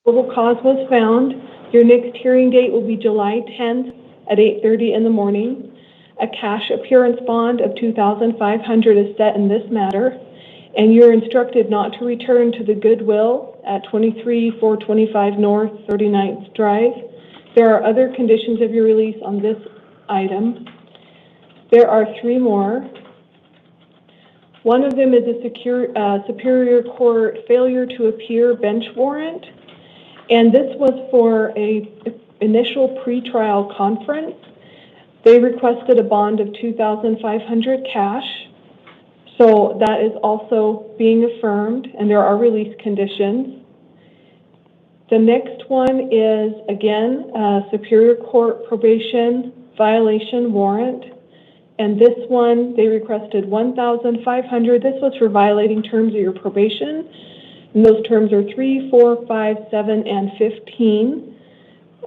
Probable cause was found. Your next hearing date will be July 10th at 8:30 in the morning. A cash appearance bond of $2,500 is set in this matter, and you're instructed not to return to the Goodwill at 23425 North 39th Drive. There are other conditions of your release on this item. There are 3 more. One of them is a Superior Court failure to appear bench warrant, and this was for a initial pretrial conference. They requested a bond of $2,500 cash, so that is also being affirmed, and there are release conditions. The next one is, again, a Superior Court probation violation warrant, and this one, they requested $1,500. This was for violating terms of your probation, and those terms are 3, 4, 5, 7, and 15.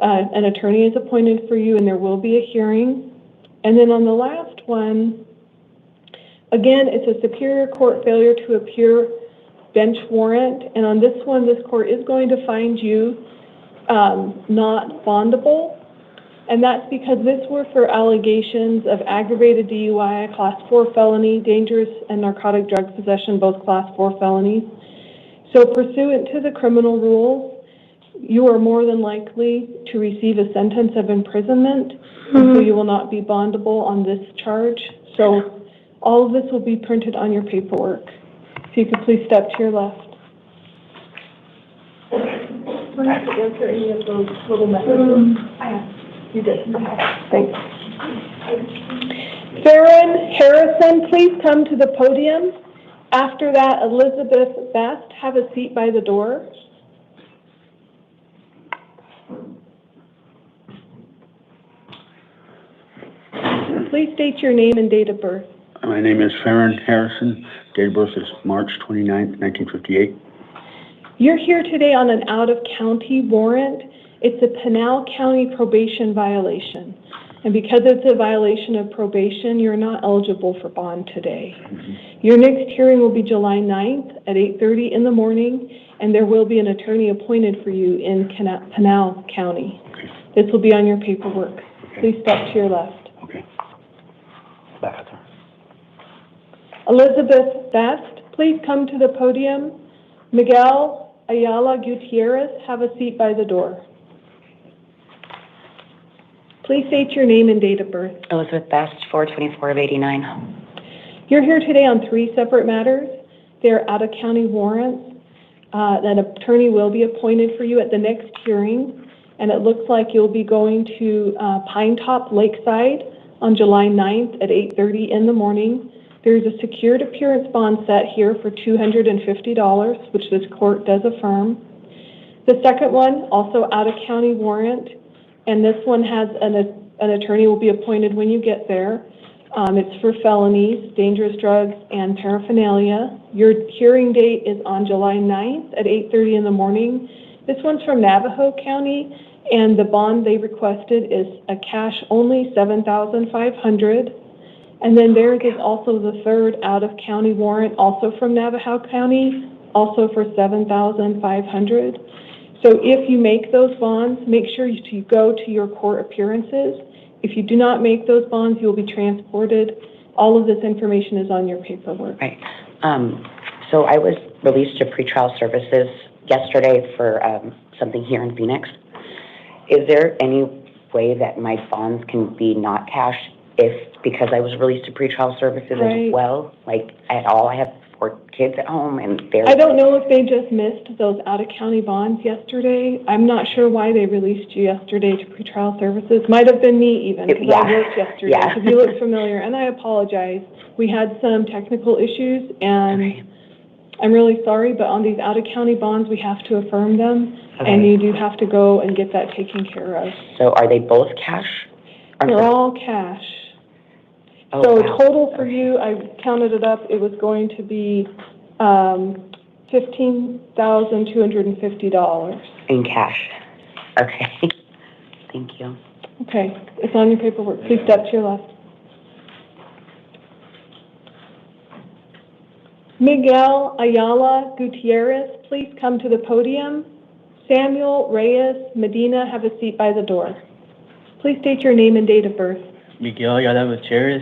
An attorney is appointed for you, and there will be a hearing. And then on the last one, again, it's a Superior Court failure to appear bench warrant, and on this one, this court is going to find you not bondable, and that's because this were for allegations of aggravated DUI, Class 4 felony, dangerous and narcotic drug possession, both Class 4 felonies. So pursuant to the criminal rules, you are more than likely to receive a sentence of imprisonment, and so you will not be bondable on this charge. So all of this will be printed on your paperwork. If you could please step to your left. Do I have to answer any of those little messages? You did. Thanks. Faren Harrison, please come to the podium. After that, Elizabeth Best, have a seat by the door. Please state your name and date of birth. My name is Faren Harrison. Date of birth is March 29th, 1958. You're here today on an out-of-county warrant. It's a Pinal County probation violation. And because it's a violation of probation, you're not eligible for bond today. Your next hearing will be July 9th at 8:30 in the morning, and there will be an attorney appointed for you in Pinal County. Okay. This will be on your paperwork. Okay. Please step to your left. Okay. Back at her. Elizabeth Best, please come to the podium. Miguel Gutierrez, have a seat by the door. Please state your name and date of birth. Elizabeth Best, 4/24 of 89. You're here today on 3 separate matters. They're out-of-county warrants. An attorney will be appointed for you at the next hearing, and it looks like you'll be going to Pine Top Lakeside on July 9th at 8:30 in the morning. There's a secured appearance bond set here for $250, which this court does affirm. The second one, also out-of-county warrant, and this one has an attorney will be appointed when you get there. It's for felonies, dangerous drugs, and paraphernalia. Your hearing date is on July 9th at 8:30 in the morning. This one's from Navajo County, and the bond they requested is a cash only $7,500. And then there is also the third out-of-county warrant, also from Navajo County, also for $7,500. So if you make those bonds, make sure you go to your court appearances. If you do not make those bonds, you'll be transported. All of this information is on your paperwork. Right. So I was released to pretrial services yesterday for something here in Phoenix. Is there any way that my bonds can be not cash because I was released to pretrial services as well? Like at all? I have 4 kids at home, and I don't know if they just missed those out-of-county bonds yesterday. I'm not sure why they released you yesterday to pretrial services. Might have been me even, because I worked yesterday. Yeah. Because you look familiar, and I apologize. We had some technical issues, and I'm really sorry, but on these out-of-county bonds, we have to affirm them, and you do have to go and get that taken care of. So are they both cash? They're all cash. Oh, so wow. total for you, I counted it up, it was going to be $15,250. In cash. Okay. Thank you. Okay, it's on your paperwork. Please step to your left. Miguel Gutierrez, please come to the podium. Samuel Reyes Medina, have a seat by the door. Please state your name and date of birth. Miguel Gutierrez,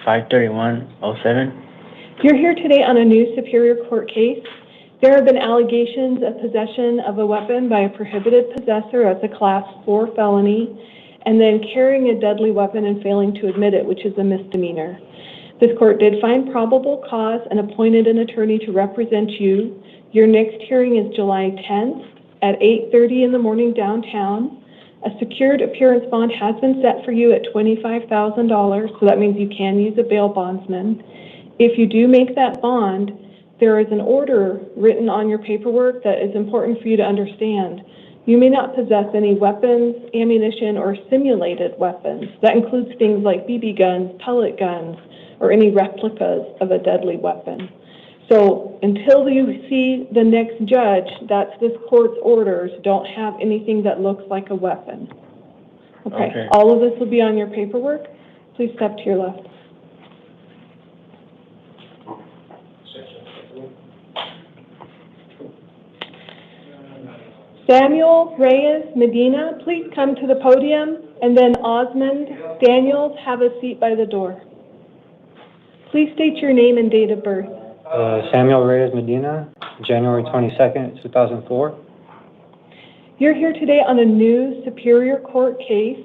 5/31/07. You're here today on a new Superior Court case. There have been allegations of possession of a weapon by a prohibited possessor as a Class 4 felony, and then carrying a deadly weapon and failing to admit it, which is a misdemeanor. This court did find probable cause and appointed an attorney to represent you. Your next hearing is July 10th at 8:30 in the morning downtown. A secured appearance bond has been set for you at $25,000, so that means you can use a bail bondsman. If you do make that bond, there is an order written on your paperwork that is important for you to understand. You may not possess any weapons, ammunition, or simulated weapons. That includes things like BB guns, pellet guns, or any replicas of a deadly weapon. So until you see the next judge, that's this court's orders, don't have anything that looks like a weapon. Okay. All of this will be on your paperwork. Please step to your left. Samuel Reyes Medina, please come to the podium, and then Osman Daniels, have a seat by the door. Please state your name and date of birth. Samuel Reyes Medina, January 22nd, 2004. You're here today on a new Superior Court case.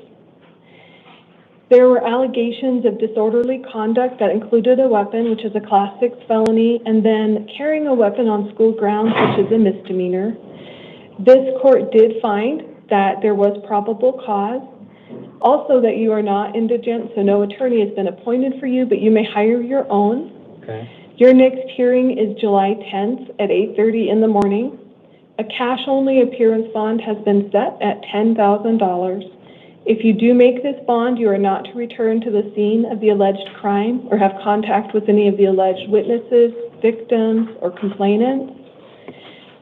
There were allegations of disorderly conduct that included a weapon, which is a Class 6 felony, and then carrying a weapon on school grounds, which is a misdemeanor. This court did find that there was probable cause. Also that you are not indigent, so no attorney has been appointed for you, but you may hire your own. Okay. Your next hearing is July 10th at 8:30 in the morning. A cash-only appearance bond has been set at $10,000. If you do make this bond, you are not to return to the scene of the alleged crime or have contact with any of the alleged witnesses, victims, or complainants.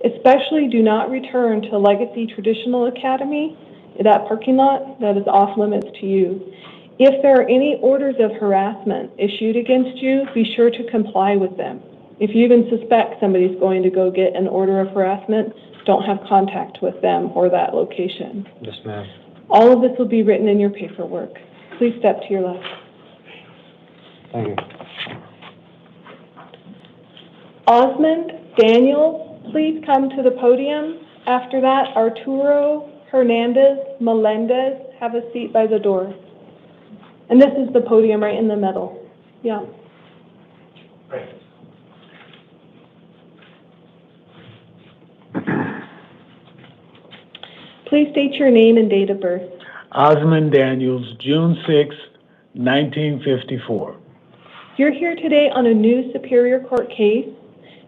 Especially do not return to Legacy Traditional Academy, that parking lot. That is off limits to you. If there are any orders of harassment issued against you, be sure to comply with them. If you even suspect somebody's going to go get an order of harassment, don't have contact with them or that location. Yes, ma'am. All of this will be written in your paperwork. Please step to your left. Thank you. Osman Daniels, please come to the podium. After that, Arturo Melendez, have a seat by the door. And this is the podium right in the middle. Yeah. Right. Please state your name and date of birth. Osman Daniels, June 6, 1954. You're here today on a new Superior Court case.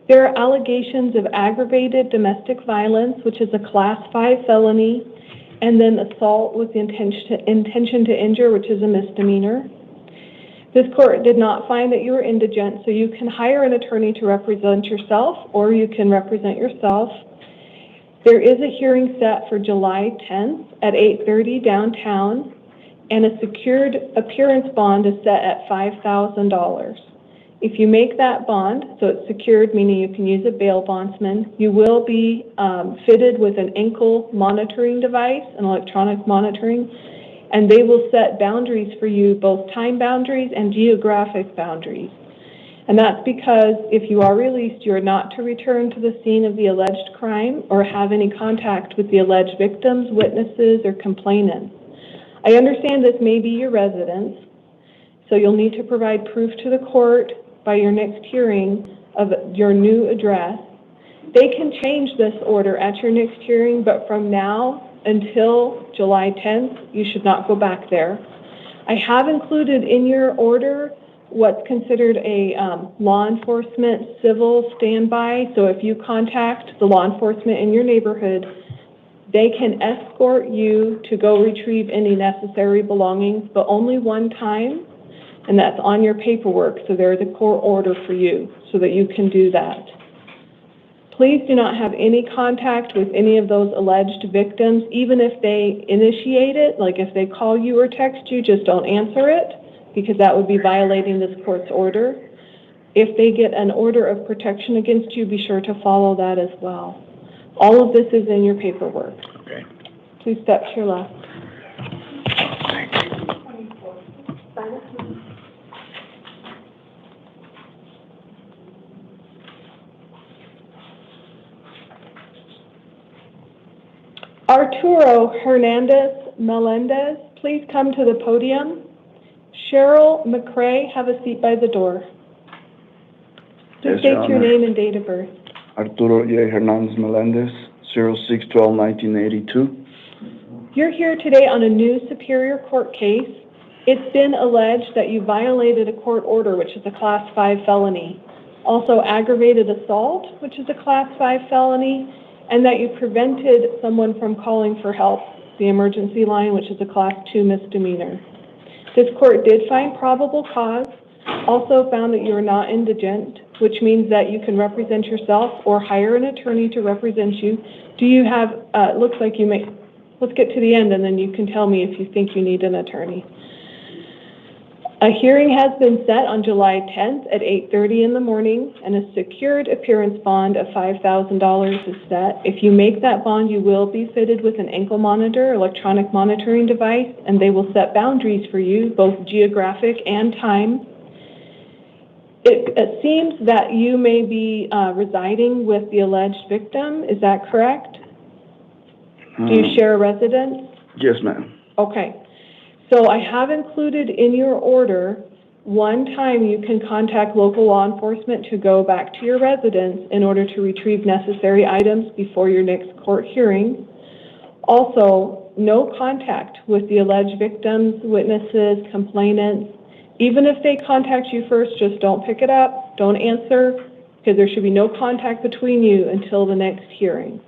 There are allegations of aggravated domestic violence, which is a Class 5 felony, and then assault with the intention to injure, which is a misdemeanor. This court did not find that you were indigent, so you can hire an attorney to represent yourself, or you can represent yourself. There is a hearing set for July 10th at 8:30 downtown, and a secured appearance bond is set at $5,000. If you make that bond, so it's secured, meaning you can use a bail bondsman, you will be fitted with an ankle monitoring device, an electronic monitoring, and they will set boundaries for you, both time boundaries and geographic boundaries. And that's because if you are released, you are not to return to the scene of the alleged crime or have any contact with the alleged victims, witnesses, or complainants. I understand this may be your residence, so you'll need to provide proof to the court by your next hearing of your new address. They can change this order at your next hearing, but from now until July 10th, you should not go back there. I have included in your order what's considered a law enforcement civil standby. So if you contact the law enforcement in your neighborhood, they can escort you to go retrieve any necessary belongings, but only one time, and that's on your paperwork. So there is a court order for you so that you can do that. Please do not have any contact with any of those alleged victims, even if they initiate it, like if they call you or text you, just don't answer it, because that would be violating this court's order. If they get an order of protection against you, be sure to follow that as well. All of this is in your paperwork. Okay. Please step to your left. Thank you. Arturo Melendez, please come to the podium. Cheryl McCrae, have a seat by the door. Please Yes, state Your your Honor. name and date of birth. Arturo Hernandez Melendez, 06/12/1982. You're here today on a new Superior Court case. It's been alleged that you violated a court order, which is a Class 5 felony. Also aggravated assault, which is a Class 5 felony, and that you prevented someone from calling for help, the emergency line, which is a Class 2 misdemeanor. This court did find probable cause, also found that you are not indigent, which means that you can represent yourself or hire an attorney to represent you. Do you have, looks like you may, let's get to the end and then you can tell me if you think you need an attorney. A hearing has been set on July 10th at 8:30 in the morning, and a secured appearance bond of $5,000 is set. If you make that bond, you will be fitted with an ankle monitor, electronic monitoring device, and they will set boundaries for you, both geographic and time. It seems that you may be residing with the alleged victim. Is that correct? Do you share a residence? Yes, ma'am. Okay. So I have included in your order one time you can contact local law enforcement to go back to your residence in order to retrieve necessary items before your next court hearing. Also, no contact with the alleged victims, witnesses, complainants. Even if they contact you first, just don't pick it up, don't answer, because there should be no contact between you until the next hearing.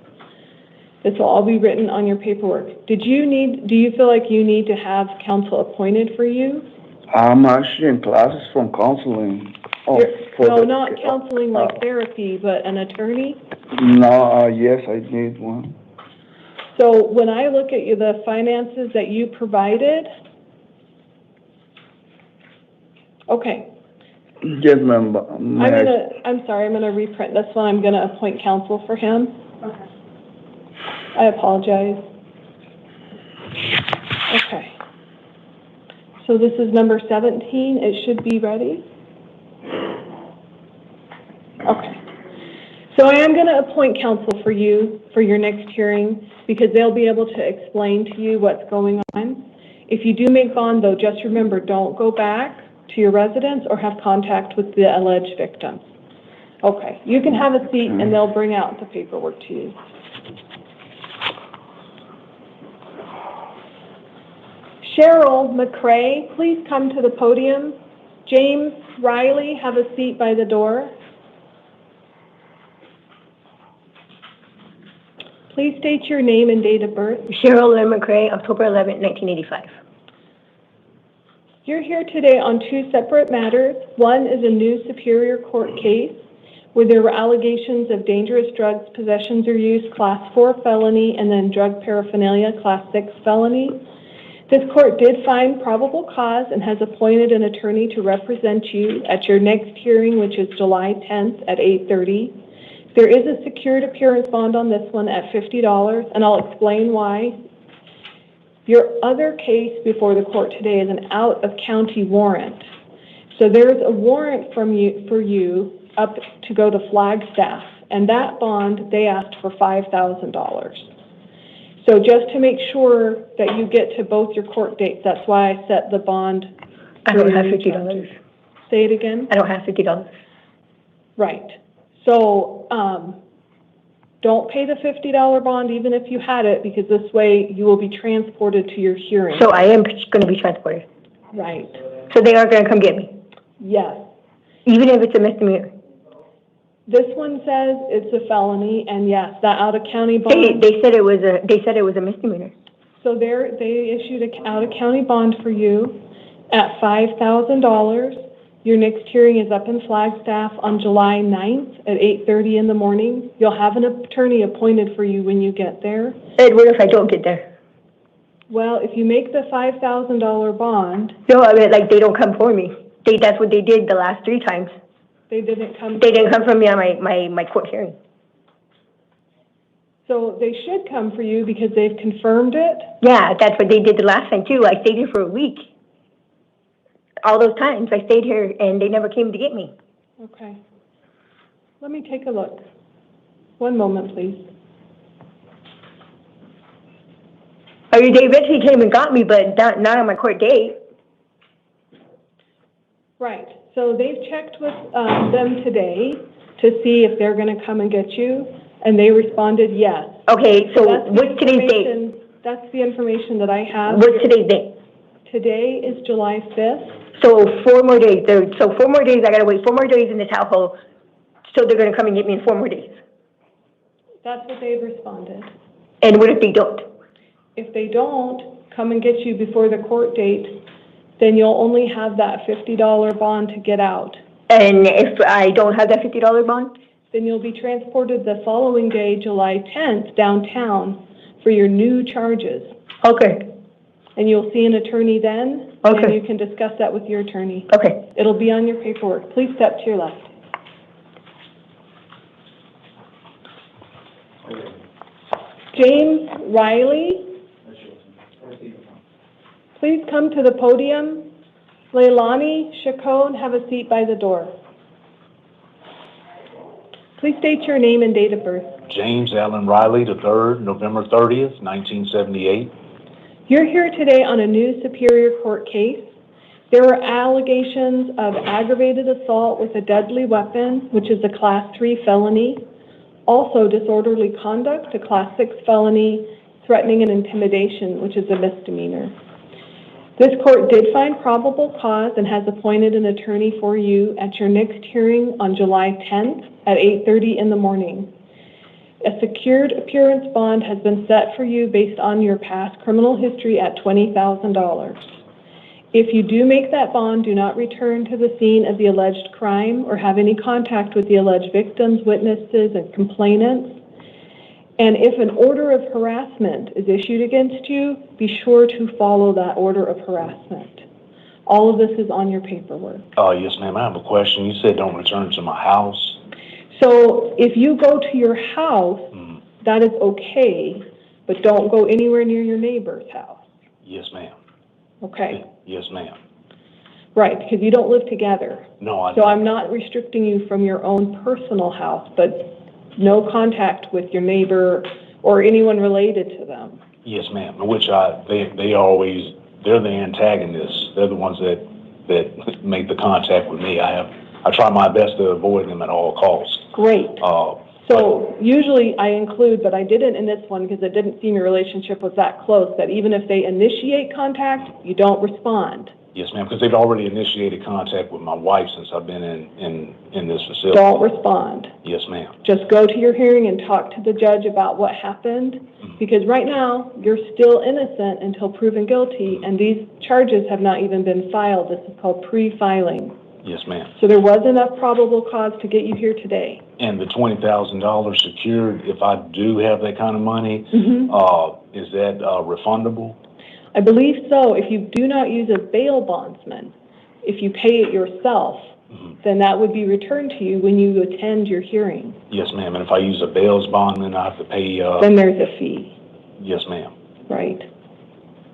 This will all be written on your paperwork. Do you feel like you need to have counsel appointed for you? I'm actually in classes from counseling. No, not counseling like therapy, but an attorney? No, yes, I need one. So when I look at the finances that you provided, okay. Yes, ma'am. But I'm sorry, I'm gonna reprint this one. I'm gonna appoint counsel for him. Okay. I apologize. Okay. So this is number 17. It should be ready. Okay. So I am going to appoint counsel for you for your next hearing because they'll be able to explain to you what's going on. If you do make bond, though, just remember, don't go back to your residence or have contact with the alleged victims. Okay. You can have a seat and they'll bring out the paperwork to you. Cheryl McCrae, please come to the podium. James Riley, have a seat by the door. Please state your name and date of birth. Cheryl McCrae, October 11, 1985. You're here today on two separate matters. One is a new Superior Court case where there were allegations of dangerous drugs, possessions or use, Class 4 felony, and then drug paraphernalia, Class 6 felony. This court did find probable cause and has appointed an attorney to represent you at your next hearing, which is July 10th at 8:30. There is a secured appearance bond on this one at $50, and I'll explain why. Your other case before the court today is an out-of-county warrant. So there's a warrant for you up to go to Flagstaff, and that bond, they asked for $5,000. So just to make sure that you get to both your court dates, that's why I set the bond. I don't have $50. Say it again? I don't have $50. Right. So don't pay the $50 bond even if you had it, because this way you will be transported to your hearing. So I am going to be transported. Right. So they are going to come get me, Yes. even if it's a misdemeanor. This one says it's a felony, and yes, that out-of-county bond. They said it was a misdemeanor. So they issued an out-of-county bond for you at $5,000. Your next hearing is up in Flagstaff on July 9th at 8:30 in the morning. You'll have an attorney appointed for you when you get there. And what if I don't get there? Well, if you make the $5,000 bond. No, I mean, like, they don't come for me. That's what they did the last 3 times. They didn't come. They didn't come for me on my court hearing. So they should come for you because they've confirmed it. Yeah, that's what they did the last time too. I stayed here for a week. All those times I stayed here and they never came to get me. Okay. Let me take a look. One moment, please. I mean, they eventually came and got me, but not on my court date. Right. So they've checked with them today to see if they're going to come and get you, and they responded yes. Okay, so that's what's today's date? That's the information that I have. What's today's date? Today is July 5th. So 4 more days. So 4 more days, I gotta wait 4 more days in this household, so they're gonna come and get me in 4 more days. That's what they've responded. And what if they don't? If they don't come and get you before the court date, then you'll only have that $50 bond to get out. And if I don't have that $50 bond? Then you'll be transported the following day, July 10th, downtown for your new charges. Okay. And you'll see an attorney then, Okay. and you can discuss that with your attorney. Okay. It'll be on your paperwork. Please step to your left. James Riley, please come to the podium. Leilani Shone, have a seat by the door. Please state your name and date of birth. James Allen Riley III, November 30th, 1978. You're here today on a new Superior Court case. There were allegations of aggravated assault with a deadly weapon, which is a Class 3 felony. Also disorderly conduct, a Class 6 felony, threatening and intimidation, which is a misdemeanor. This court did find probable cause and has appointed an attorney for you at your next hearing on July 10th at 8:30 in the morning. A secured appearance bond has been set for you based on your past criminal history at $20,000. If you do make that bond, do not return to the scene of the alleged crime or have any contact with the alleged victims, witnesses, and complainants. And if an order of harassment is issued against you, be sure to follow that order of harassment. All of this is on your paperwork. Yes, ma'am. I have a question. You said don't return to my house. So if you go to your house, that is okay, but don't go anywhere near your neighbor's house. Yes, ma'am. Okay? Yes, ma'am. Right, because you don't live together. No, I So don't. I'm not restricting you from your own personal house, but no contact with your neighbor or anyone related to them. Yes, ma'am. Which they're the antagonists. They're the ones that make the contact with me. I try my best to avoid them at all costs. Great. So usually I include, but I didn't in this one because it didn't seem your relationship was that close, that even if they initiate contact, you don't respond. Yes, ma'am, because they've already initiated contact with my wife since I've been in this facility. Don't respond. Yes, ma'am. Just go to your hearing and talk to the judge about what happened, because right now you're still innocent until proven guilty, and these charges have not even been filed. This is called pre-filing. Yes, ma'am. So there was enough probable cause to get you here today. And the $20,000 secured, if I do have that kind of money, is that refundable? I believe so. If you do not use a bail bondsman, if you pay it yourself, then that would be returned to you when you attend your hearing. Yes, ma'am. And if I use a bail bondman, I have to pay... then there's a fee. Yes, ma'am. Right.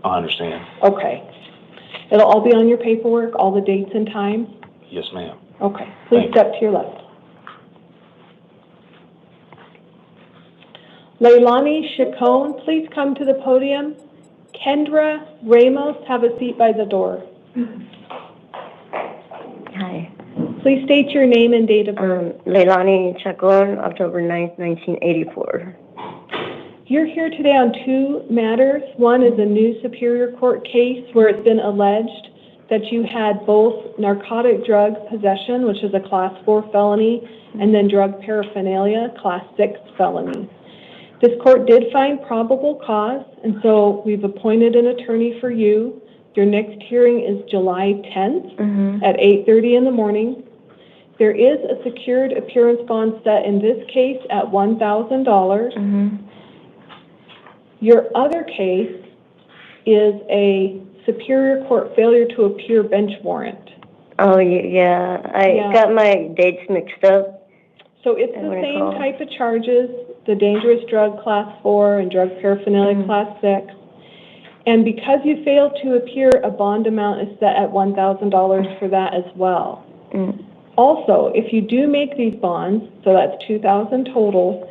I understand. Okay. It'll all be on your paperwork, all the dates and times? Yes, ma'am. Okay. Please step to your left. Leilani Shone, please come to the podium. Kendra Ramos, have a seat by the door. Hi. Please state your name and date of birth. Leilani Chacon, October 9th, 1984. You're here today on two matters. One is a new Superior Court case where it's been alleged that you had both narcotic drug possession, which is a Class 4 felony, and then drug paraphernalia, Class 6 felony. This court did find probable cause, and so we've appointed an attorney for you. Your next hearing is July 10th at 8:30 in the morning. There is a secured appearance bond set in this case at $1,000. Your other case is a Superior Court failure to appear bench warrant. Oh, yeah. I got my dates mixed up. So it's the same type of charges. the dangerous drug class 4 and drug paraphernalia class 6. And because you failed to appear, a bond amount is set at $1,000 for that as well. Also, if you do make these bonds, so that's $2,000 total,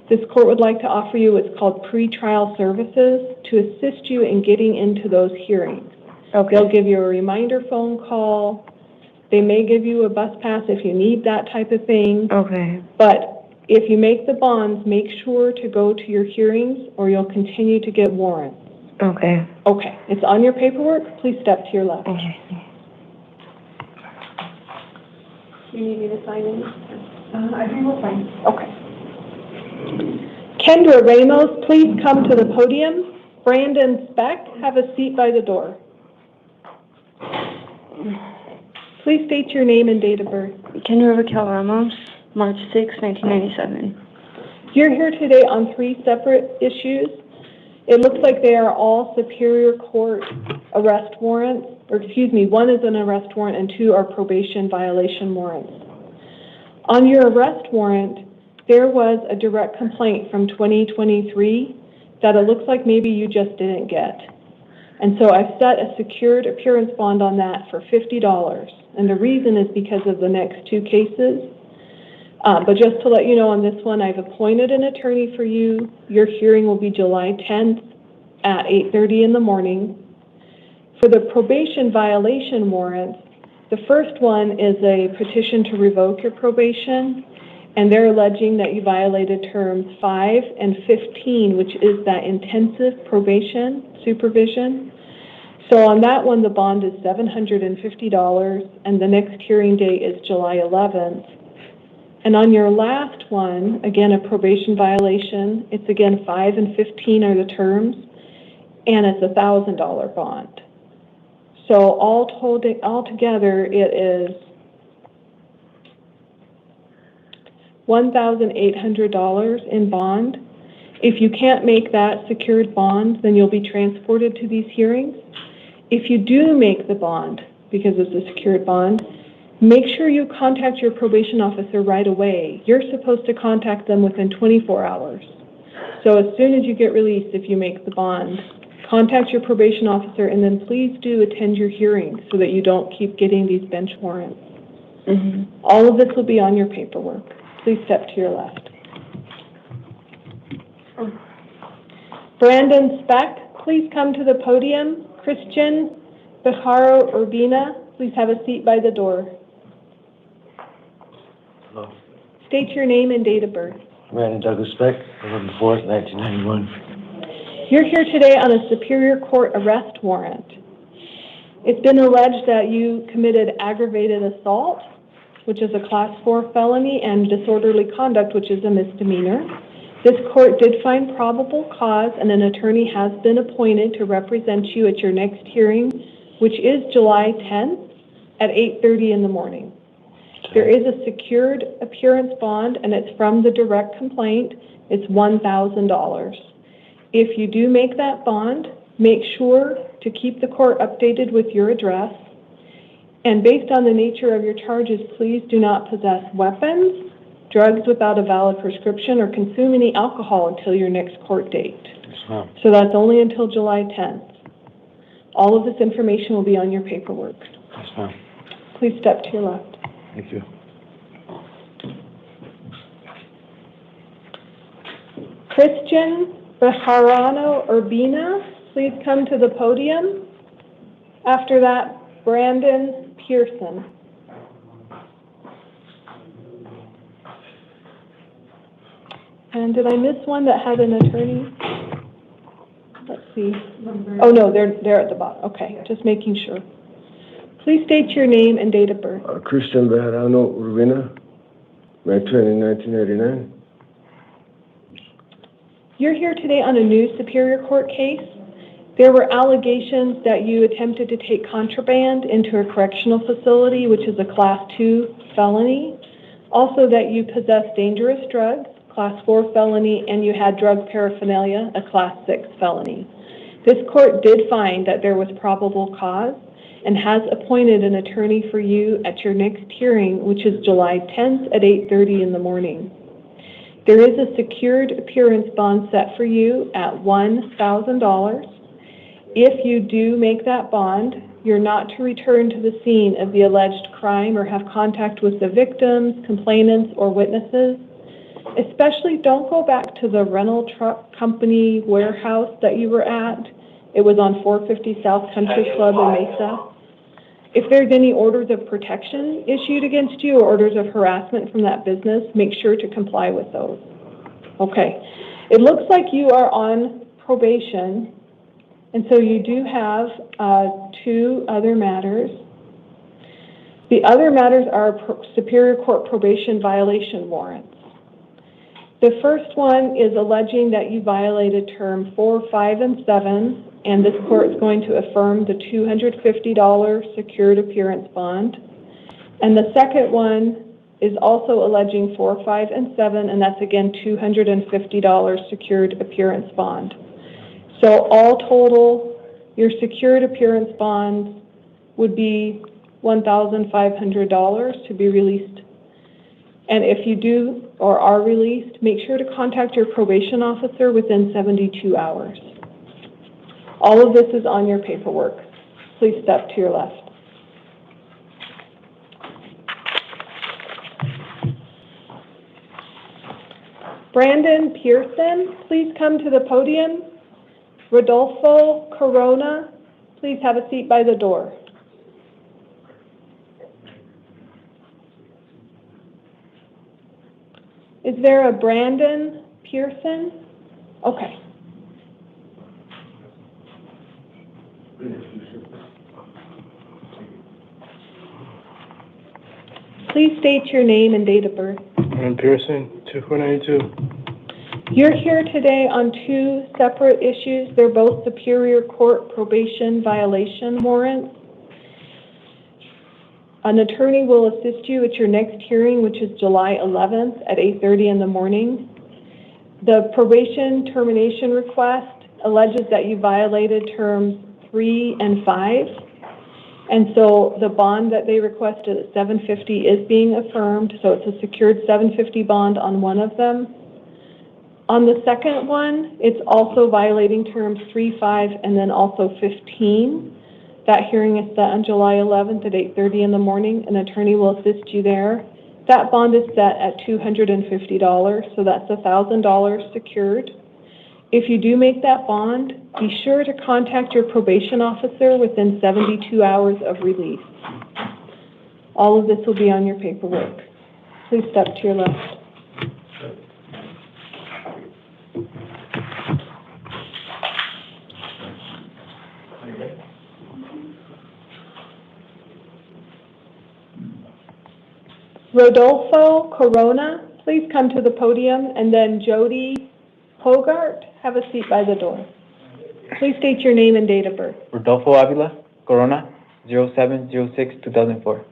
this court would like to offer you what's called pretrial services to assist you in getting into those hearings. Okay. They'll give you a reminder phone call. They may give you a bus pass if you need that type of thing. Okay. But if you make the bonds, make sure to go to your hearings or you'll continue to get warrants. Okay. Okay. It's on your paperwork. Please step to your left. Okay. You need me to sign in? I think we're fine. Okay. Kendra Ramos, please come to the podium. Brandon Speck, have a seat by the door. Please state your name and date of birth. Kendra Ramos, March 6, 1997. You're here today on 3 separate issues. It looks like they are all Superior Court arrest warrants, or excuse me, 1 is an arrest warrant and 2 are probation violation warrants. On your arrest warrant, there was a direct complaint from 2023 that it looks like maybe you just didn't get. And so I've set a secured appearance bond on that for $50. And the reason is because of the next 2 cases. But just to let you know on this one, I've appointed an attorney for you. Your hearing will be July 10th at 8:30 in the morning. For the probation violation warrants, the first one is a petition to revoke your probation, and they're alleging that you violated terms 5 and 15, which is that intensive probation supervision. So on that one, the bond is $750, and the next hearing date is July 11th. And on your last one, again, a probation violation, it's again 5 and 15 are the terms, and it's a $1,000 bond. So altogether, it is $1,800 in bond. If you can't make that secured bond, then you'll be transported to these hearings. If you do make the bond, because it's a secured bond, make sure you contact your probation officer right away. You're supposed to contact them within 24 hours. So as soon as you get released, if you make the bond, contact your probation officer, and then please do attend your hearings so that you don't keep getting these bench warrants. All of this will be on your paperwork. Please step to your left. Brandon Speck, please come to the podium. Christian Bejaro Urbina, please have a seat by the door. Hello. State your name and date of birth. Brandon Douglas Speck, November 4th, 1991. You're here today on a Superior Court arrest warrant. It's been alleged that you committed aggravated assault, which is a class 4 felony, and disorderly conduct, which is a misdemeanor. This court did find probable cause, and an attorney has been appointed to represent you at your next hearing, which is July 10th at 8:30 in the morning. There is a secured appearance bond, and it's from the direct complaint. It's $1,000. If you do make that bond, make sure to keep the court updated with your address. And based on the nature of your charges, please do not possess weapons, drugs without a valid prescription, or consume any alcohol until your next court date. So that's only until July 10th. All of this information will be on your paperwork. Please step to your left. Thank you. Christian Bejarano Urbina, please come to the podium. After that, Brandon Pearson. And did I miss one that had an attorney? Let's see. Oh, no, they're at the bottom. Okay, just making sure. Please state your name and date of birth. Christian Bejarano Urbina, May 20, 1989. You're here today on a new Superior Court case. There were allegations that you attempted to take contraband into a correctional facility, which is a Class 2 felony. Also that you possessed dangerous drugs, Class 4 felony, and you had drug paraphernalia, a Class 6 felony. This court did find that there was probable cause and has appointed an attorney for you at your next hearing, which is July 10th at 8:30 in the morning. There is a secured appearance bond set for you at $1,000. If you do make that bond, you're not to return to the scene of the alleged crime or have contact with the victims, complainants, or witnesses. Especially don't go back to the rental truck company warehouse that you were at. It was on 450 South Country Club in Mesa. If there's any orders of protection issued against you or orders of harassment from that business, make sure to comply with those. Okay. It looks like you are on probation, and so you do have 2 other matters. The other matters are Superior Court probation violation warrants. The first one is alleging that you violated term 4, 5, and 7, and this court is going to affirm the $250 secured appearance bond. And the second one is also alleging 4, 5, and 7, and that's again $250 secured appearance bond. So all total, your secured appearance bond would be $1,500 to be released. And if you do or are released, make sure to contact your probation officer within 72 hours. All of this is on your paperwork. Please step to your left. Brandon Pearson, please come to the podium. Rodolfo Corona, please have a seat by the door. Is there a Brandon Pearson? Okay. Please state your name and date of birth. Brandon Pearson, 2492. You're here today on 2 separate issues. They're both Superior Court probation violation warrants. An attorney will assist you at your next hearing, which is July 11th at 8:30 in the morning. The probation termination request alleges that you violated terms 3 and 5. And so the bond that they requested at $750 is being affirmed. So it's a secured $750 bond on one of them. On the second one, it's also violating terms 3, 5, and then also 15. That hearing is set on July 11th at 8:30 in the morning. An attorney will assist you there. That bond is set at $250, so that's $1,000 secured. If you do make that bond, be sure to contact your probation officer within 72 hours of release. All of this will be on your paperwork. Please step to your left. Rodolfo Corona, please come to the podium, and then Jodie Hogart, have a seat by the door. Please state your name and date of birth. Rodolfo Avila, Corona, 07/06/2004.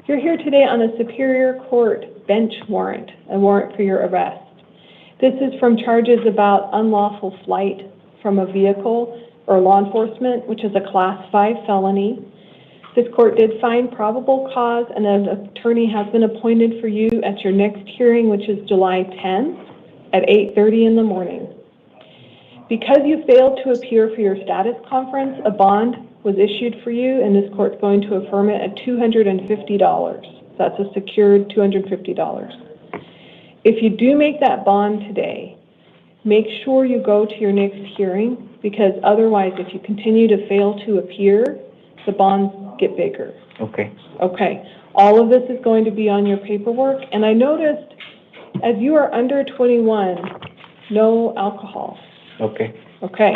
You're here today on a Superior Court bench warrant, a warrant for your arrest. This is from charges about unlawful flight from a vehicle or law enforcement, which is a Class 5 felony. This court did find probable cause, and an attorney has been appointed for you at your next hearing, which is July 10th at 8:30 in the morning. Because you failed to appear for your status conference, a bond was issued for you, and this court's going to affirm it at $250. That's a secured $250. If you do make that bond today, make sure you go to your next hearing, because otherwise, if you continue to fail to appear, the bonds get bigger. Okay. Okay. All of this is going to be on your paperwork, and I noticed as you are under 21, no alcohol. Okay. Okay.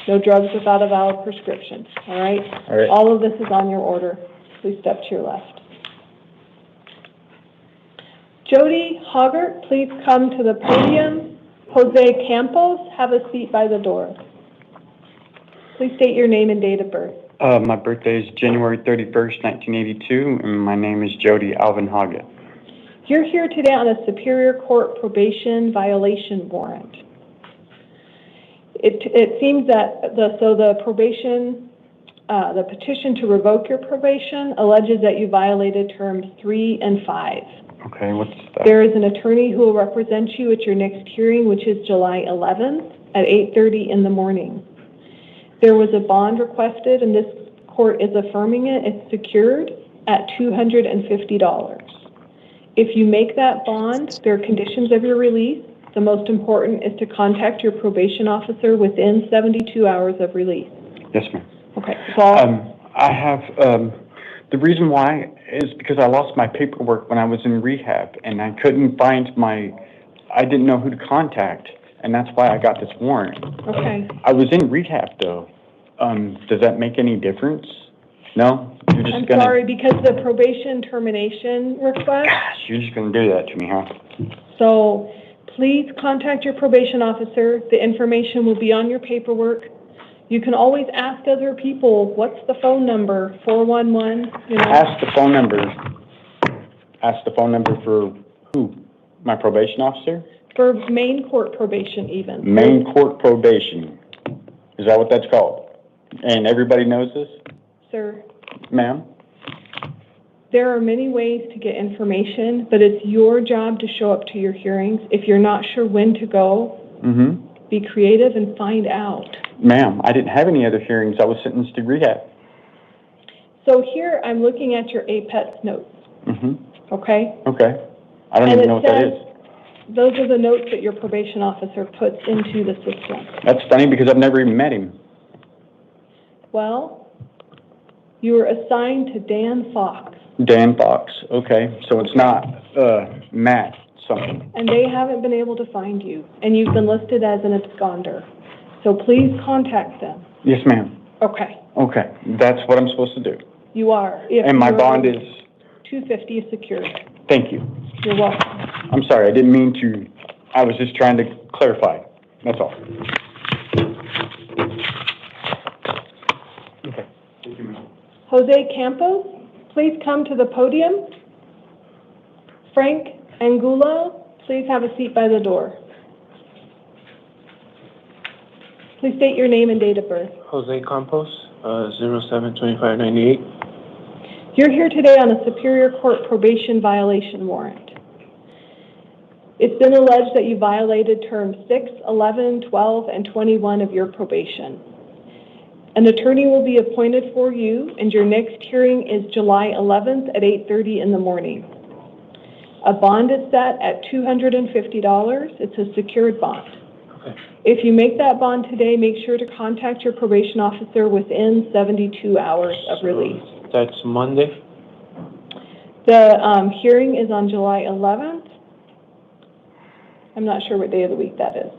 No drugs without a valid prescription. All right? All right. All of this is on your order. Please step to your left. Jodie Hogart, please come to the podium. Jose Campos, have a seat by the door. Please state your name and date of birth. My birthday is January 31st, 1982, and my name is Jodie Alvin Hogart. You're here today on a Superior Court probation violation warrant. It seems that the probation, the petition to revoke your probation alleges that you violated terms 3 and 5. Okay. Okay, what's that? There is an attorney who will represent you at your next hearing, which is July 11th at 8:30 in the morning. There was a bond requested, and this court is affirming it. It's secured at $250. If you make that bond, there are conditions of your release. The most important is to contact your probation officer within 72 hours of release. Yes, ma'am. Okay, Paul? I have, the reason why is because I lost my paperwork when I was in rehab, and I couldn't find I didn't know who to contact, and that's why I got this warrant. Okay. I was in rehab, though. Does that make any difference? No? You're just I'm sorry, because the probation termination request. Gosh, you're just gonna do that to me, huh? So please contact your probation officer. The information will be on your paperwork. You can always ask other people, what's the phone number, 411, you know? Ask the phone number. Ask the phone number for who? My probation officer? For main court probation even. Main court probation. Is that what that's called? And everybody knows this? Sir, Ma'am? there are many ways to get information, but it's your job to show up to your hearings. If you're not sure when to go, be creative and find out. Ma'am, I didn't have any other hearings. I was sentenced to rehab. So here I'm looking at your APETS notes, okay? Okay. I don't even know what that is. Those are the notes that your probation officer puts into the system. That's funny because I've never even met him. Well, you were assigned to Dan Fox, Dan Fox. Okay. So it's not Matt something. and they haven't been able to find you, and you've been listed as an absconder. So please contact them. Yes, ma'am. Okay, Okay. That's what I'm supposed to do. you are. And my bond is? $250 is secured. Thank you. You're welcome. I'm sorry. I didn't mean to. I was just trying to clarify. That's all. Okay. Thank you, ma'am. Jose Campos, please come to the podium. Frank Angulo, please have a seat by the door. Please state your name and date of birth. Jose Campos, 07-2598. You're here today on a Superior Court probation violation warrant. It's been alleged that you violated terms 6, 11, 12, and 21 of your probation. An attorney will be appointed for you, and your next hearing is July 11th at 8:30 in the morning. A bond is set at $250. It's a secured bond. Okay. If you make that bond today, make sure to contact your probation officer within 72 hours of release. That's Monday? The hearing is on July 11th. I'm not sure what day of the week that is.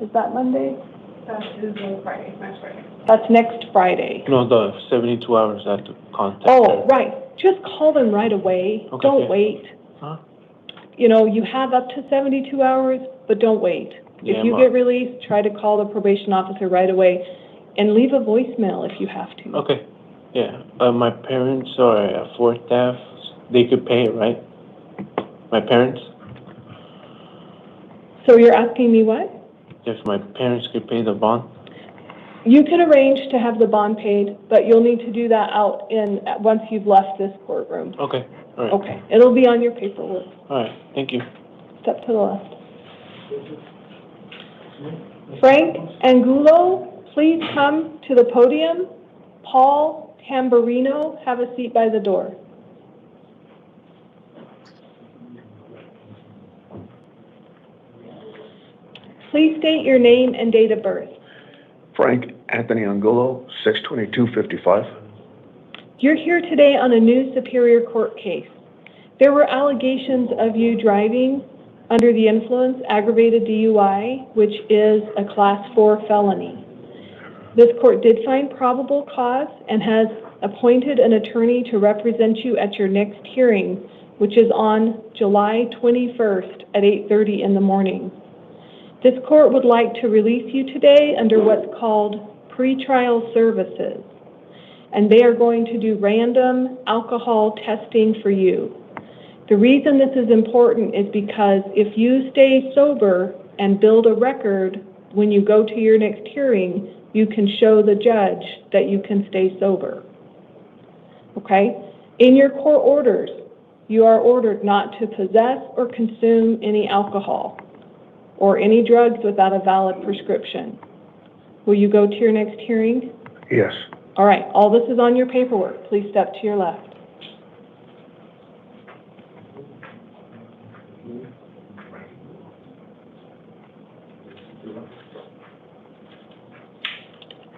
Is that Monday? That is Friday, next Friday. That's next Friday. No, the 72 hours I have to contact. Oh, right. Just call them right away. Okay, Don't yeah. wait. Huh? You know, you have up to 72 hours, but don't wait. Yeah, If you get released, try to call the probation officer right away and leave a voicemail if you have to. Okay, yeah. My parents are fourth staff. They could pay it, right? My parents? So you're asking me what? If my parents could pay the bond? You can arrange to have the bond paid, but you'll need to do that once you've left this courtroom. Okay, all right. Okay, it'll be on your paperwork. All right, thank you. Step to the left. Frank Angulo, please come to the podium. Paul Tamburino, have a seat by the door. Please state your name and date of birth. Frank Anthony Angulo, 6/22/55. You're here today on a new Superior Court case. There were allegations of you driving under the influence, aggravated DUI, which is a Class 4 felony. This court did find probable cause and has appointed an attorney to represent you at your next hearing, which is on July 21st at 8:30 in the morning. This court would like to release you today under what's called pretrial services, and they are going to do random alcohol testing for you. The reason this is important is because if you stay sober and build a record when you go to your next hearing, you can show the judge that you can stay sober. Okay? In your court orders, You are ordered not to possess or consume any alcohol or any drugs without a valid prescription. Will you go to your next hearing? Yes. All right, all this is on your paperwork. Please step to your left.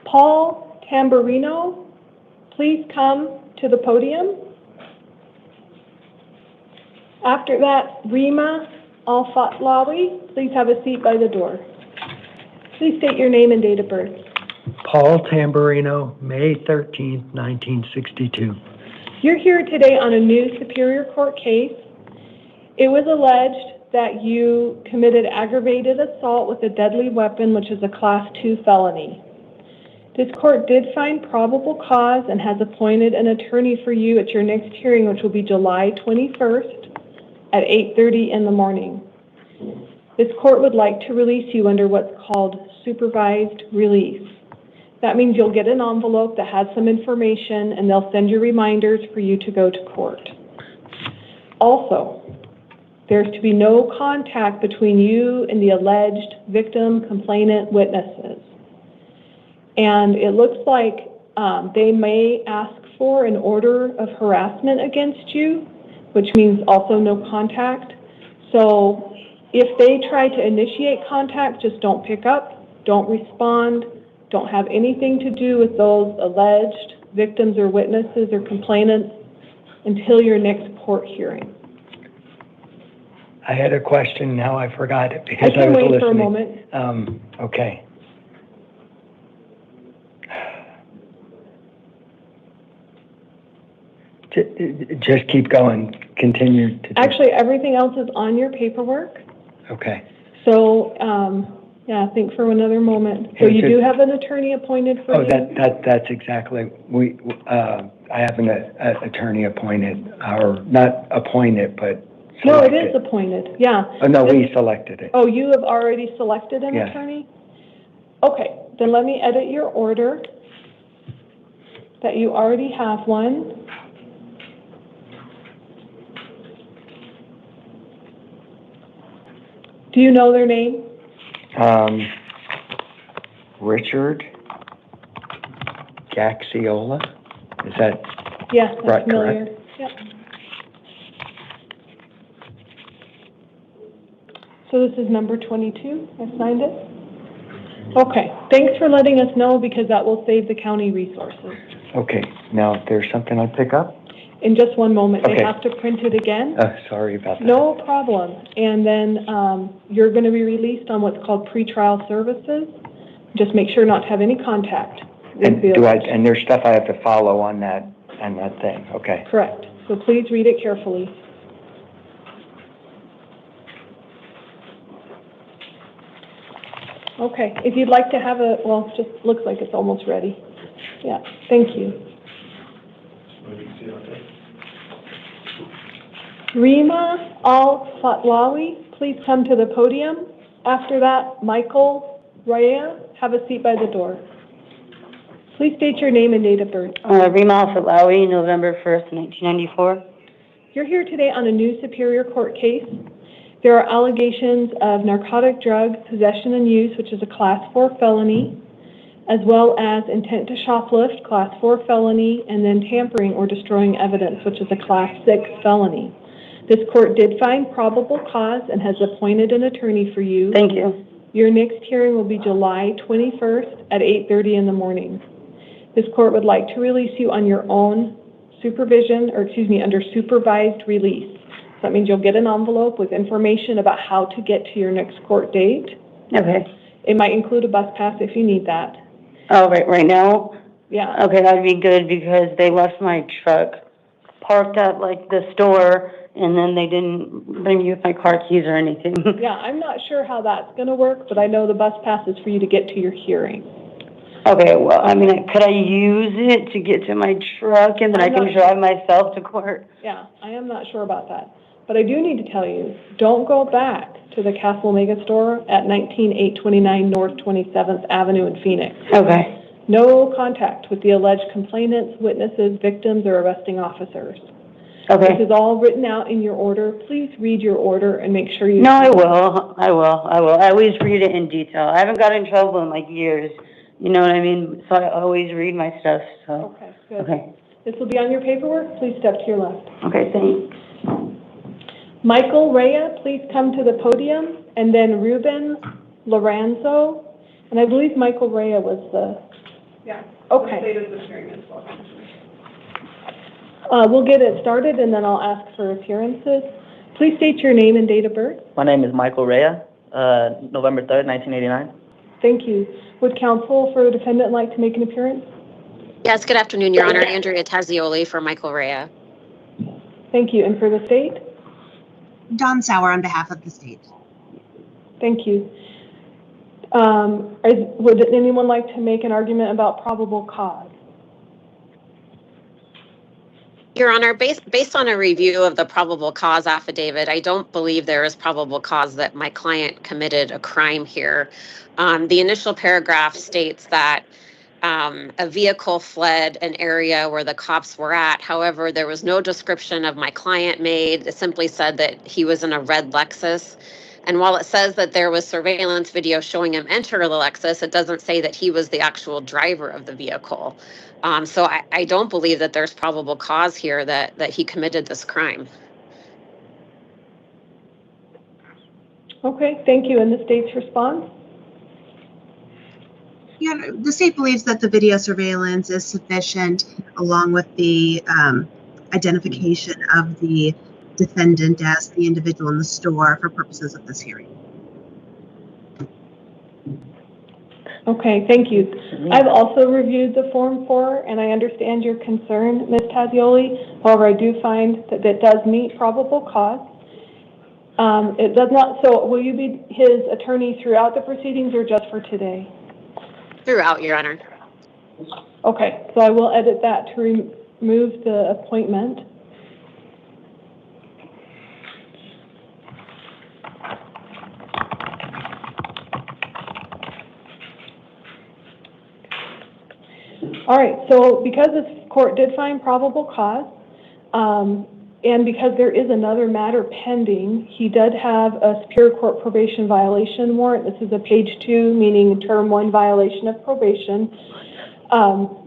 Paul Tamburino, please come to the podium. After that, Reema Alatlawi, please have a seat by the door. Please state your name and date of birth. Paul Tamburino, May 13th, 1962. You're here today on a new Superior Court case. It was alleged that you committed aggravated assault with a deadly weapon, which is a Class 2 felony. This court did find probable cause and has appointed an attorney for you at your next hearing, which will be July 21st at 8:30 in the morning. This court would like to release you under what's called supervised release. That means you'll get an envelope that has some information, and they'll send you reminders for you to go to court. Also, there's to be no contact between you and the alleged victim, complainant, witnesses. And it looks like they may ask for an order of harassment against you, which means also no contact. So if they try to initiate contact, just don't pick up, don't respond, don't have anything to do with those alleged victims or witnesses or complainants until your next court hearing. I had a question, now I forgot it because I was listening. I can wait for a moment. Okay. Just keep going, continue to... Actually, everything else is on your paperwork. Okay. So, yeah, think for another moment. So you do have an attorney appointed for you? That's exactly, I have an attorney appointed, or not appointed, but selected. No, it is appointed, yeah. Oh, no, we selected it. Oh, you have already selected an attorney? Okay, then let me edit your order, that you already have one. Do you know their name? Richard Gaxiola, is that Yes, that's right, familiar. correct? Yep. So this is number 22, I signed it? Okay, thanks for letting us know because that will save the county resources. Okay, now if there's something I pick up? In just one moment, Okay. they have to print it again. Sorry about that. No problem. And then you're going to be released on what's called pretrial services. Just make sure not to have any contact. And there's stuff I have to follow on that thing, okay. Correct. So please read it carefully. Okay, if you'd like to have well, it just looks like it's almost ready. Yeah, thank you. Reema Alatlawi, please come to the podium. After that, Michael Raya, have a seat by the door. Please state your name and date of birth. Reema Alatlawi, November 1st, 1994. You're here today on a new Superior Court case. There are allegations of narcotic drug possession and use, which is a Class 4 felony, as well as intent to shoplift, Class 4 felony, and then tampering or destroying evidence, which is a Class 6 felony. This court did find probable cause and has appointed an attorney for you. Thank you. Your next hearing will be July 21st at 8:30 in the morning. This court would like to release you on your own supervision, under supervised release. So that means you'll get an envelope with information about how to get to your next court date. Okay. It might include a bus pass if you need that. Oh, right now? Yeah. Okay, that'd be good because they left my truck parked at the store and then they didn't bring me with my car keys or anything. Yeah, I'm not sure how that's going to work, but I know the bus pass is for you to get to your hearing. Okay, well, could I use it to get to my truck and then I can drive myself to court? Yeah, I am not sure about that. But I do need to tell you, don't go back to the Castle Omega store at 19829 North 27th Avenue in Phoenix. Okay. No contact with the alleged complainants, witnesses, victims, or arresting officers. Okay. This is all written out in your order. Please read your order and make sure you. No, I will. I always read it in detail. I haven't got in trouble in like years. You know what I mean? So I always read my stuff, so. Okay, good. Okay. This will be on your paperwork. Please step to your left. Okay, thanks. Michael Rea, please come to the podium, and then Ruben Lorenzo. And I believe Michael Rea was the. Yeah. Okay. The state of the hearing as well. We'll get it started, and then I'll ask for appearances. Please state your name and date of birth. My name is Michael Rea, November 3rd, 1989. Thank you. Would counsel for the defendant like to make an appearance? Yes, good afternoon, Your Honor. Andrea Tazioli for Michael Rea. Thank you. And for the state? Don Sauer on behalf of the state. Thank you. Would anyone like to make an argument about probable cause? Your Honor, based on a review of the probable cause affidavit, I don't believe there is probable cause that my client committed a crime here. The initial paragraph states that a vehicle fled an area where the cops were at. However, there was no description of my client made. It simply said that he was in a red Lexus. And while it says that there was surveillance video showing him enter the Lexus, it doesn't say that he was the actual driver of the vehicle. So I don't believe that there's probable cause here that he committed this crime. Okay, thank you. And the state's response? Yeah, the state believes that the video surveillance is sufficient, along with the identification of the defendant as the individual in the store for purposes of this hearing. Okay, thank you. I've also reviewed the Form 4, and I understand your concern, Ms. Tazioli. However, I do find that it does meet probable cause. It does not, so will you be his attorney throughout the proceedings or just for today? Throughout, Your Honor. Okay, so I will edit that to remove the appointment. All right, so because this court did find probable cause, and because there is another matter pending, he did have a Superior Court probation violation warrant. This is a page 2, meaning term 1 violation of probation.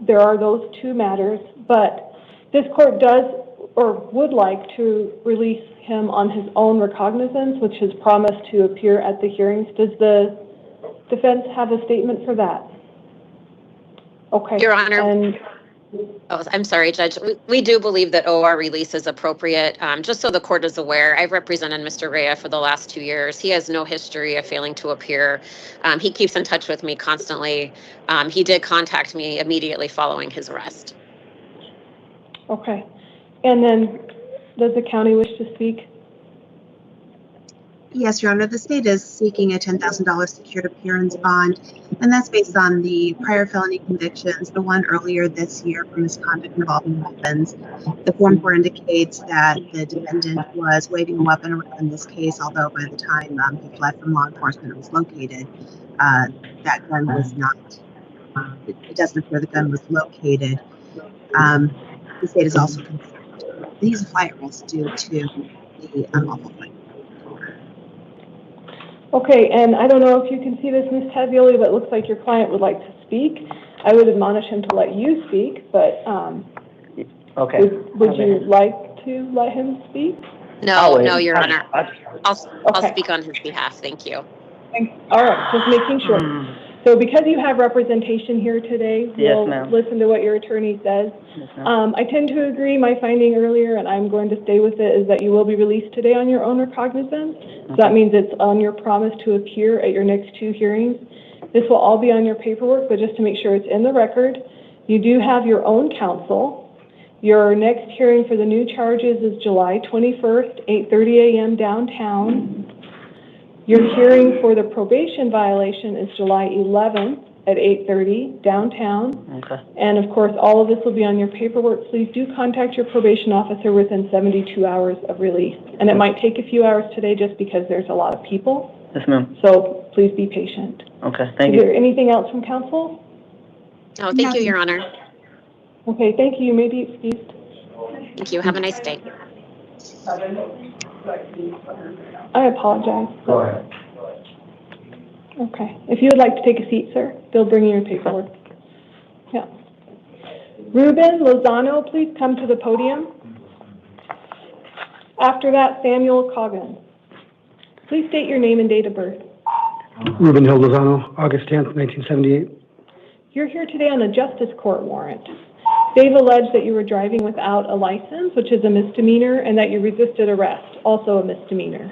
There are those 2 matters, but this court does or would like to release him on his own recognizance, which has promised to appear at the hearings. Does the defense have a statement for that? Okay. Your Honor. Oh, I'm sorry, Judge. We do believe that OR release is appropriate. Just so the court is aware, I've represented Mr. Rea for the last 2 years. He has no history of failing to appear. He keeps in touch with me constantly. He did contact me immediately following his arrest. Okay. And then, does the county wish to speak? Yes, Your Honor. The state is seeking a $10,000 secured appearance bond, and that's based on the prior felony convictions, the one earlier this year for misconduct involving weapons. The Form 4 indicates that the defendant was waving a weapon around in this case, although by the time he fled from law enforcement and was located, that gun was not, it doesn't appear the gun was located. The state is also concerned that he's a flight risk due to the unlawful flight. Okay, and I don't know if you can see this, Ms. Tazioli, but it looks like your client would like to speak. I would admonish him to let you speak, but okay. Would you like to let him speak? No, Your Honor. I'll speak on his behalf. Thank you. All right, just making sure. So because you have representation here today, we'll listen to what your attorney says. I tend to agree. My finding earlier, and I'm going to stay with it, is that you will be released today on your own recognizance. So that means it's on your promise to appear at your next 2 hearings. This will all be on your paperwork, but just to make sure it's in the record, you do have your own counsel. Your next hearing for the new charges is July 21st, 8:30 a.m. downtown. Your hearing for the probation violation is July 11th at 8:30 downtown. Okay. And of course, all of this will be on your paperwork. Please do contact your probation officer within 72 hours of release. And it might take a few hours today just because there's a lot of people. Yes, ma'am. So please be patient. Okay, thank you. Is there anything else from counsel? No, thank you, Your Honor. Okay, thank you. You may be excused. Thank you. Have a nice day. I apologize. Go ahead. Okay. If you would like to take a seat, sir, they'll bring you your paperwork. Yeah. Ruben Lozano, please come to the podium. After that, Samuel Coggins. Please state your name and date of birth. Ruben Hill Lozano, August 10th, 1978. You're here today on a justice court warrant. They've alleged that you were driving without a license, which is a misdemeanor, and that you resisted arrest, also a misdemeanor.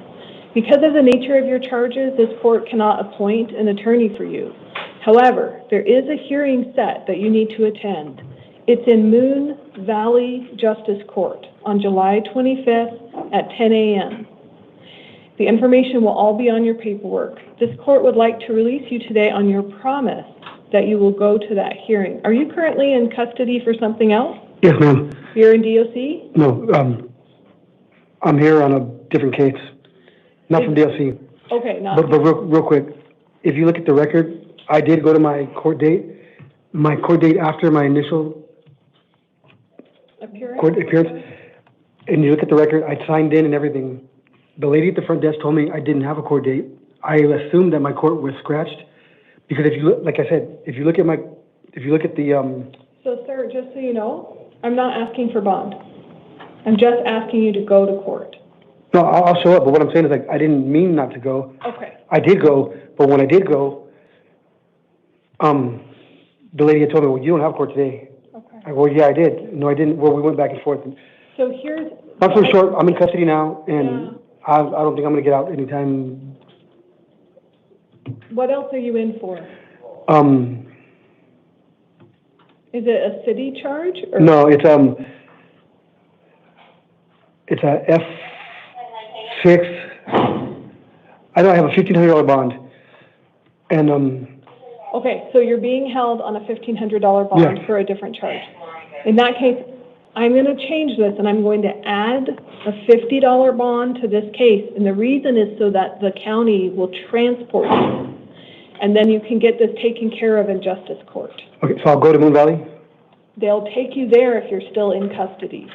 Because of the nature of your charges, this court cannot appoint an attorney for you. However, there is a hearing set that you need to attend. It's in Moon Valley Justice Court on July 25th at 10 a.m. The information will all be on your paperwork. This court would like to release you today on your promise that you will go to that hearing. Are you currently in custody for something else? Yes, ma'am. You're in DOC? No, I'm here on a different case, not from DLC. Okay, not. But real quick, if you look at the record, I did go to my court date. My court date after my initial court appearance, and you look at the record, I signed in and everything. The lady at the front desk told me I didn't have a court date. I assumed that my court was scratched because if you look, like I said, if you look at the So, sir, just so you know, I'm not asking for bond. I'm just asking you to go to court. No, I'll show up, but what I'm saying is, like, I didn't mean not to go. Okay. I did go, but when I did go, the lady had told me, well, you don't have court today. Okay. I go, well, yeah, I did. No, I didn't. Well, we went back and forth. So here's... Long story short, I'm in custody now, and I don't think I'm going to get out anytime. What else are you in for? Is it a city charge? Or? No, it's a F6. I know I have a $1,500 bond, and Okay, so you're being held on a $1,500 bond for a different charge. In that case, I'm going to change this, and I'm going to add a $50 bond to this case, and the reason is so that the county will transport you, and then you can get this taken care of in justice court. Okay, so I'll go to Moon Valley? They'll take you there if you're still in custody.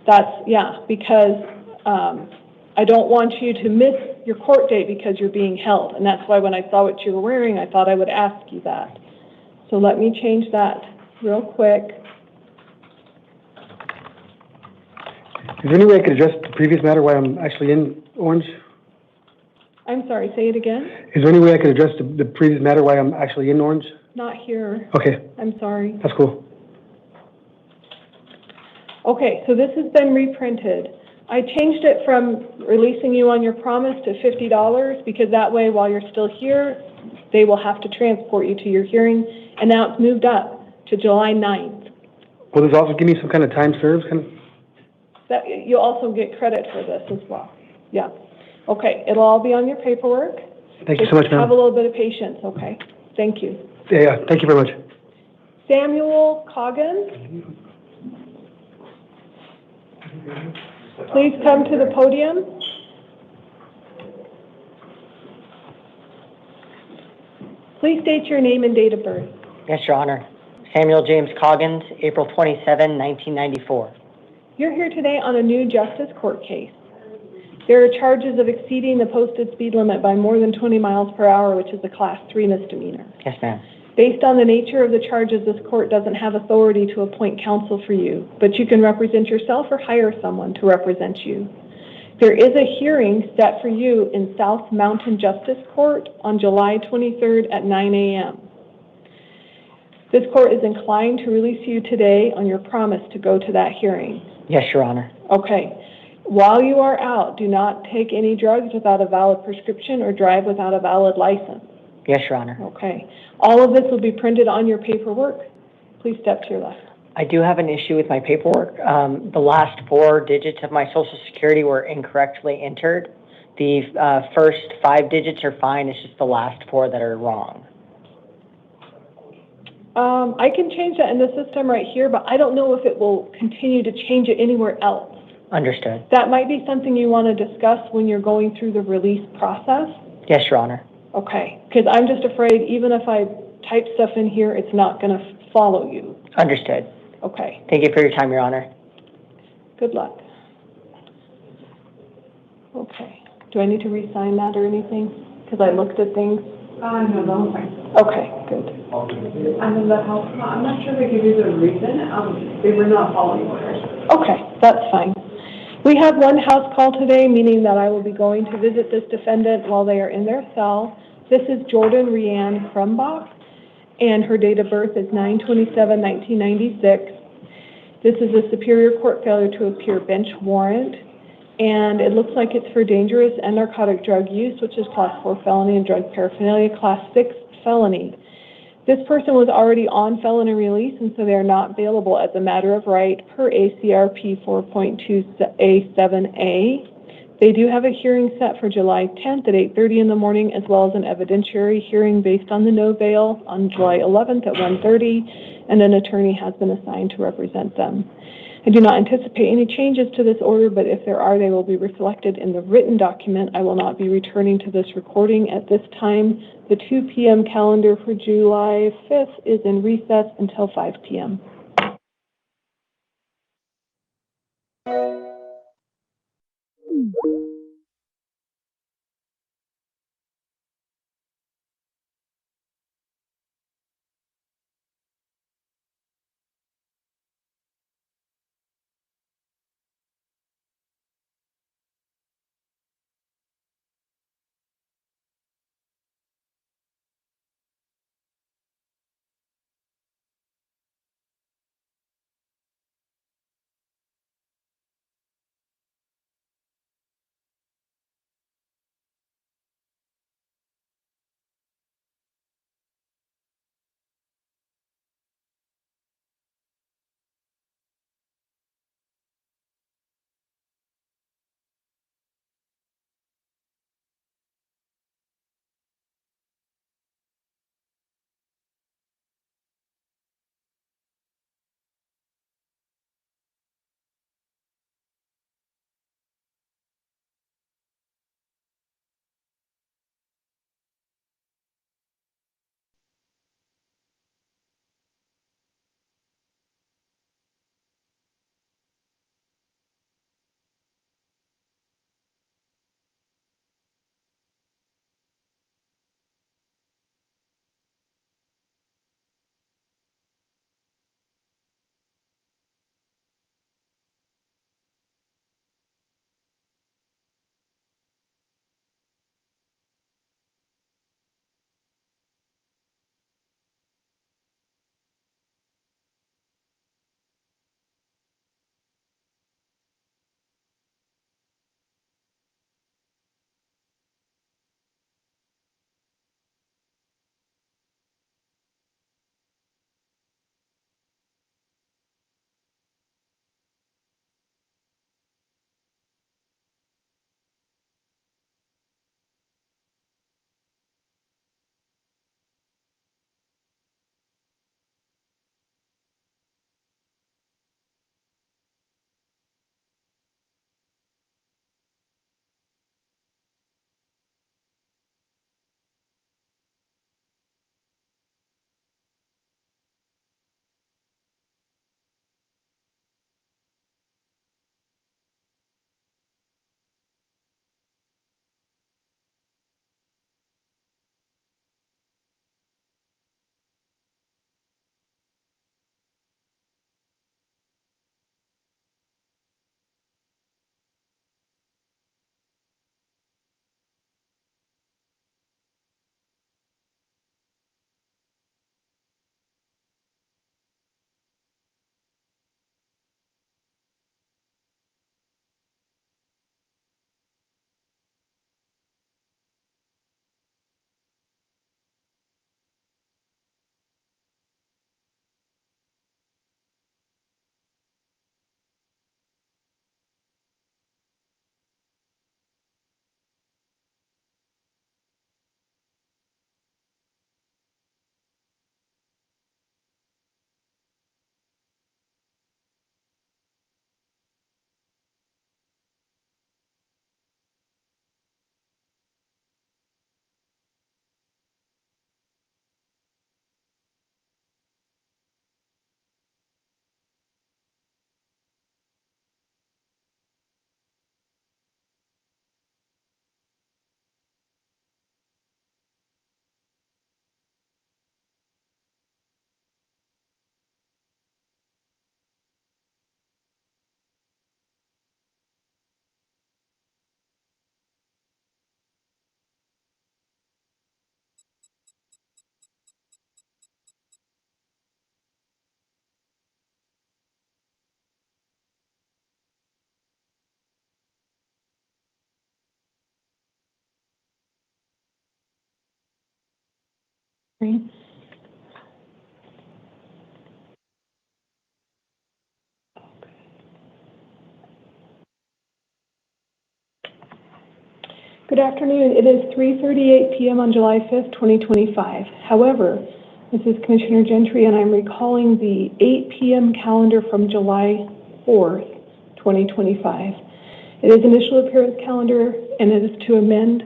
Because I don't want you to miss your court date because you're being held, and that's why when I saw what you were wearing, I thought I would ask you that. So let me change that real quick. Is there any way I could address the previous matter why I'm actually in Orange? I'm sorry, say it again? Is there any way I could address the previous matter why I'm actually in Orange? Not here. Okay. I'm sorry. That's cool. Okay, so this has been reprinted. I changed it from releasing you on your promise to $50 because that way while you're still here, they will have to transport you to your hearing, and now it's moved up to July 9th. Will this also give me some kind of time served? That you'll also get credit for this as well. Yeah. Okay, it'll all be on your paperwork. Thank you so much, ma'am. Have a little bit of patience, okay? Thank you. Yeah, thank you very much. Samuel Coggins, please come to the podium. Please state your name and date of birth. Yes, Your Honor. Samuel James Coggins, April 27, 1994. You're here today on a new justice court case. There are charges of exceeding the posted speed limit by more than 20 miles per hour, which is a Class 3 misdemeanor. Yes, ma'am. Based on the nature of the charges, this court doesn't have authority to appoint counsel for you, but you can represent yourself or hire someone to represent you. There is a hearing set for you in South Mountain Justice Court on July 23rd at 9 a.m. This court is inclined to release you today on your promise to go to that hearing. Yes, Your Honor. Okay. While you are out, do not take any drugs without a valid prescription or drive without a valid license. Yes, Your Honor. Okay. All of this will be printed on your paperwork. Please step to your left. I do have an issue with my paperwork. The last 4 digits of my Social Security were incorrectly entered. The first 5 digits are fine. It's just the last 4 that are wrong. I can change that in the system right here, but I don't know if it will continue to change it anywhere else. Understood. That might be something you want to discuss when you're going through the release process. Yes, Your Honor. Okay, because I'm just afraid even if I type stuff in here, it's not going to follow you. Understood. Okay. Thank you for your time, Your Honor. Good luck. Okay. Do I need to re-sign that or anything? Because I looked at things. No, that was fine. Okay, good. And then the house, I'm not sure they give you the reason, they were not following orders. Okay, that's fine. We have one house call today, meaning that I will be going to visit this defendant while they are in their cell. This is Jordan Rianne Krumbach, and her date of birth is 9/27/1996. This is a Superior Court failure to appear bench warrant, and it looks like it's for dangerous and narcotic drug use, which is Class 4 felony, and drug paraphernalia, Class 6 felony. This person was already on felony release, and so they are not bailable as a matter of right per ACRP 4.2A7A. They do have a hearing set for July 10th at 8:30 in the morning, as well as an evidentiary hearing based on the no bail on July 11th at 1:30, and an attorney has been assigned to represent them. I do not anticipate any changes to this order, but if there are, they will be reflected in the written document. I will not be returning to this recording at this time. The 2 p.m. calendar for July 5th is in recess until 5 p.m. Green? Good afternoon. It is 3:38 p.m. on July 5th, 2025. However, this is Commissioner Gentry, and I'm recalling the 8 p.m. calendar from July 4th, 2025. It is initial appearance calendar, and it is to amend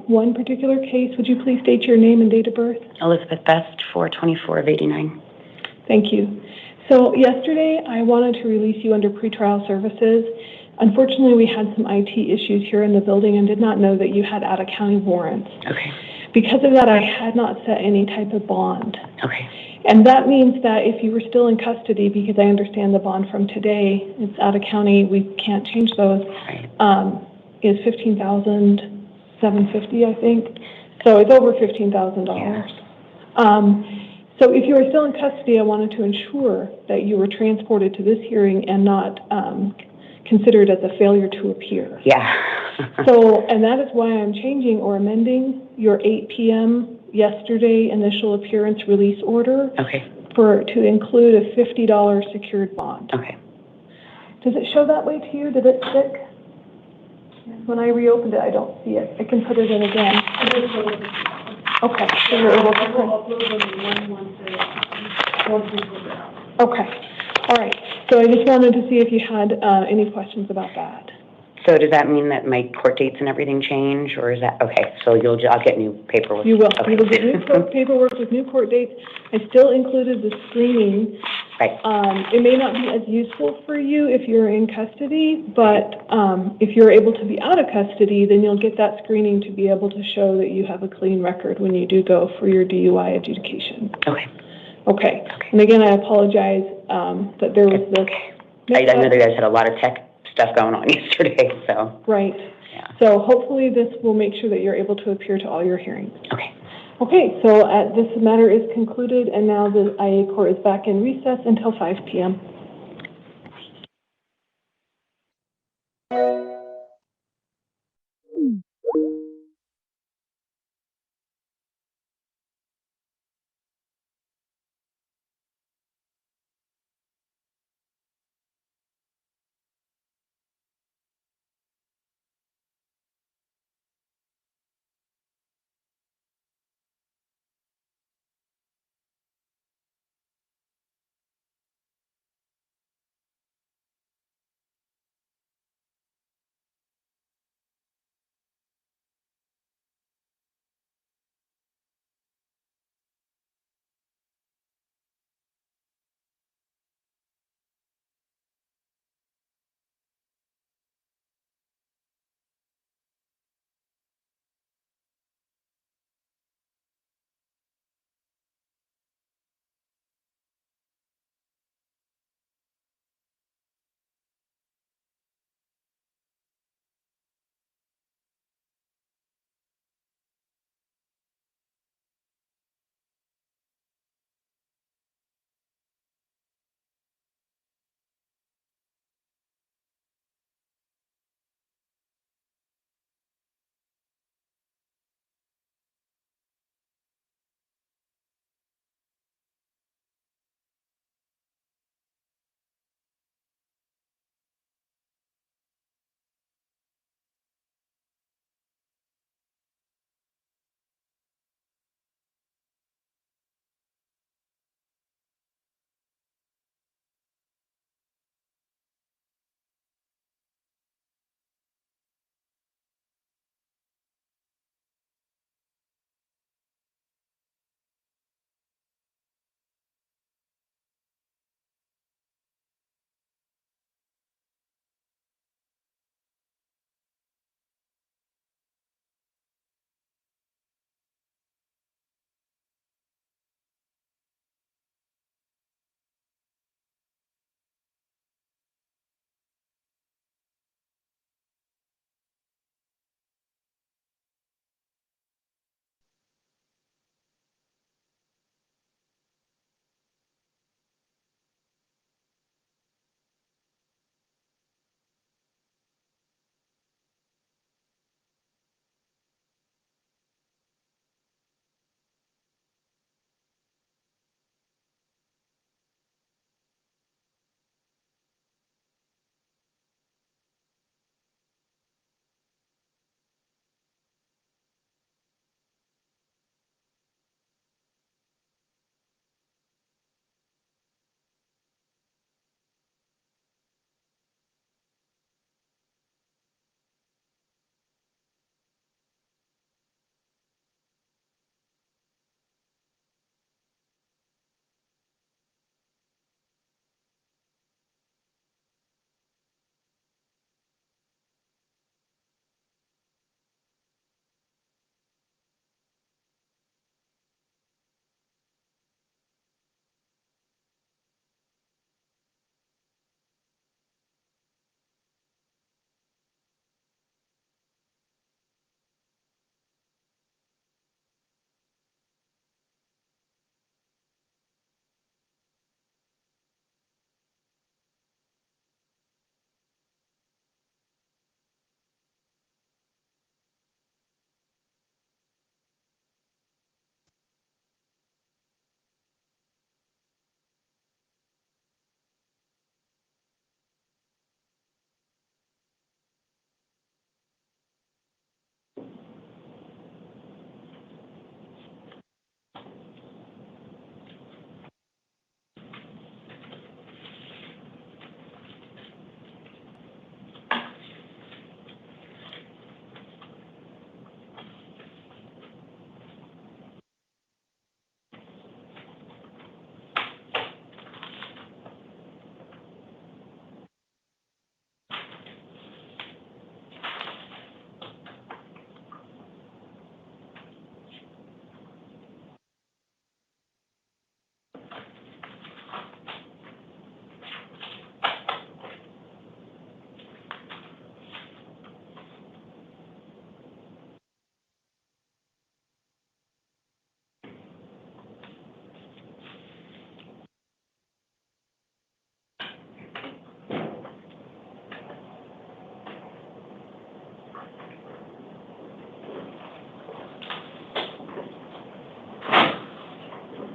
one particular case. Would you please state your name and date of birth? Elizabeth Best, 424 of 89. Thank you. So yesterday, I wanted to release you under pretrial services. Unfortunately, we had some IT issues here in the building and did not know that you had out-of-county warrants. Okay. Because of that, I had not set any type of bond. Okay. And that means that if you were still in custody, because I understand the bond from today, it's out-of-county, we can't change those, Right. is $15,750, I think. So it's over $15,000. So if you are still in custody, I wanted to ensure that you were transported to this hearing and not considered as a failure to appear. Yeah. So, and that is why I'm changing or amending your 8 p.m. yesterday initial appearance release order. Okay. To include a $50 secured bond. Okay. Does it show that way to you? Did it stick? When I reopened it, I don't see it. I can put it in again. Okay. So you're able to Okay. All right. So I just wanted to see if you had any questions about that. So does that mean that my court dates and everything change, or is that, okay, so I'll get new paperwork? You will. Okay. You will get new paperwork with new court dates. I still included the screening. Right. It may not be as useful for you if you're in custody, but if you're able to be out of custody, then you'll get that screening to be able to show that you have a clean record when you do go for your DUI adjudication. Okay. Okay. And again, I apologize that there was this. I know that you guys had a lot of tech stuff going on yesterday, so. Right. Yeah. So hopefully this will make sure that you're able to appear to all your hearings. Okay. Okay, so this matter is concluded, and now the IA court is back in recess until 5 p.m.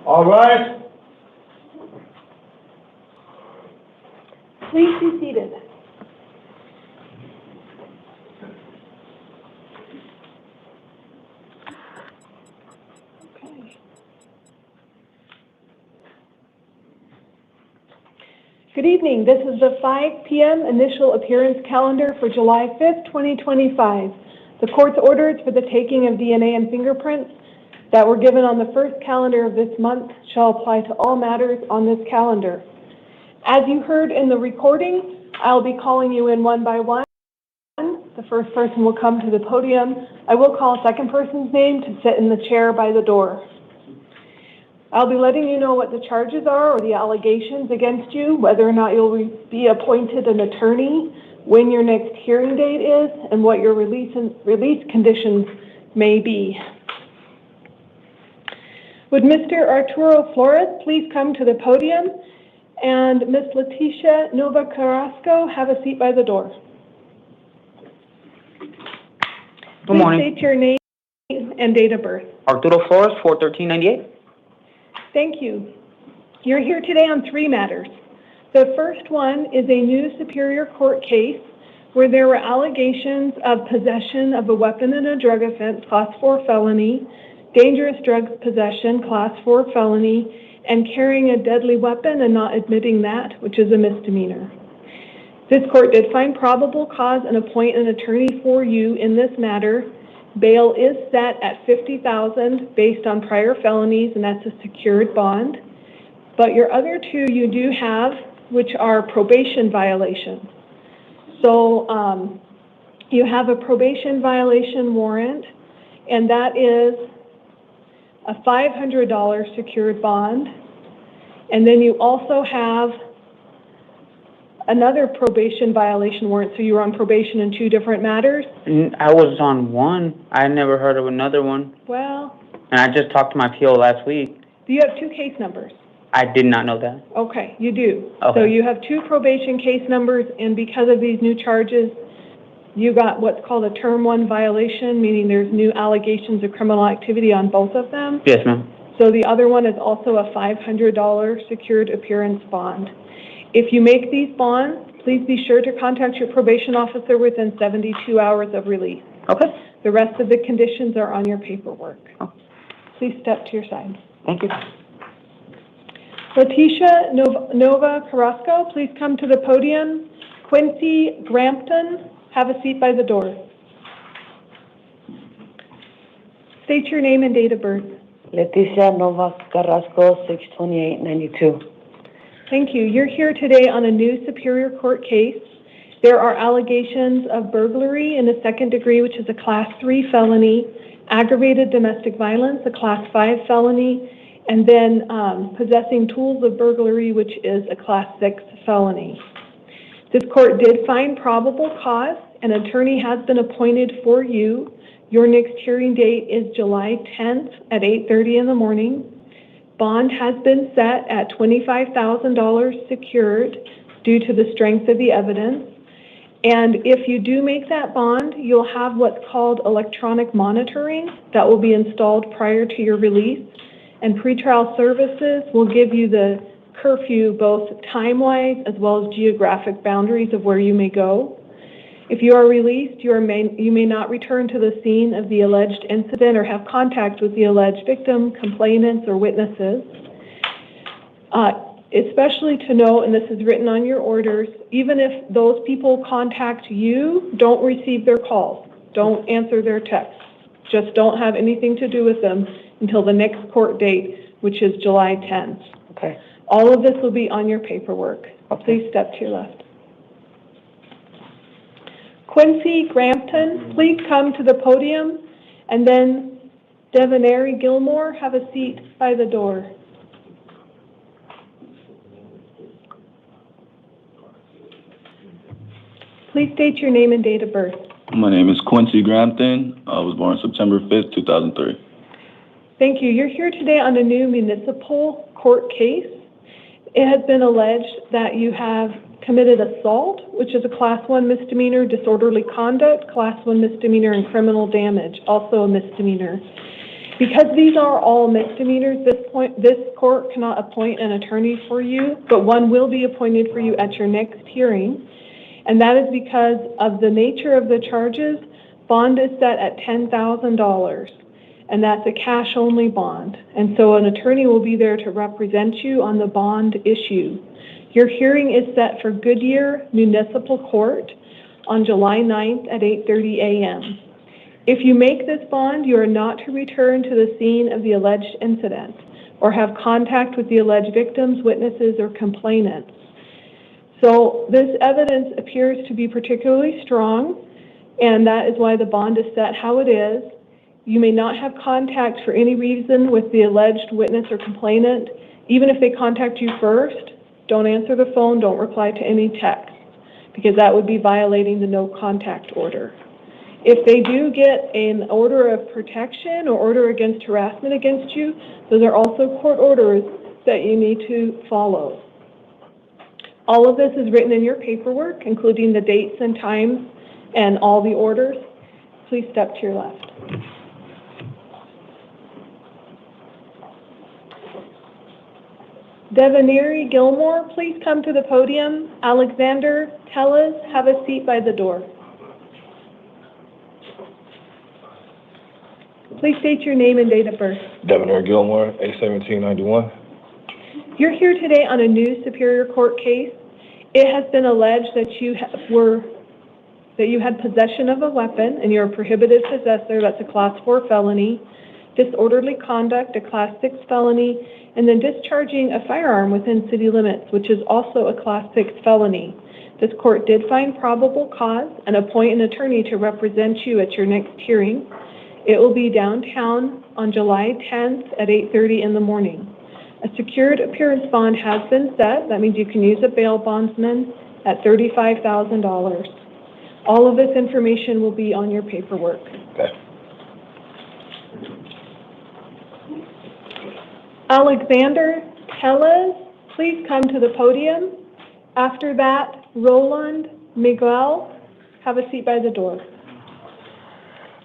All right. Please be seated. Okay. Good evening. This is the 5 p.m. initial appearance calendar for July 5th, 2025. The court's orders for the taking of DNA and fingerprints that were given on the first calendar of this month shall apply to all matters on this calendar. As you heard in the recording, I'll be calling you in one by one. The first person will come to the podium. I will call a second person's name to sit in the chair by the door. I'll be letting you know what the charges are or the allegations against you, whether or not you'll be appointed an attorney, when your next hearing date is, and what your release conditions may be. Would Mr. Arturo Flores please come to the podium, and Ms. Leticia Nova Carrasco have a seat by the door. Good morning. Please state your name and date of birth. Arturo Flores, 41398. Thank you. You're here today on 3 matters. The first one is a new Superior Court case where there were allegations of possession of a weapon and a drug offense, Class 4 felony, dangerous drugs possession, Class 4 felony, and carrying a deadly weapon and not admitting that, which is a misdemeanor. This court did find probable cause and appoint an attorney for you in this matter. Bail is set at $50,000 based on prior felonies, and that's a secured bond. But your other 2 you do have, which are probation violations. So you have a probation violation warrant, and that is a $500 secured bond. And then you also have another probation violation warrant. So you were on probation in 2 different matters? I was on one. I never heard of another one. Well. And I just talked to my PO last week. Do you have 2 case numbers? I did not know that. Okay, you do. Okay. So you have 2 probation case numbers, and because of these new charges, you got what's called a term 1 violation, meaning there's new allegations of criminal activity on both of them. Yes, ma'am. So the other one is also a $500 secured appearance bond. If you make these bonds, please be sure to contact your probation officer within 72 hours of release. Okay. The rest of the conditions are on your paperwork. Oh. Please step to your side. Thank you. Leticia Nova Carrasco, please come to the podium. Quincy Grampton, have a seat by the door. State your name and date of birth. Leticia Nova Carrasco, 62892. Thank you. You're here today on a new Superior Court case. There are allegations of burglary in the 2nd degree, which is a Class 3 felony, aggravated domestic violence, a Class 5 felony, and then possessing tools of burglary, which is a Class 6 felony. This court did find probable cause. An attorney has been appointed for you. Your next hearing date is July 10th at 8:30 in the morning. Bond has been set at $25,000 secured due to the strength of the evidence. And if you do make that bond, you'll have what's called electronic monitoring that will be installed prior to your release. And pretrial services will give you the curfew, both time-wise as well as geographic boundaries of where you may go. If you are released, you may not return to the scene of the alleged incident or have contact with the alleged victim, complainants, or witnesses. Especially to know, and this is written on your orders, even if those people contact you, don't receive their calls, don't answer their texts. Just don't have anything to do with them until the next court date, which is July 10th. Okay. All of this will be on your paperwork. Please step to your left. Quincy Grampton, please come to the podium, and then Devonire Gilmore, have a seat by the door. Please state your name and date of birth. My name is Quincy Grampton. I was born September 5th, 2003. Thank you. You're here today on a new municipal court case. It has been alleged that you have committed assault, which is a Class 1 misdemeanor, disorderly conduct, Class 1 misdemeanor, and criminal damage, also a misdemeanor. Because these are all misdemeanors, this court cannot appoint an attorney for you, but one will be appointed for you at your next hearing. And that is because of the nature of the charges. Bond is set at $10,000, and that's a cash-only bond. And so an attorney will be there to represent you on the bond issue. Your hearing is set for Goodyear Municipal Court on July 9th at 8:30 a.m. If you make this bond, you are not to return to the scene of the alleged incident or have contact with the alleged victims, witnesses, or complainants. So this evidence appears to be particularly strong, and that is why the bond is set how it is. You may not have contact for any reason with the alleged witness or complainant. Even if they contact you first, don't answer the phone, don't reply to any text, because that would be violating the no contact order. If they do get an order of protection or order against harassment against you, those are also court orders that you need to follow. All of this is written in your paperwork, including the dates and times and all the orders. Please step to your left. Devonire Gilmore, please come to the podium. Alexander Tellez, have a seat by the door. Please state your name and date of birth. Devonire Gilmore, 8/17/91. You're here today on a new Superior Court case. It has been alleged that you had possession of a weapon and you're a prohibited possessor. That's a Class 4 felony. Disorderly conduct, a Class 6 felony, and then discharging a firearm within city limits, which is also a Class 6 felony. This court did find probable cause and appoint an attorney to represent you at your next hearing. It will be downtown on July 10th at 8:30 in the morning. A secured appearance bond has been set. That means you can use a bail bondsman at $35,000. All of this information will be on your paperwork. Okay. Alexander Tellez, please come to the podium. After that, Roland Miguel, have a seat by the door.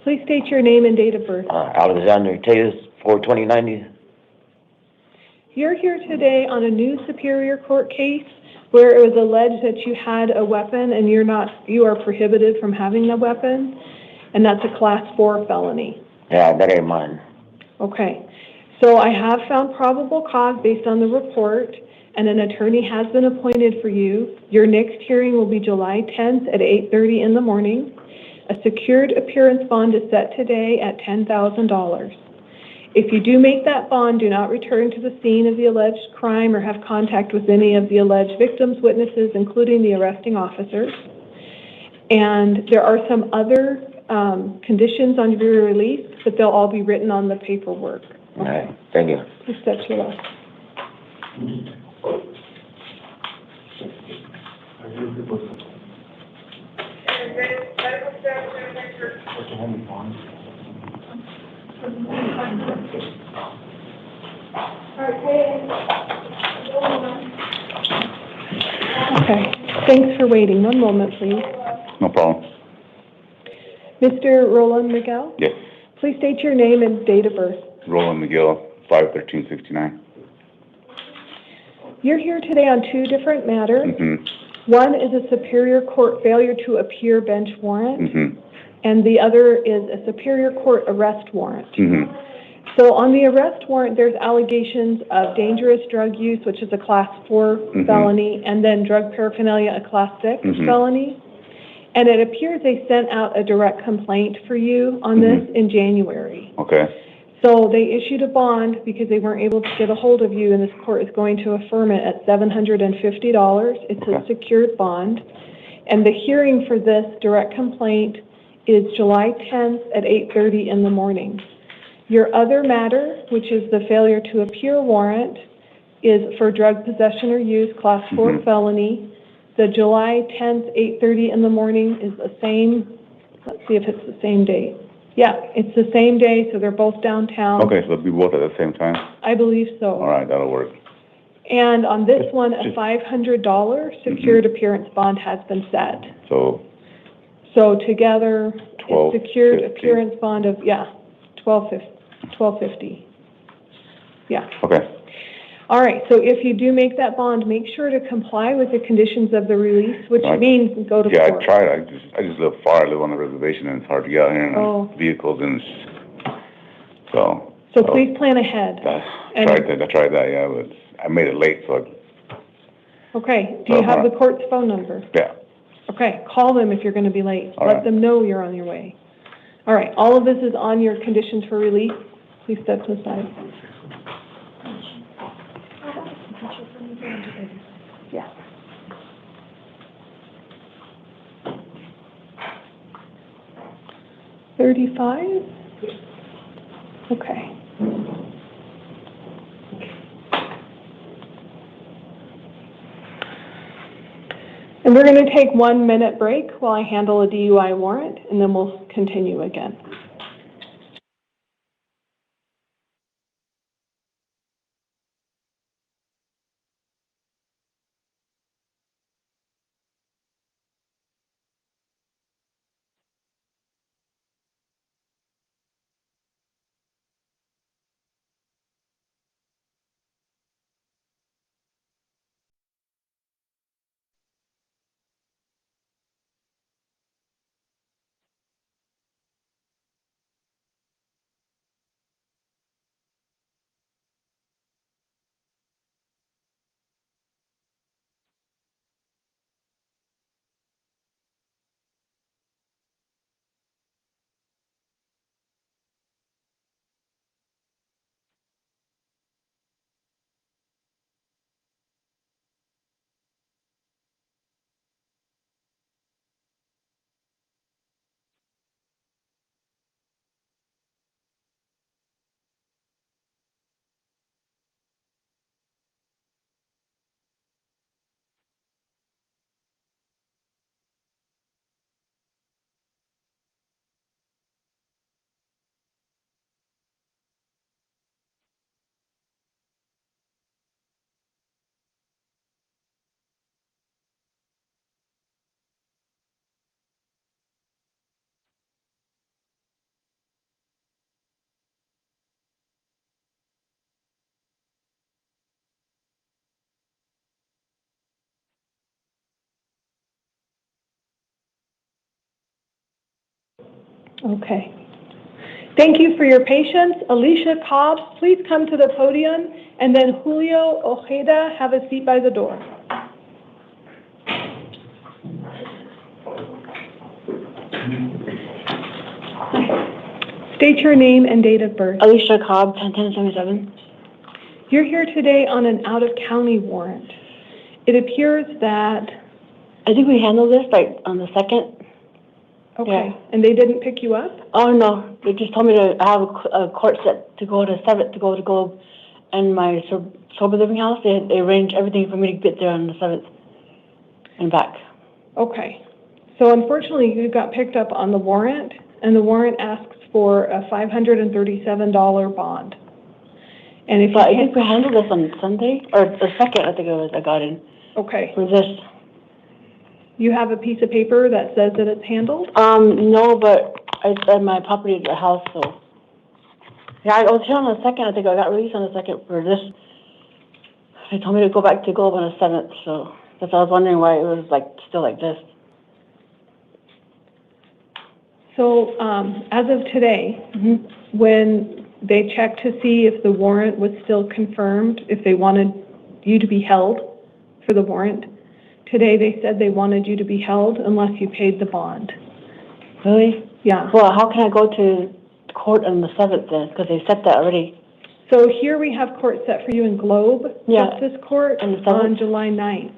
Please state your name and date of birth. Alexander Tellez, 4/20/90. You're here today on a new Superior Court case where it was alleged that you had a weapon and you are prohibited from having a weapon, and that's a Class 4 felony. Yeah, that ain't mine. Okay. So I have found probable cause based on the report, and an attorney has been appointed for you. Your next hearing will be July 10th at 8:30 in the morning. A secured appearance bond is set today at $10,000. If you do make that bond, do not return to the scene of the alleged crime or have contact with any of the alleged victims, witnesses, including the arresting officers. And there are some other conditions on your release, but they'll all be written on the paperwork. All right, thank you. Please step to your left. Okay, thanks for waiting. One moment, please. No problem. Mr. Roland Miguel, Yes. please state your name and date of birth. Roland Miguel, 5/13/69. You're here today on two different matters. Mm-hmm. One is a Superior Court failure to appear bench warrant, Mm-hmm. and the other is a Superior Court arrest warrant. Mm-hmm. So on the arrest warrant, there's allegations of dangerous drug use, which is a Class 4 Mm-hmm. felony, and then drug paraphernalia, a Class 6 Mm-hmm. felony. And it appears they sent out a direct complaint for you on this in January. Okay. So they issued a bond because they weren't able to get a hold of you, and this court is going to affirm it at $750. It's a secured bond. And the hearing for this direct complaint is July 10th at 8:30 in the morning. Your other matter, which is the failure to appear warrant, is for drug possession or use, Class 4 felony. The July 10th, 8:30 in the morning is the same. Let's see if it's the same date. Yeah, it's the same day, so they're both downtown. Okay, so they'll be both at the same time? I believe so. All right, that'll work. And on this one, a $500 secured appearance bond has been set. So So together, 12, a secured 15. appearance bond of, $1,250. $12.50. Yeah. Okay. All right, so if you do make that bond, make sure to comply with the conditions of the release, which means go to Yeah, court. I tried. I just live far. I live on the reservation, and it's hard to get out here and Oh. vehicles and so. So please plan ahead. I tried that. Yeah, but I made it late. So Okay, do you have the court's phone number? yeah. Okay, call them if you're going to be late. All Let right. them know you're on your way. All right, all of this is on your conditions for release. Please step to the side. Yeah. $35? Okay. And we're going to take 1 minute break while I handle a DUI warrant, and then we'll continue again. Okay. Thank you for your patience. Alicia Cobb, please come to the podium, and then Julio O'Hada, have a seat by the door. State your name and date of birth. Alicia Cobb, 10/10/77. You're here today on an out-of-county warrant. It appears that... I think we handled this like on the 2nd. Okay, Yeah. And they didn't pick you up? Oh, no, they just told me to have a court set to go to 7th to go to Globe and my sober living house. They arranged everything for me to get there on the 7th and back. Okay. So unfortunately, you got picked up on the warrant, and the warrant asks for a $537 bond. And if I think we handled this on Sunday, or the 2nd, I think it was, I got in. Okay. For this. You have a piece of paper that says that it's handled? No, but it's at my property at the house, so. Yeah, I was here on the 2nd, I think I got released on the 2nd for this. They told me to go back to Globe on the 7th, so that's why I was wondering why it was like, still like this. So, as of today, when they checked to see if the warrant was still confirmed, if they wanted you to be held for the warrant, today they said they wanted you to be held unless you paid the bond. Really? Yeah. Well, how can I go to court on the 7th then? Because they set that already. So here we have court set for you in Globe Justice Court on July 9th.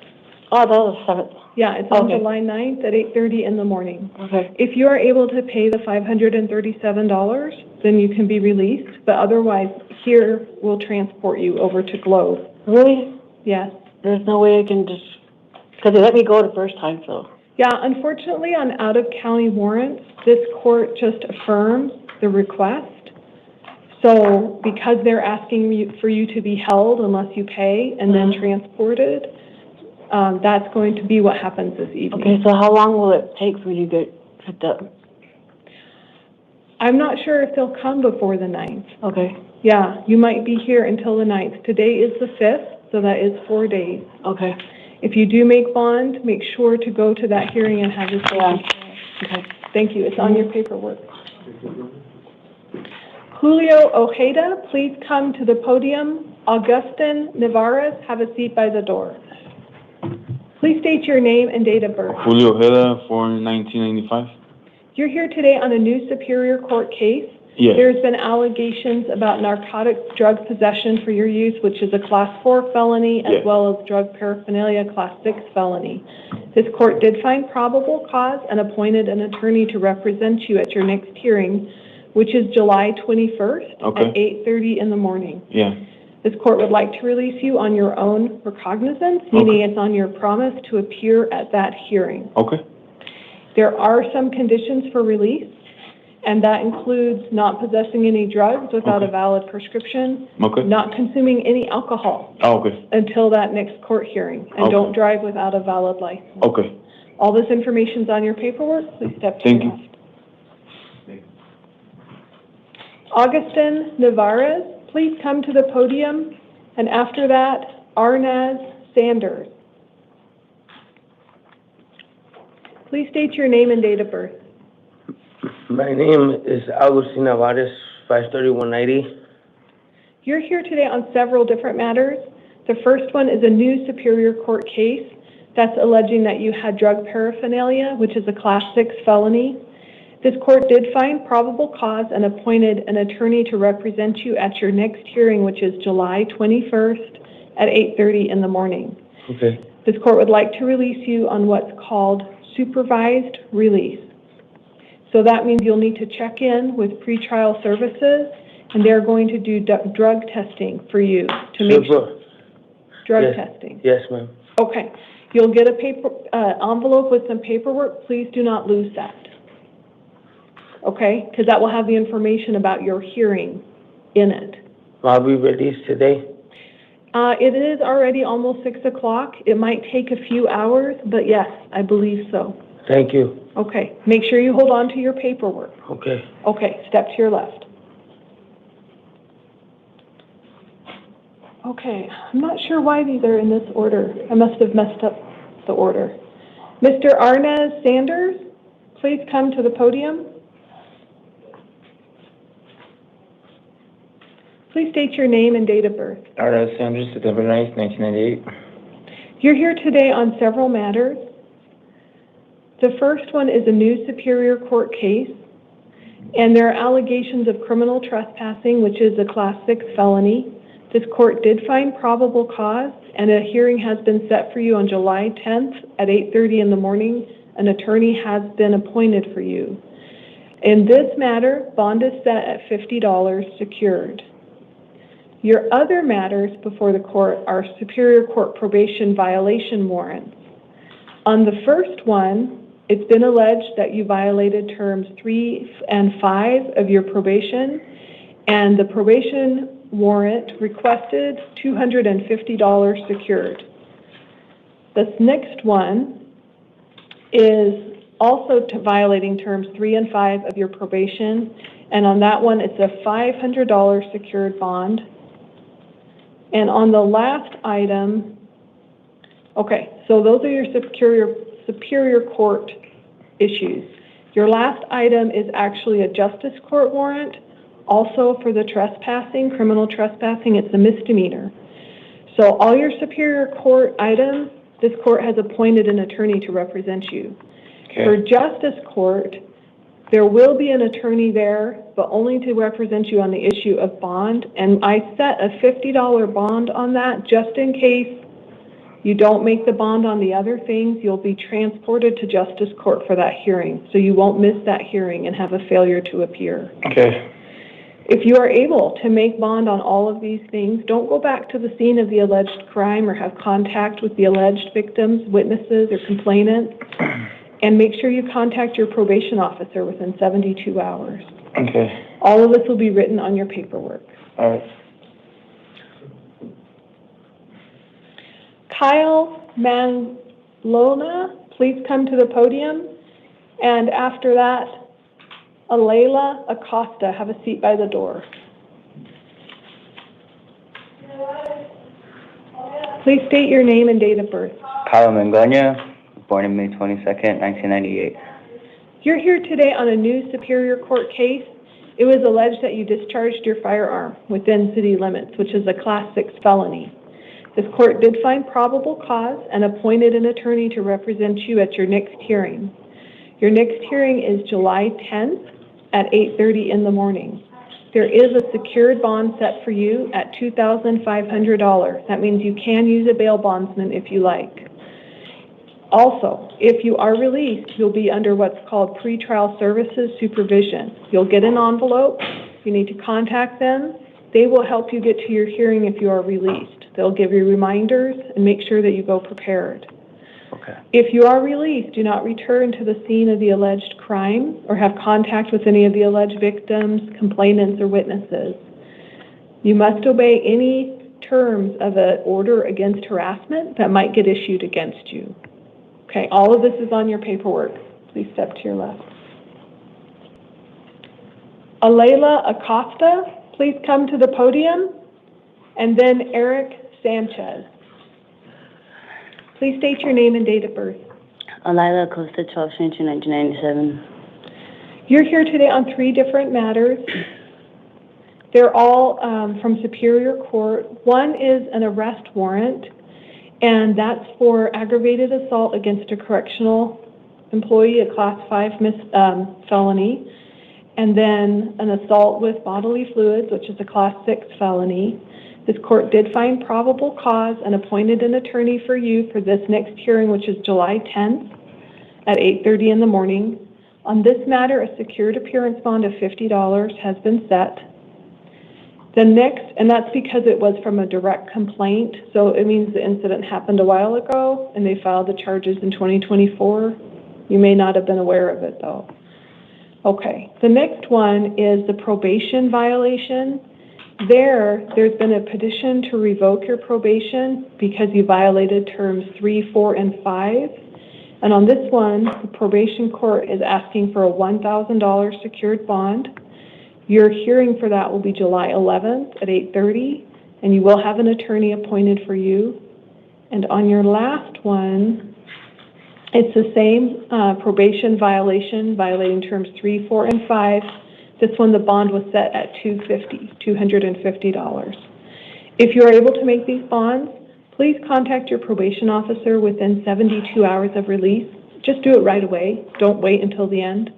Oh, that was the 7th. Yeah, it's on July 9th at 8:30 in the morning. Okay. If you are able to pay the $537, then you can be released, but otherwise here we'll transport you over to Globe. Really? Yes. There's no way I can just, because they let me go the first time, so. Yeah, unfortunately on out-of-county warrants, this court just affirms the request. So because they're asking for you to be held unless you pay and then transported, that's going to be what happens this evening. Okay, so how long will it take for you to get picked up? I'm not sure if they'll come before the 9th. Okay, Yeah, you might be here until the 9th. Today is the 5th, so that is 4 days. okay, If you do make bond, make sure to go to that hearing and have your yeah, social. okay. Thank you, it's on your paperwork. Julio O'Hada, please come to the podium. Augustine Navarez, have a seat by the door. Please state your name and date of birth. Julio O'Hada, born 1995. You're here today on a new Superior Court case. Yes. There's been allegations about narcotic drug possession for your use, which is a Class 4 felony, as Yes. well as drug paraphernalia, Class 6 felony. This court did find probable cause and appointed an attorney to represent you at your next hearing, which is July 21st at 8:30 in the morning. Yeah. This court would like to release you on your own recognizance, meaning it's on your promise to appear at that hearing. Okay. There are some conditions for release, and that includes not possessing any drugs without a valid prescription, Okay. not consuming any alcohol Oh, okay. until that next court hearing, and Okay. don't drive without a valid license. Okay. All this information's on your paperwork. Please step to Thank your you. left. Augustine Navarez, please come to the podium, and after that, Arnaz Sanders. Please state your name and date of birth. My name is Augustine Navarez, 53190. You're here today on several different matters. The first one is a new Superior Court case that's alleging that you had drug paraphernalia, which is a Class 6 felony. This court did find probable cause and appointed an attorney to represent you at your next hearing, which is July 21st at 8:30 in the morning. Okay. This court would like to release you on what's called supervised release. So that means you'll need to check in with pretrial services, and they're going to do drug testing for you to make sure. Drug Yes. testing. Yes, ma'am. Okay. You'll get a paper envelope with some paperwork. Please do not lose that. Okay? Because that will have the information about your hearing in it. I'll be released today. It is already almost 6 o'clock. It might take a few hours, but yes, I believe so. Thank you. Okay. Make sure you hold on to your paperwork. Okay. Okay. Step to your left. Okay. I'm not sure why these are in this order. I must have messed up the order. Mr. Arnaz Sanders, please come to the podium. Please state your name and date of birth. Arnaz Sanders, September 9th, 1998. You're here today on several matters. The first one is a new Superior Court case, and there are allegations of criminal trespassing, which is a Class 6 felony. This court did find probable cause, and a hearing has been set for you on July 10th at 8:30 in the morning. An attorney has been appointed for you. In this matter, bond is set at $50 secured. Your other matters before the court are Superior Court probation violation warrants. On the first one, it's been alleged that you violated terms 3 and 5 of your probation, and the probation warrant requested $250 secured. This next one is also violating terms 3 and 5 of your probation, and on that one, it's a $500 secured bond. And on the last item, okay, so those are your Superior Court issues. Your last item is actually a Justice Court warrant, also for the trespassing, criminal trespassing. It's a misdemeanor. So all your Superior Court items, this court has appointed an attorney to represent you. Okay. For Justice Court, there will be an attorney there, but only to represent you on the issue of bond. And I set a $50 bond on that just in case you don't make the bond on the other things. You'll be transported to Justice Court for that hearing, so you won't miss that hearing and have a failure to appear. Okay. If you are able to make bond on all of these things, don't go back to the scene of the alleged crime or have contact with the alleged victims, witnesses, or complainants. And make sure you contact your probation officer within 72 hours. Okay. All of this will be written on your paperwork. All right. Kyle Manlona, please come to the podium. And after that, Alayla Acosta, have a seat by the door. Please state your name and date of birth. Carlo Mangonia, born on May 22nd, 1998. You're here today on a new Superior Court case. It was alleged that you discharged your firearm within city limits, which is a Class 6 felony. This court did find probable cause and appointed an attorney to represent you at your next hearing. Your next hearing is July 10th at 8:30 in the morning. There is a secured bond set for you at $2,500. That means you can use a bail bondsman if you like. Also, if you are released, you'll be under what's called pretrial services supervision. You'll get an envelope. You need to contact them. They will help you get to your hearing if you are released. They'll give you reminders and make sure that you go prepared. Okay. If you are released, do not return to the scene of the alleged crime or have contact with any of the alleged victims, complainants, or witnesses. You must obey any terms of an order against harassment that might get issued against you. Okay, all of this is on your paperwork. Please step to your left. Alayla Acosta, please come to the podium. And then Eric Sanchez. Please state your name and date of birth. Alayla Acosta, 12/22/1997. You're here today on 3 different matters. They're all from Superior Court. One is an arrest warrant, and that's for aggravated assault against a correctional employee, a Class 5 felony, and then an assault with bodily fluids, which is a Class 6 felony. This court did find probable cause and appointed an attorney for you for this next hearing, which is July 10th at 8:30 in the morning. On this matter, a secured appearance bond of $50 has been set. The next, and that's because it was from a direct complaint, so it means the incident happened a while ago and they filed the charges in 2024. You may not have been aware of it though. Okay, the next one is the probation violation. There's been a petition to revoke your probation because you violated terms 3, 4, and 5. And on this one, the probation court is asking for a $1,000 secured bond. Your hearing for that will be July 11th at 8:30, and you will have an attorney appointed for you. And on your last one, it's the same probation violation, violating terms 3, 4, and 5. This one, the bond was set at $250. If you are able to make these bonds, please contact your probation officer within 72 hours of release. Just do it right away. Don't wait until the end.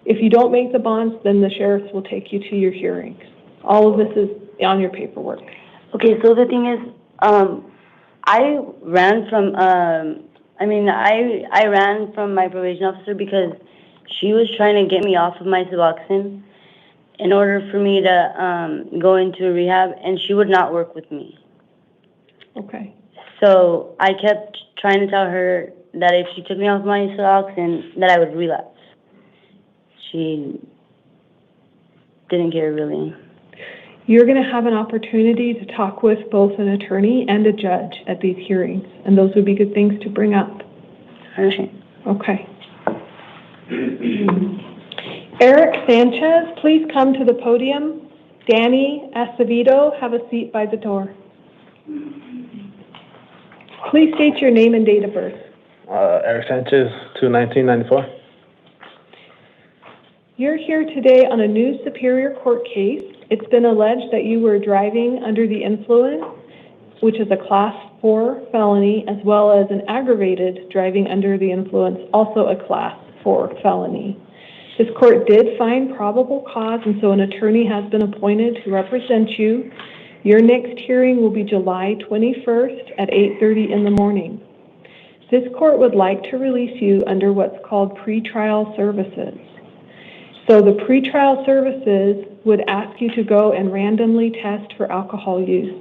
If you don't make the bonds, then the sheriffs will take you to your hearings. All of this is on your paperwork. Okay, so the thing is, I ran from, I ran from my probation officer because she was trying to get me off of my Suboxone in order for me to go into rehab, and she would not work with me. Okay. So I kept trying to tell her that if she took me off my Suboxone, that I would relapse. She didn't care, really. You're going to have an opportunity to talk with both an attorney and a judge at these hearings, and those would be good things to bring up. All right. Okay. Eric Sanchez, please come to the podium. Danny Acevedo, have a seat by the door. Please state your name and date of birth. Eric Sanchez, 2/19/94. You're here today on a new Superior Court case. It's been alleged that you were driving under the influence, which is a Class 4 felony, as well as an aggravated driving under the influence, also a Class 4 felony. This court did find probable cause, and so an attorney has been appointed to represent you. Your next hearing will be July 21st at 8:30 in the morning. This court would like to release you under what's called pretrial services. So the pretrial services would ask you to go and randomly test for alcohol use.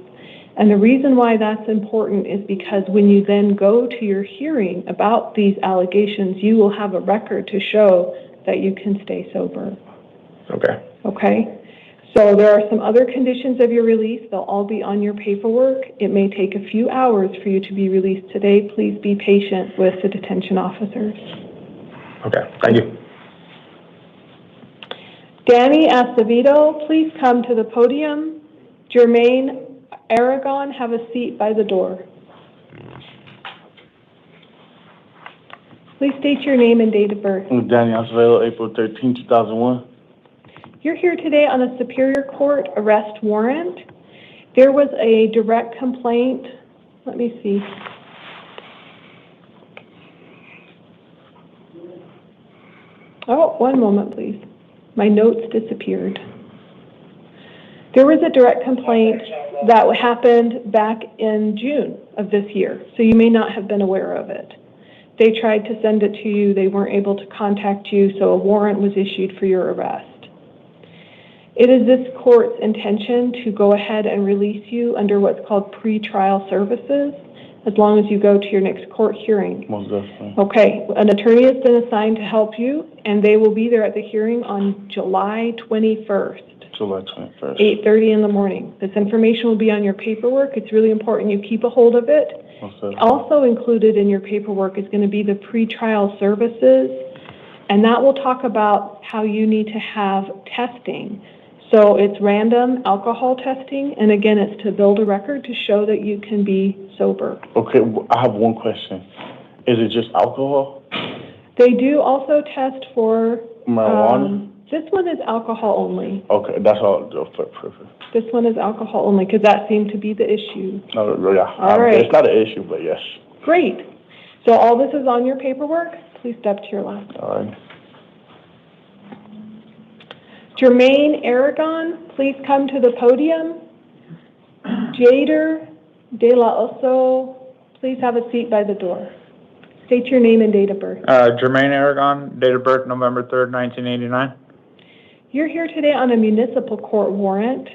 And the reason why that's important is because when you then go to your hearing about these allegations, you will have a record to show that you can stay sober. Okay. Okay? So there are some other conditions of your release. They'll all be on your paperwork. It may take a few hours for you to be released today. Please be patient with the detention officers. Okay. Thank you. Danny Acevedo, please come to the podium. Germaine Aragon, have a seat by the door. Please state your name and date of birth. Danny Acevedo, April 13, 2001. You're here today on a Superior Court arrest warrant. There was a direct complaint. Let me see. Oh, one moment, please. My notes disappeared. There was a direct complaint that happened back in June of this year, so you may not have been aware of it. They tried to send it to you. They weren't able to contact you, so a warrant was issued for your arrest. It is this court's intention to go ahead and release you under what's called pretrial services, as long as you go to your next court hearing. Most definitely. Okay, an attorney has been assigned to help you, and they will be there at the hearing on July 21st. July 21st. 8:30 in the morning. This information will be on your paperwork. It's really important you keep a hold of it. Also included in your paperwork is going to be the pretrial services, and that will talk about how you need to have testing. So it's random alcohol testing, and again, it's to build a record to show that you can be sober. Okay, I have one question. Is it just alcohol? They do also test for marijuana. This one is alcohol only. Okay, that's all. Perfect. This one is alcohol only because that seemed to be the issue. No, yeah. All right. It's not an issue, but yes. Great. So all this is on your paperwork. Please step to your left. All right. Germaine Aragon, please come to the podium. Jader De La Oso, please have a seat by the door. State your name and date of birth. Germaine Aragon, date of birth November 3rd, 1989. You're here today on a municipal court warrant.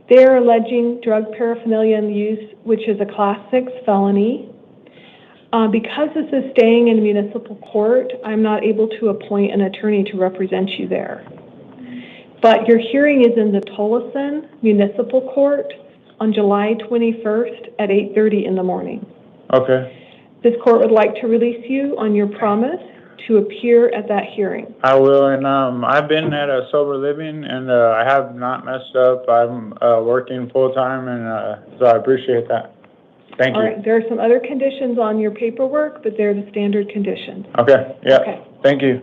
They're alleging drug paraphernalia use, which is a Class 6 felony. Because this is staying in municipal court, I'm not able to appoint an attorney to represent you there. But your hearing is in the Tolleson Municipal Court on July 21st at 8:30 in the morning. Okay. This court would like to release you on your promise to appear at that hearing. I will, and I've been at a sober living, and I have not messed up. I'm working full-time, and so I appreciate that. Thank you. All right, there are some other conditions on your paperwork, but they're the standard conditions. Okay, yeah. Okay. Thank you.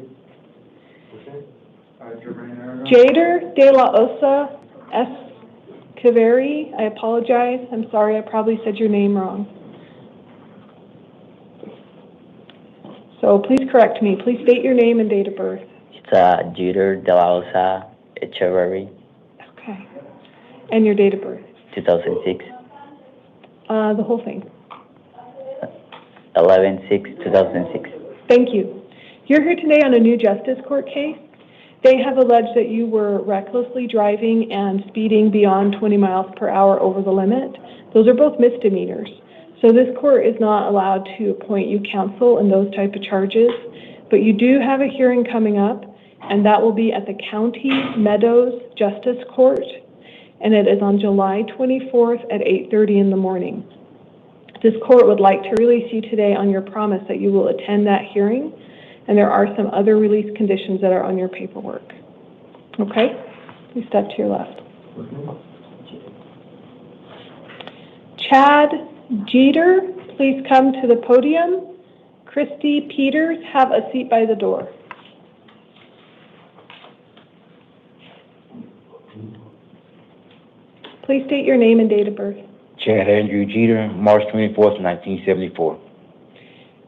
Jader De La Osa Escaveri, I apologize. I'm sorry, I probably said your name wrong. So please correct me. Please state your name and date of birth. It's Jader De La Osa Echeverry, Okay. And your date of birth. 2006, The whole thing. 11/6/2006. Thank you. You're here today on a new justice court case. They have alleged that you were recklessly driving and speeding beyond 20 miles per hour over the limit. Those are both misdemeanors. So this court is not allowed to appoint you counsel in those type of charges, but you do have a hearing coming up, and that will be at the County Meadows Justice Court, and it is on July 24th at 8:30 in the morning. This court would like to release you today on your promise that you will attend that hearing, and there are some other release conditions that are on your paperwork. Okay? Please step to your left. Chad Jeter, please come to the podium. Christy Peters, have a seat by the door. Please state your name and date of birth. Chad Andrew Jeter, March 24th, 1974.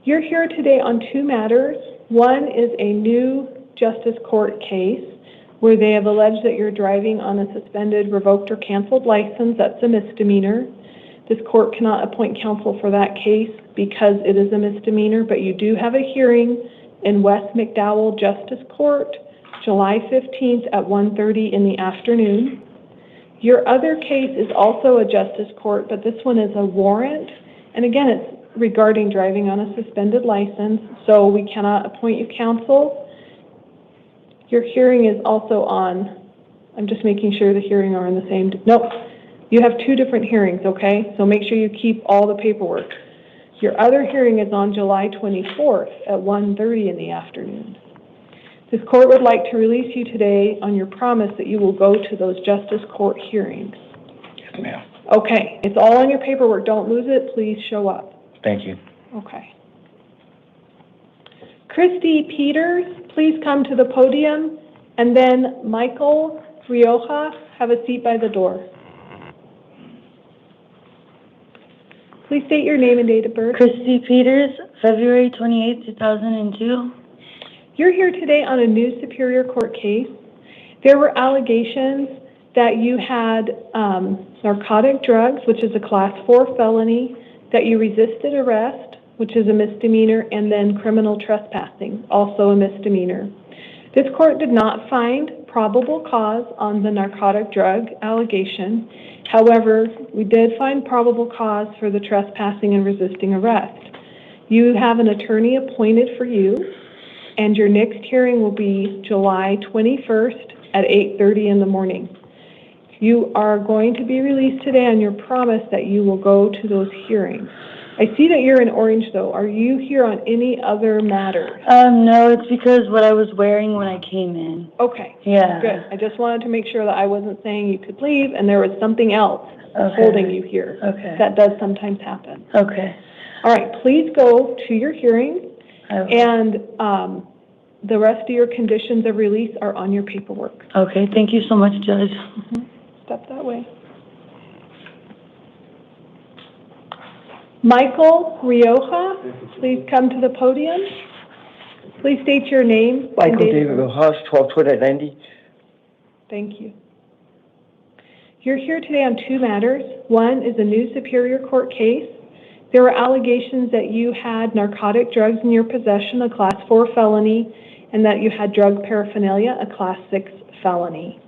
You're here today on two matters. One is a new justice court case where they have alleged that you're driving on a suspended, revoked, or canceled license. That's a misdemeanor. This court cannot appoint counsel for that case because it is a misdemeanor, but you do have a hearing in West McDowell Justice Court, July 15th at 1:30 in the afternoon. Your other case is also a justice court, but this one is a warrant. And again, it's regarding driving on a suspended license, so we cannot appoint you counsel. Your hearing is also on, I'm just making sure the hearing are in the same, nope. You have two different hearings, okay? So make sure you keep all the paperwork. Your other hearing is on July 24th at 1:30 in the afternoon. This court would like to release you today on your promise that you will go to those justice court hearings. Yes, ma'am. Okay, it's all on your paperwork. Don't lose it. Please show up. Thank you. Okay. Christy Peters, please come to the podium. And then Michael Rioja, have a seat by the door. Please state your name and date of birth. Christy Peters, February 28, 2002. You're here today on a new Superior Court case. There were allegations that you had narcotic drugs, which is a Class 4 felony, that you resisted arrest, which is a misdemeanor, and then criminal trespassing, also a misdemeanor. This court did not find probable cause on the narcotic drug allegation. However, we did find probable cause for the trespassing and resisting arrest. You have an attorney appointed for you, and your next hearing will be July 21st at 8:30 in the morning. You are going to be released today on your promise that you will go to those hearings. I see that you're in orange, though. Are you here on any other matter? No, it's because what I was wearing when I came in. Okay. Yeah. Good. I just wanted to make sure that I wasn't saying you could leave and there was something else holding you here. Okay. That does sometimes happen. Okay. All right. Please go to your hearing, and the rest of your conditions of release are on your paperwork. Okay. Thank you so much, Judge. Step that way. Michael Rioja, please come to the podium. Please state your name. Michael David Rojas, 12/20/90. Thank you. You're here today on two matters. One is a new Superior Court case. There were allegations that you had narcotic drugs in your possession, a Class 4 felony, and that you had drug paraphernalia, a Class 6 felony.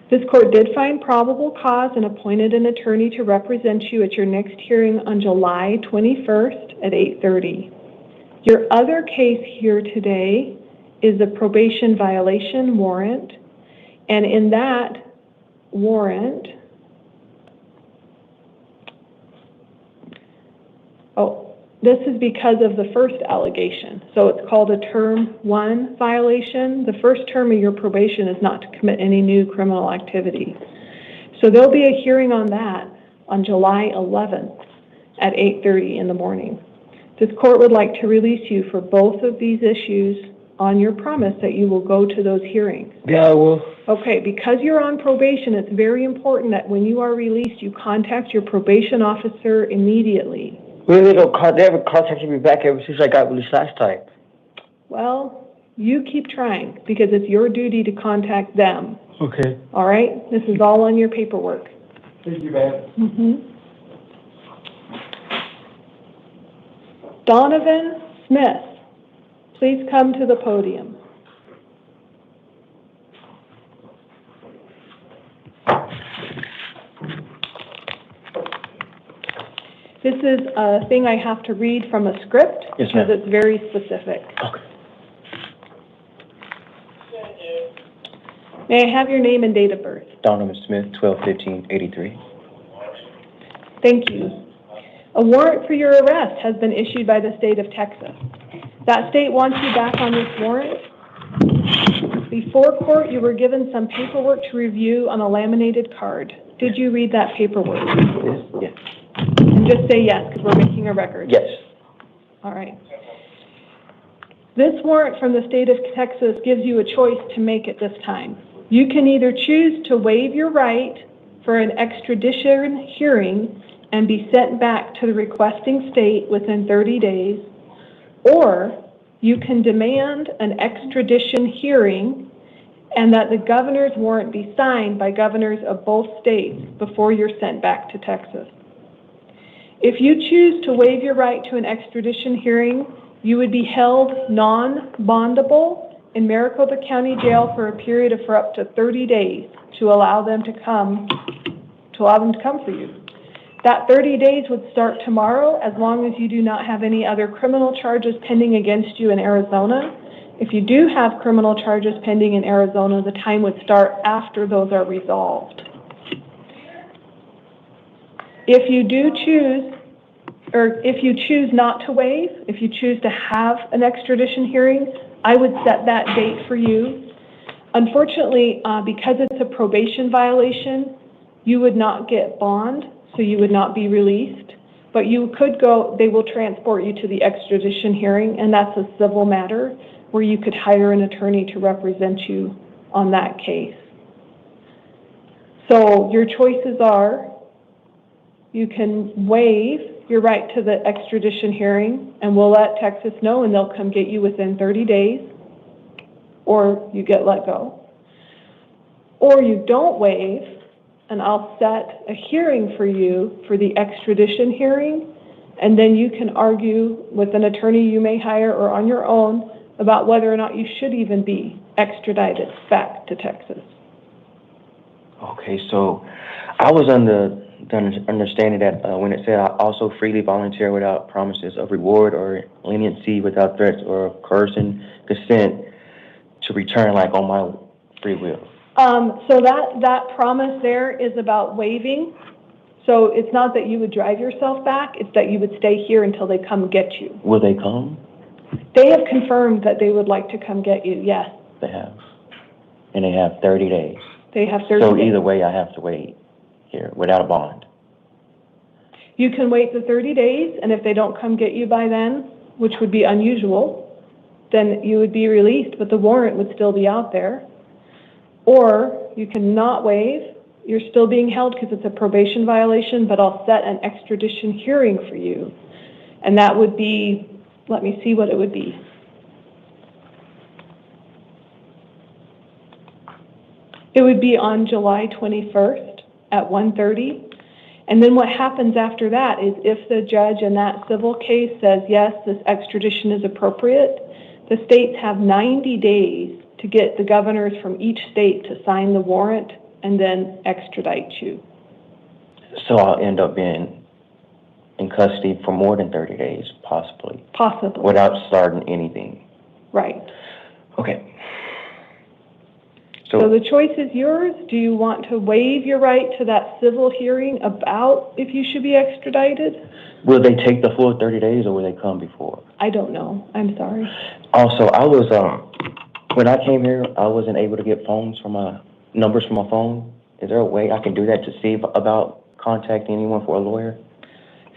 This court did find probable cause and appointed an attorney to represent you at your next hearing on July 21st at 8:30. Your other case here today is a probation violation warrant, and in that warrant, this is because of the first allegation. So it's called a Term 1 violation. The first term of your probation is not to commit any new criminal activity. So there'll be a hearing on that on July 11th at 8:30 in the morning. This court would like to release you for both of these issues on your promise that you will go to those hearings. Yeah, I will. Okay, because you're on probation, it's very important that when you are released, you contact your probation officer immediately. Really, they haven't contacted me back ever since I got released last time. Well, you keep trying, because it's your duty to contact them. Okay. All right? This is all on your paperwork. Thank you, ma'am. Donovan Smith, please come to the podium. This is a thing I have to read from a script. Yes, ma'am. Because it's very specific. Okay. May I have your name and date of birth? Donovan Smith, 12/15/83. Thank you. A warrant for your arrest has been issued by the state of Texas. That state wants you back on this warrant. Before court, you were given some paperwork to review on a laminated card. Did you read that paperwork? Yes. And just say yes, because we're making a record. Yes. All right. This warrant from the state of Texas gives you a choice to make at this time. You can either choose to waive your right for an extradition hearing and be sent back to the requesting state within 30 days, or you can demand an extradition hearing and that the governor's warrant be signed by governors of both states before you're sent back to Texas. If you choose to waive your right to an extradition hearing, you would be held non-bondable in Maricopa County Jail for a period of up to 30 days to allow them to come for you. That 30 days would start tomorrow as long as you do not have any other criminal charges pending against you in Arizona. If you do have criminal charges pending in Arizona, the time would start after those are resolved. If you do choose, or if you choose not to waive, if you choose to have an extradition hearing, I would set that date for you. Unfortunately, because it's a probation violation, you would not get bond, so you would not be released. But you could go, they will transport you to the extradition hearing, and that's a civil matter where you could hire an attorney to represent you on that case. So your choices are, you can waive your right to the extradition hearing, and we'll let Texas know, and they'll come get you within 30 days, or you get let go. Or you don't waive, and I'll set a hearing for you for the extradition hearing, and then you can argue with an attorney you may hire or on your own about whether or not you should even be extradited back to Texas. Okay, so I was under the understanding that when it said I also freely volunteer without promises of reward or leniency, without threats or coercion, consent to return like on my free will. So that promise there is about waiving. So it's not that you would drive yourself back, it's that you would stay here until they come get you. Will they come? They have confirmed that they would like to come get you, yes. They have. And they have 30 days. They have 30 days. So either way, I have to wait here without a bond. You can wait the 30 days, and if they don't come get you by then, which would be unusual, then you would be released, but the warrant would still be out there. Or you can not waive. You're still being held because it's a probation violation, but I'll set an extradition hearing for you. And that would be, let me see what it would be. It would be on July 21st at 1:30. And then what happens after that is if the judge in that civil case says, yes, this extradition is appropriate, the states have 90 days to get the governors from each state to sign the warrant and then extradite you. So I'll end up being in custody for more than 30 days, possibly. Possibly. Without starting anything. Right. Okay. So the choice is yours. Do you want to waive your right to that civil hearing about if you should be extradited? Will they take the full 30 days or will they come before? I don't know. I'm sorry. Also, I was, when I came here, I wasn't able to get phones from numbers from my phone. Is there a way I can do that to see about contacting anyone for a lawyer?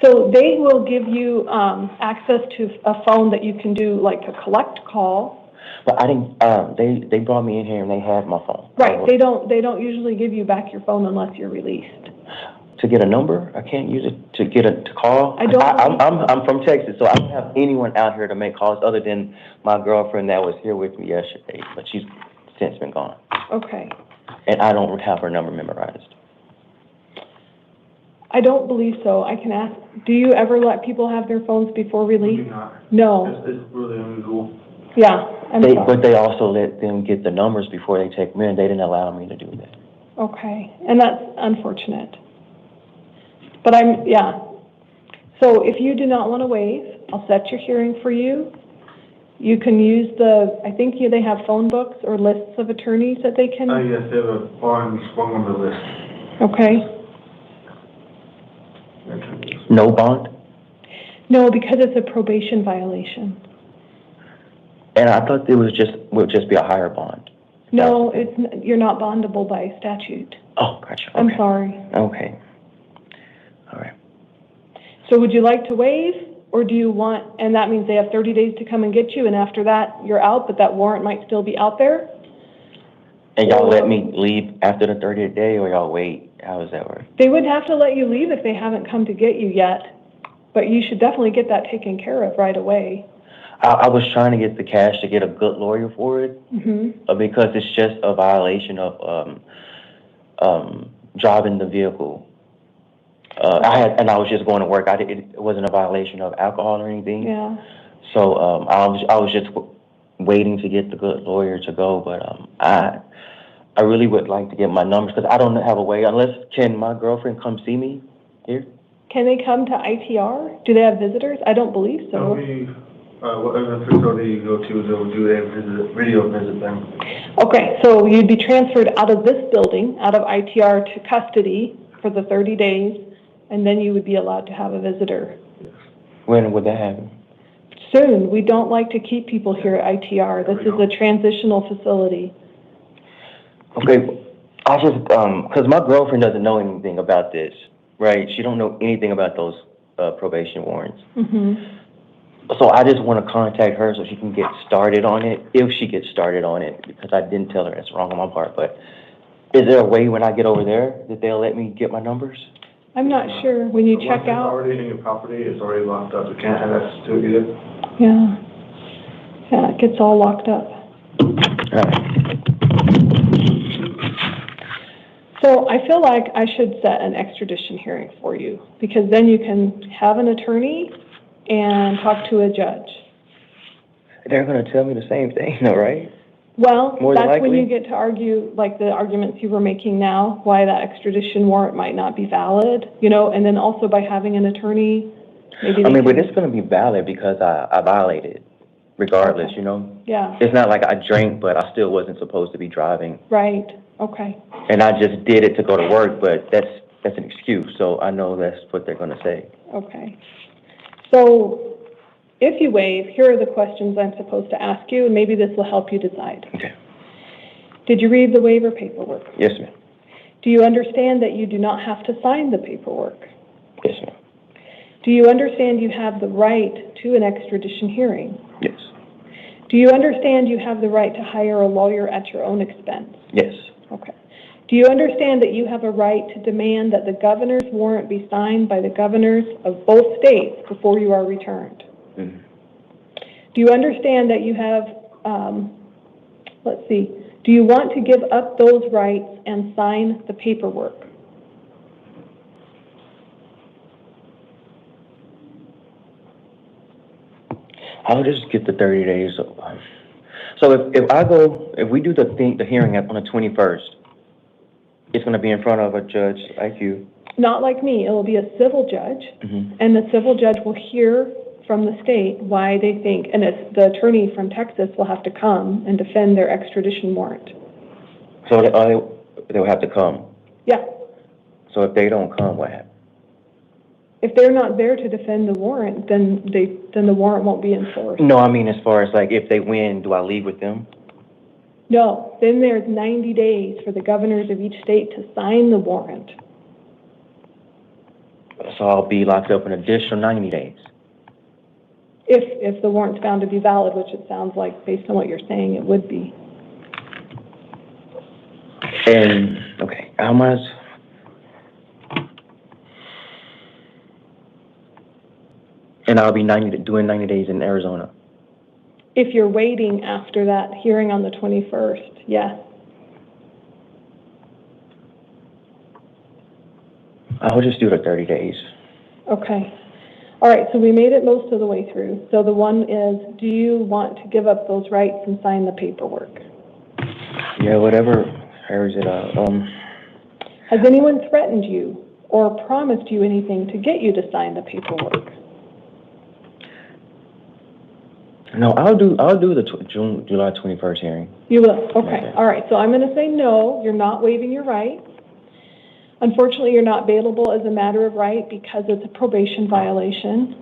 So they will give you access to a phone that you can do like a collect call. But I didn't, they brought me in here and they had my phone. Right, they don't usually give you back your phone unless you're released. To get a number, I can't use it to call. I'm from Texas, so I don't have anyone out here to make calls other than my girlfriend that was here with me yesterday, but she's since been gone. Okay. And I don't have her number memorized. I don't believe so. I can ask, do you ever let people have their phones before release? No. It's really unusual. Yeah, But they also let them get the numbers before they take them in. They didn't allow me to do that. Okay, and that's unfortunate. But So if you do not want to waive, I'll set your hearing for you. You can use I think they have phone books or lists of attorneys that they can. Yes, they have a phone number list. Okay. No bond? No, because it's a probation violation. And I thought it would just be a higher bond. No, you're not bondable by statute. Oh, gotcha. Okay. I'm sorry. Okay. All right. So would you like to waive, or do you want, and that means they have 30 days to come and get you, and after that, you're out, but that warrant might still be out there? And y'all let me leave after the 30th day, or y'all wait? How does that work? They would have to let you leave if they haven't come to get you yet, but you should definitely get that taken care of right away. I was trying to get the cash to get a good lawyer for it, because it's just a violation of driving the vehicle. I was just going to work. It wasn't a violation of alcohol or anything. Yeah. So I was just waiting to get the good lawyer to go, but I really would like to get my numbers because I don't have a way. Can my girlfriend come see me here? Can they come to ITR? Do they have visitors? I don't believe so. Whatever facility you go to, they'll do a video visit them. Okay, so you'd be transferred out of this building, out of ITR to custody for the 30 days, and then you would be allowed to have a visitor. When would that happen? Soon. We don't like to keep people here at ITR. This is a transitional facility. Okay, I just, because my girlfriend doesn't know anything about this, right? She don't know anything about those probation warrants. So I just want to contact her so she can get started on it, if she gets started on it, because I didn't tell her. That's wrong on my part. But is there a way when I get over there that they'll let me get my numbers? I'm not sure. When you check Once it's out. already in your property, it's already locked up. You can't have access to it either. Yeah. Yeah, it gets all locked up. So I feel like I should set an extradition hearing for you, because then you can have an attorney and talk to a judge. They're going to tell me the same thing, though, right? Well, More than that's when likely. you get to argue, like the arguments you were making now, why that extradition warrant might not be valid, and then also by having an attorney, maybe they but can- it's going to be valid because I violated, regardless, Yeah, It's not like I drank, but I still wasn't supposed to be driving. right, okay. And I just did it to go to work, but that's an excuse, so I know that's what they're going to say. Okay. So if you waive, here are the questions I'm supposed to ask you, and maybe this will help you decide. Okay. Did you read the waiver paperwork? Yes, ma'am. Do you understand that you do not have to sign the paperwork? Yes, ma'am. Do you understand you have the right to an extradition hearing? Yes. Do you understand you have the right to hire a lawyer at your own expense? Yes. Okay. Do you understand that you have a right to demand that the governor's warrant be signed by the governors of both states before you are returned? Mm-hmm. Do you understand that you have, do you want to give up those rights and sign the paperwork? I'll just get the 30 days. So if we do the hearing on the 21st, it's going to be in front of a judge like you. Not like me. It will be a civil judge, Mm-hmm. and the civil judge will hear from the state why they think, and it's the attorney from Texas will have to come and defend their extradition warrant. So they'll have to come. Yeah. So if they don't come, what happens? If they're not there to defend the warrant, then the warrant won't be enforced. No, I mean as far as like if they win, do I leave with them? No. Then there's 90 days for the governors of each state to sign the warrant. So I'll be locked up an additional 90 days. If the warrant's found to be valid, which it sounds like based on what you're saying it would be. And okay, how much? And I'll be doing 90 days in Arizona. If you're waiting after that hearing on the 21st, yes. I'll just do the 30 days. Okay. All right, so we made it most of the way through. So the one is, do you want to give up those rights and sign the paperwork? Yeah, whatever. Where is it? Has anyone threatened you or promised you anything to get you to sign the paperwork? No, I'll do the July 21st hearing. You will? Okay. All right, so I'm going to say no, you're not waiving your rights. Unfortunately, you're not bailable as a matter of right because it's a probation violation.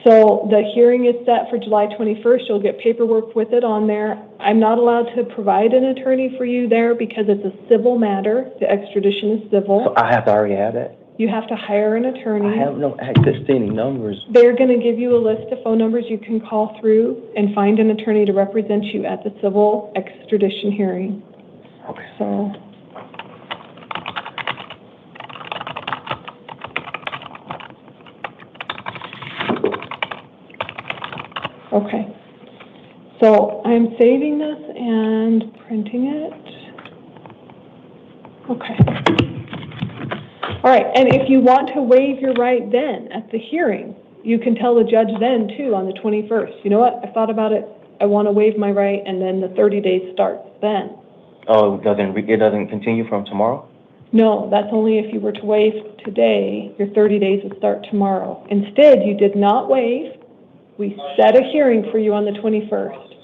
So the hearing is set for July 21st. You'll get paperwork with it on there. I'm not allowed to provide an attorney for you there because it's a civil matter. The extradition is civil. So I have to already have that? You have to hire an attorney. I have no access to any numbers. They're going to give you a list of phone numbers you can call through and find an attorney to represent you at the civil extradition hearing. Okay. So. Okay. So I'm saving this and printing it. Okay. All right, and if you want to waive your right then at the hearing, you can tell the judge then too on the 21st. You know what? I thought about it. I want to waive my right, and then the 30 days starts then. Oh, it doesn't continue from tomorrow? No, that's only if you were to waive today. Your 30 days would start tomorrow. Instead, you did not waive. We set a hearing for you on the 21st.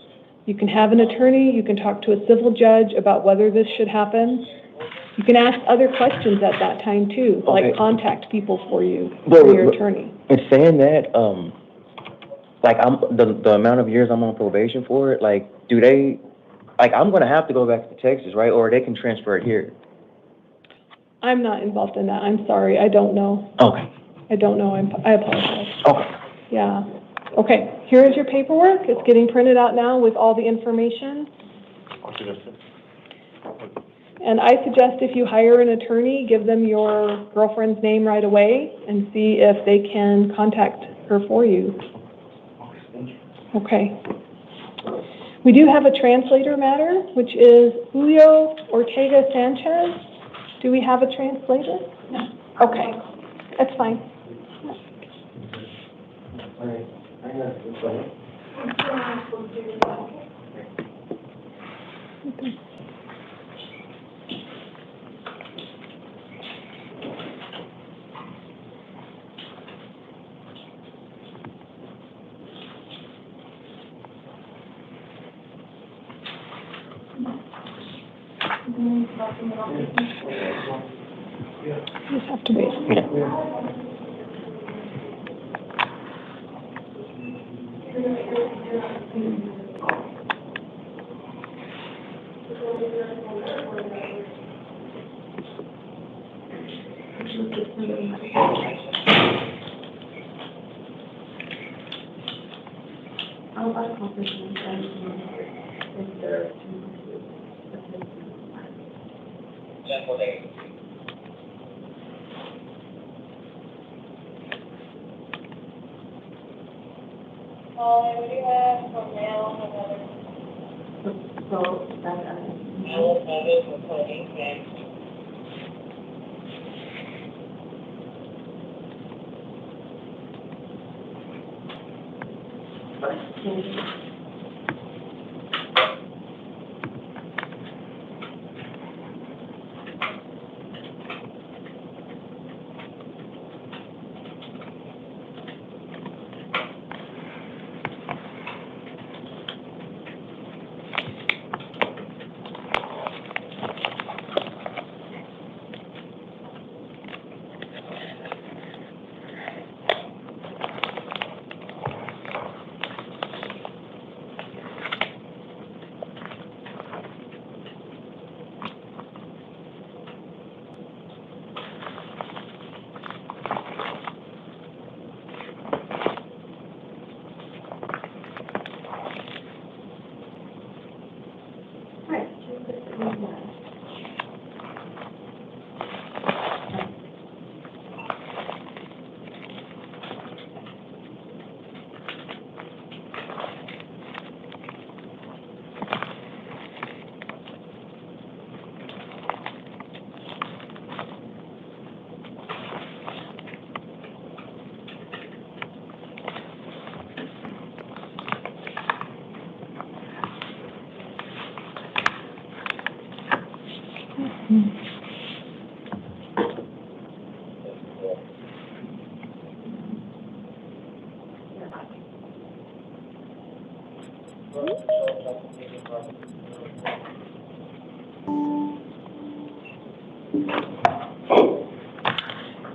You can have an attorney. You can talk to a civil judge about whether this should happen. You can ask other questions at that time too, like contact people for you, for your attorney. It's saying that, like, the amount of years I'm on probation for it, like, do they, like, I'm gonna have to go back to Texas, right? Or they can transfer it here? I'm not involved in that. I'm sorry. I don't know. Okay. I don't know. I apologize. Okay. Yeah. Okay. Here is your paperwork. It's getting printed out now with all the information. And I suggest if you hire an attorney, give them your girlfriend's name right away and see if they can contact her for you. Okay. We do have a translator matter, which is Uio Ortega Sanchez. Do we have a translator? No. Okay. That's fine. You just have to wait.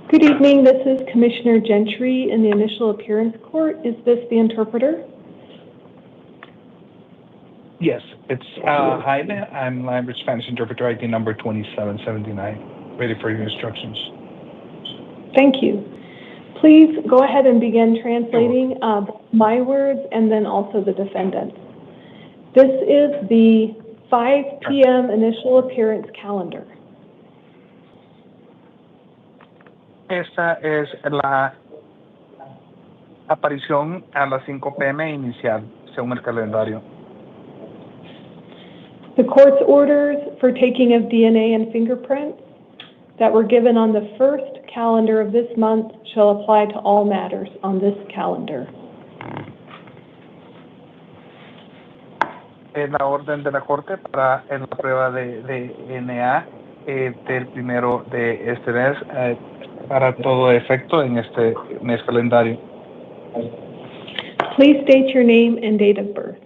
Good evening. This is Commissioner Gentry in the initial appearance court. Is this the interpreter? Yes, it's Jaime. I'm language Spanish interpreter ID number 2779. Ready for your instructions. Thank you. Please go ahead and begin translating my words and then also the defendant's. This is the 5 p.m. initial appearance calendar. Esta es la aparición a las 5 p.m. inicial, según el calendario. The court's orders for taking of DNA and fingerprints that were given on the first calendar of this month shall apply to all matters on this calendar. La orden de la Corte para la prueba de DNA del primero de este mes para todo efecto en este mes calendario. Please state your name and date of birth.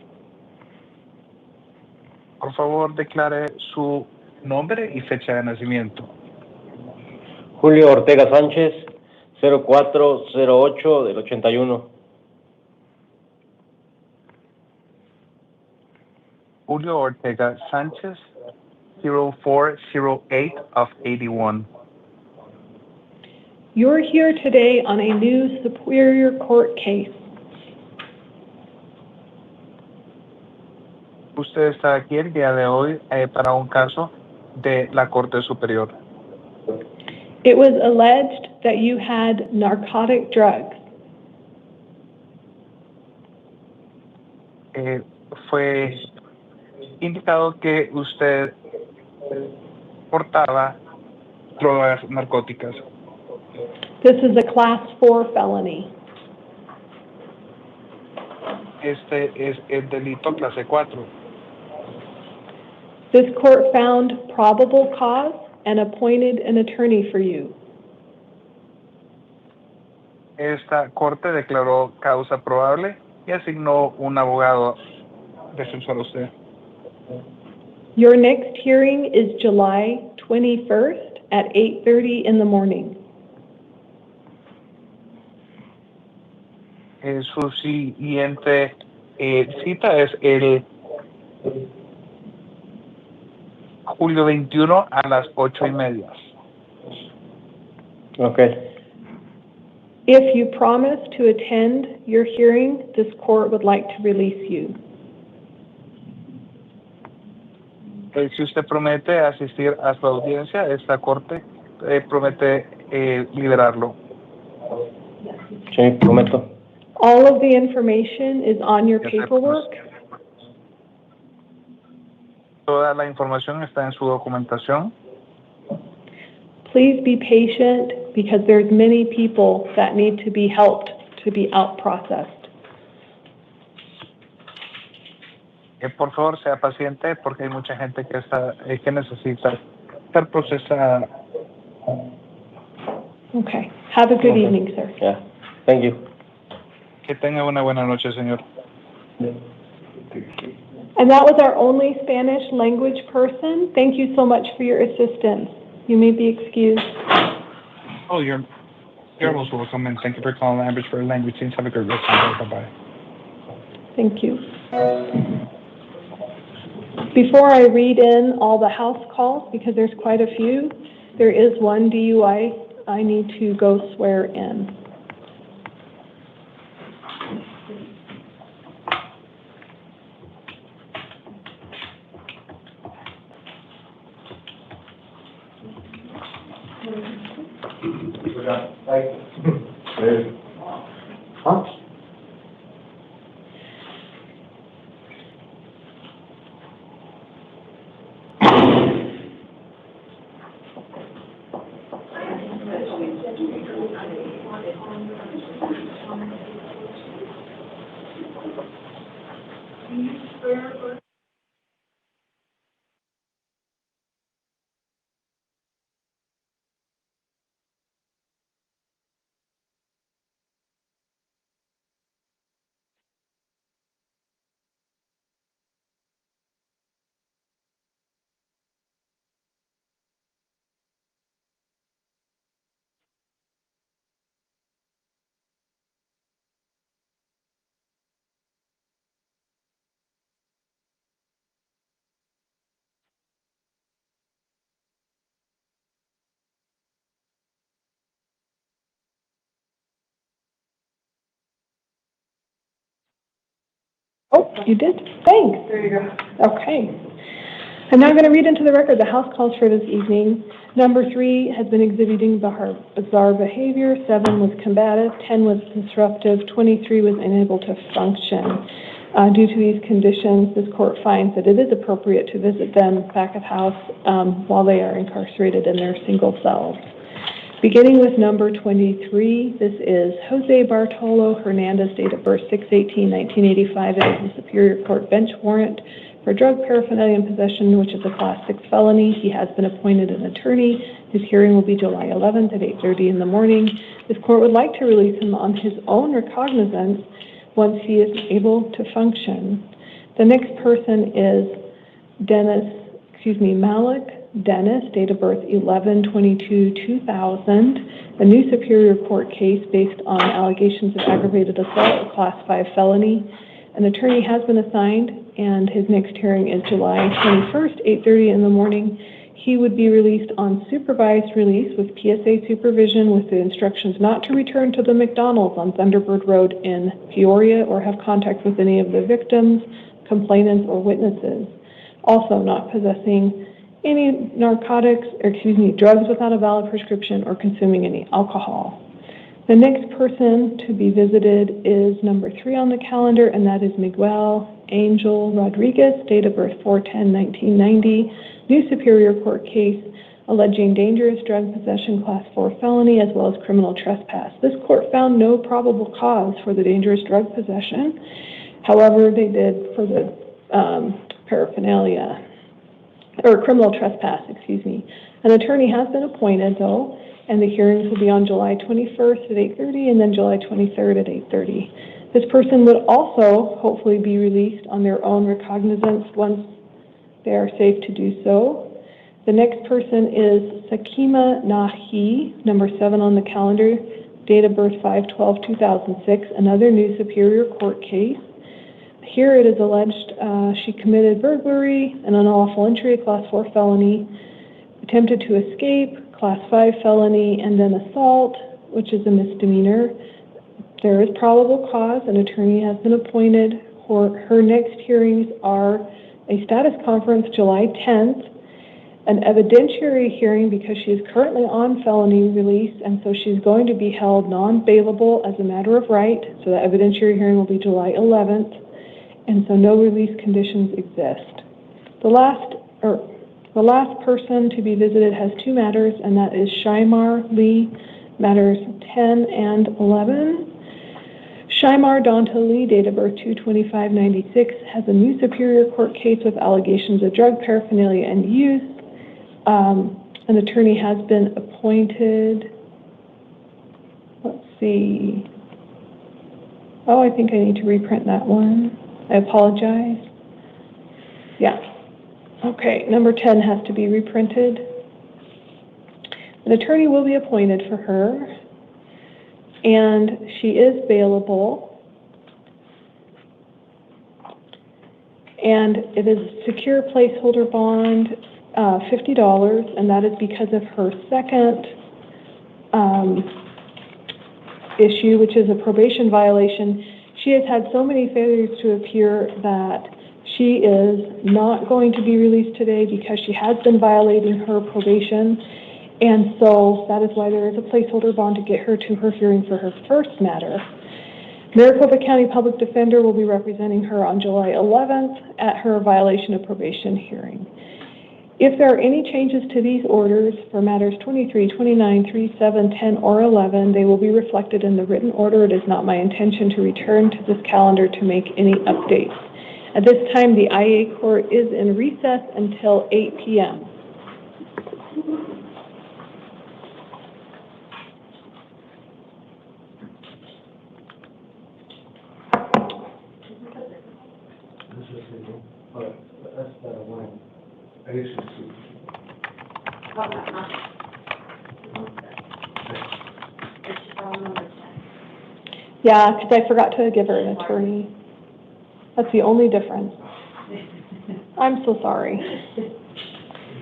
Por favor, declare su nombre y fecha de nacimiento. Julio Ortega Sanchez, 0408 del 81. Julio Ortega Sanchez, 0408 of 81. You're here today on a new Superior Court case. Usted está aquí el día de hoy para un caso de la Corte Superior. It was alleged that you had narcotic drugs. Fue indicado que usted portaba drogas narcóticas. This is a Class 4 felony. Este es el delito clase 4. This court found probable cause and appointed an attorney for you. Esta corte declaró causa probable y asignó un abogado defensor a usted. Your next hearing is July 21st at 8:30 in the morning. Su siguiente cita es el julio 21 a las 8:30. Okay. If you promise to attend your hearing, this court would like to release you. Si usted promete asistir a su audiencia, esta corte promete liberarlo. Sí, prometo. All of the information is on your paperwork. Toda la información está en su documentación. Please be patient because there's many people that need to be helped to be out processed. Por favor, sea paciente porque hay mucha gente que necesita ser procesada. Okay. Have a good evening, sir. Yeah. Thank you. Que tenga una buena noche, señor. And that was our only Spanish language person. Thank you so much for your assistance. You may be excused. Oh, you're most welcome, and thank you for calling Ambridge for Language Teams. Have a great rest of the day. Bye-bye. Thank you. Before I read in all the house calls, because there's quite a few, there is one DUI I need to go swear in. Huh? Oh, you did? Thanks. There you go. Okay. I'm now going to read into the record the house calls for this evening. Number 3 has been exhibiting bizarre behavior. 7 was combative. 10 was disruptive. 23 was unable to function. Due to these conditions, this court finds that it is appropriate to visit them back at house while they are incarcerated in their single cells. Beginning with number 23, this is Jose Bartolo Hernandez, date of birth 6/18/1985. It is a Superior Court bench warrant for drug paraphernalia and possession, which is a Class 6 felony. He has been appointed an attorney. His hearing will be July 11th at 8:30 in the morning. This court would like to release him on his own recognizance once he is able to function. The next person is Malik Dennis, date of birth 11/22/2000, a new Superior Court case based on allegations of aggravated assault, a Class 5 felony. An attorney has been assigned, and his next hearing is July 21st, 8:30 in the morning. He would be released on supervised release with PSA supervision with the instructions not to return to the McDonald's on Thunderbird Road in Peoria or have contact with any of the victims, complainants, or witnesses. Also not possessing any drugs without a valid prescription or consuming any alcohol. The next person to be visited is number 3 on the calendar, and that is Miguel Angel Rodriguez, date of birth 4/10/1990, new Superior Court case alleging dangerous drug possession, Class 4 felony, as well as criminal trespass. This court found no probable cause for the dangerous drug possession. However, they did for the paraphernalia, or criminal trespass, excuse me. An attorney has been appointed, though, and the hearings will be on July 21st at 8:30 and then July 23rd at 8:30. This person would also hopefully be released on their own recognizance once they are safe to do so. The next person is Sakima Nahi, number 7 on the calendar, date of birth 5/12/2006, another new Superior Court case. Here it is alleged she committed burglary, an unlawful entry, a Class 4 felony, attempted to escape, Class 5 felony, and then assault, which is a misdemeanor. There is probable cause. An attorney has been appointed. Her next hearings are a status conference July 10th, an evidentiary hearing because she is currently on felony release, and so she's going to be held non-bailable as a matter of right. So the evidentiary hearing will be July 11th, and so no release conditions exist. The last person to be visited has 2 matters, and that is Shaimar Lee, matters 10 and 11. Shaimar Donta Lee, date of birth 2/25/96, has a new Superior Court case with allegations of drug paraphernalia and use. An attorney has been appointed. Let's see. Oh, I think I need to reprint that one. I apologize. Yeah. Okay, number 10 has to be reprinted. An attorney will be appointed for her, and she is bailable. And it is secure placeholder bond, $50, and that is because of her second issue, which is a probation violation. She has had so many failures to appear that she is not going to be released today because she has been violating her probation, and so that is why there is a placeholder bond to get her to her hearing for her first matter. Maricopa County Public Defender will be representing her on July 11th at her violation of probation hearing. If there are any changes to these orders for matters 23, 29, 3, 7, 10, or 11, they will be reflected in the written order. It is not my intention to return to this calendar to make any updates. At this time, the IA court is in recess until 8 p.m. Yeah, because I forgot to give her an attorney. That's the only difference. I'm so sorry.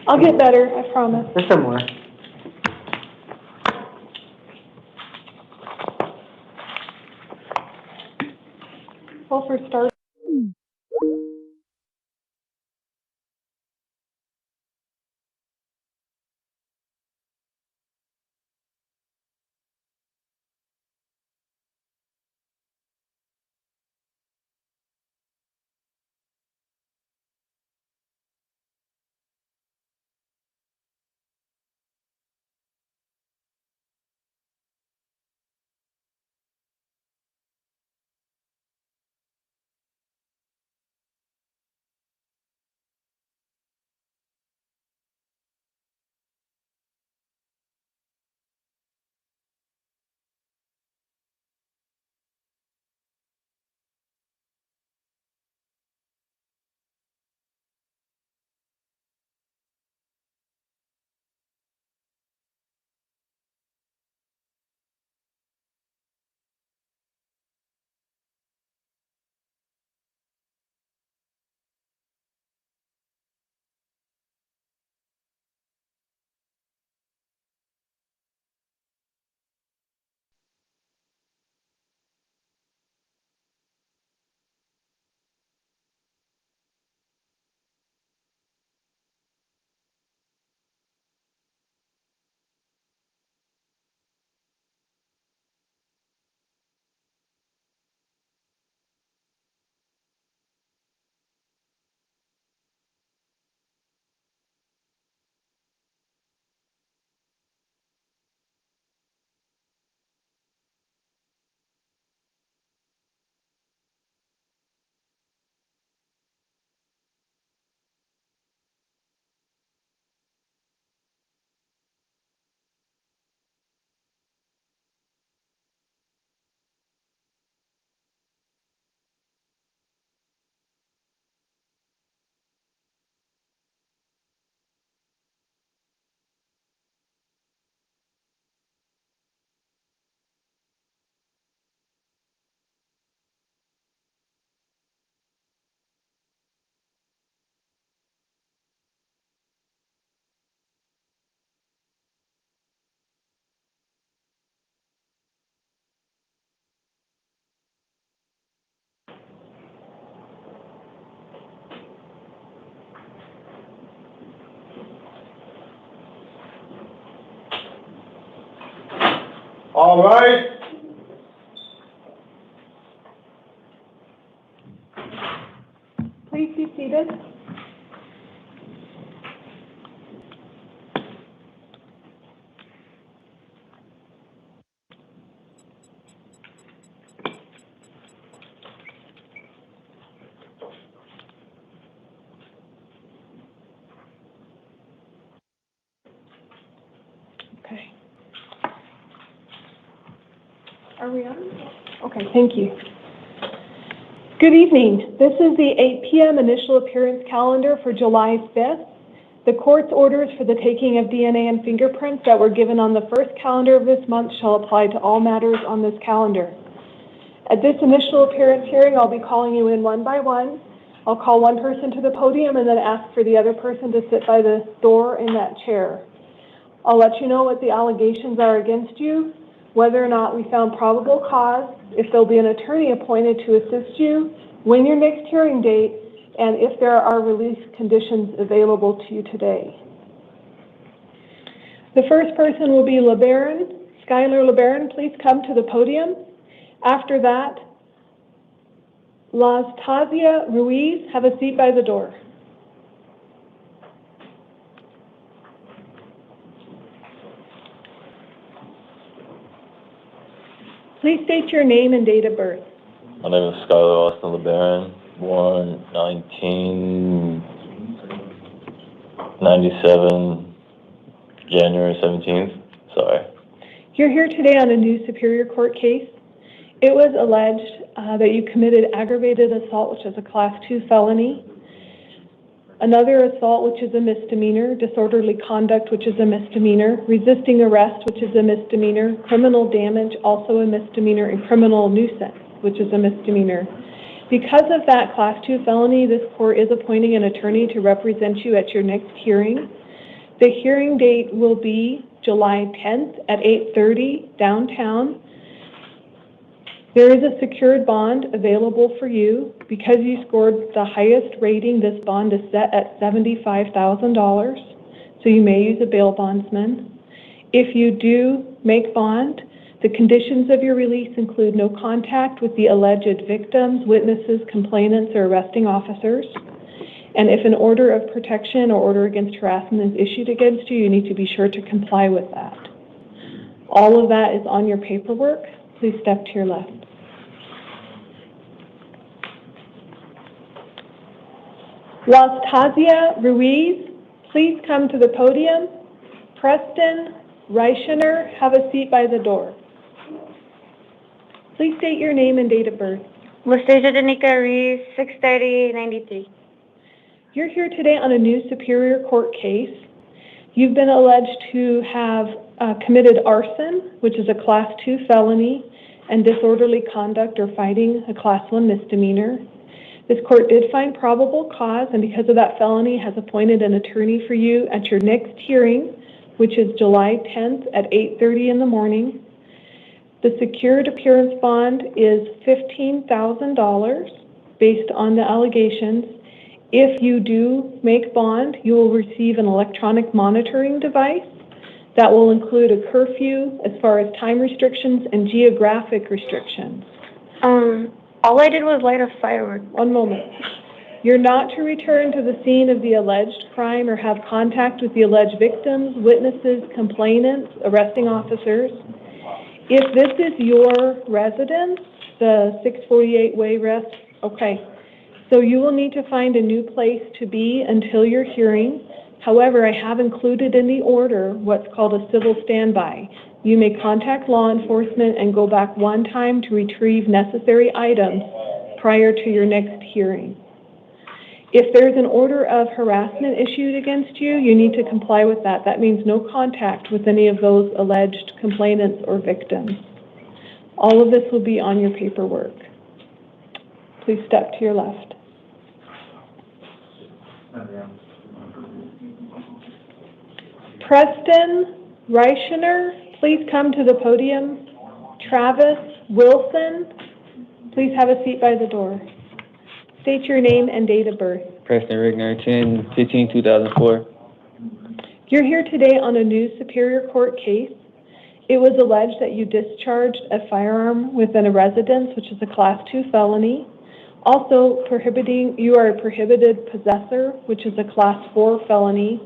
I'll get better, I promise. There's some more. Well, for start. All right. Please be seated. Okay. Are we on? Okay, thank you. Good evening. This is the 8 p.m. initial appearance calendar for July 5th. The court's orders for the taking of DNA and fingerprints that were given on the first calendar of this month shall apply to all matters on this calendar. At this initial appearance hearing, I'll be calling you in one by one. I'll call one person to the podium and then ask for the other person to sit by the door in that chair. I'll let you know what the allegations are against you, whether or not we found probable cause, if there'll be an attorney appointed to assist you, when your next hearing date, and if there are release conditions available to you today. The first person will be Leberon. Skyler Leberon, please come to the podium. After that, Lasia Ruiz, have a seat by the door. Please state your name and date of birth. My name is Skyler Austin LeBaron, born 1997, January 17th. Sorry. You're here today on a new Superior Court case. It was alleged that you committed aggravated assault, which is a Class 2 felony, another assault, which is a misdemeanor, disorderly conduct, which is a misdemeanor, resisting arrest, which is a misdemeanor, criminal damage, also a misdemeanor, and criminal nuisance, which is a misdemeanor. Because of that Class 2 felony, this court is appointing an attorney to represent you at your next hearing. The hearing date will be July 10th at 8:30 downtown. There is a secured bond available for you. Because you scored the highest rating, this bond is set at $75,000, so you may use a bail bondsman. If you do make bond, the conditions of your release include no contact with the alleged victims, witnesses, complainants, or arresting officers. And if an order of protection or order against harassment is issued against you, you need to be sure to comply with that. All of that is on your paperwork. Please step to your left. Lasia Ruiz, please come to the podium. Preston Richer, have a seat by the door. Please state your name and date of birth. Mustasia Danica Ruiz, 6/30/93. You're here today on a new Superior Court case. You've been alleged to have committed arson, which is a Class 2 felony, and disorderly conduct or fighting, a Class 1 misdemeanor. This court did find probable cause, and because of that felony, has appointed an attorney for you at your next hearing, which is July 10th at 8:30 in the morning. The secured appearance bond is $15,000 based on the allegations. If you do make bond, you will receive an electronic monitoring device that will include a curfew as far as time restrictions and geographic restrictions. All I did was light a firework. One moment. You're not to return to the scene of the alleged crime or have contact with the alleged victims, witnesses, complainants, arresting officers. If this is your residence, the 648 Way Rest, okay. So you will need to find a new place to be until your hearing. However, I have included in the order what's called a civil standby. You may contact law enforcement and go back one time to retrieve necessary items prior to your next hearing. If there's an order of harassment issued against you, you need to comply with that. That means no contact with any of those alleged complainants or victims. All of this will be on your paperwork. Please step to your left. Preston Richer, please come to the podium. Travis Wilson, please have a seat by the door. State your name and date of birth. Preston Richer, 10/15/2004. You're here today on a new Superior Court case. It was alleged that you discharged a firearm within a residence, which is a Class 2 felony. Also, you are a prohibited possessor, which is a Class 4 felony.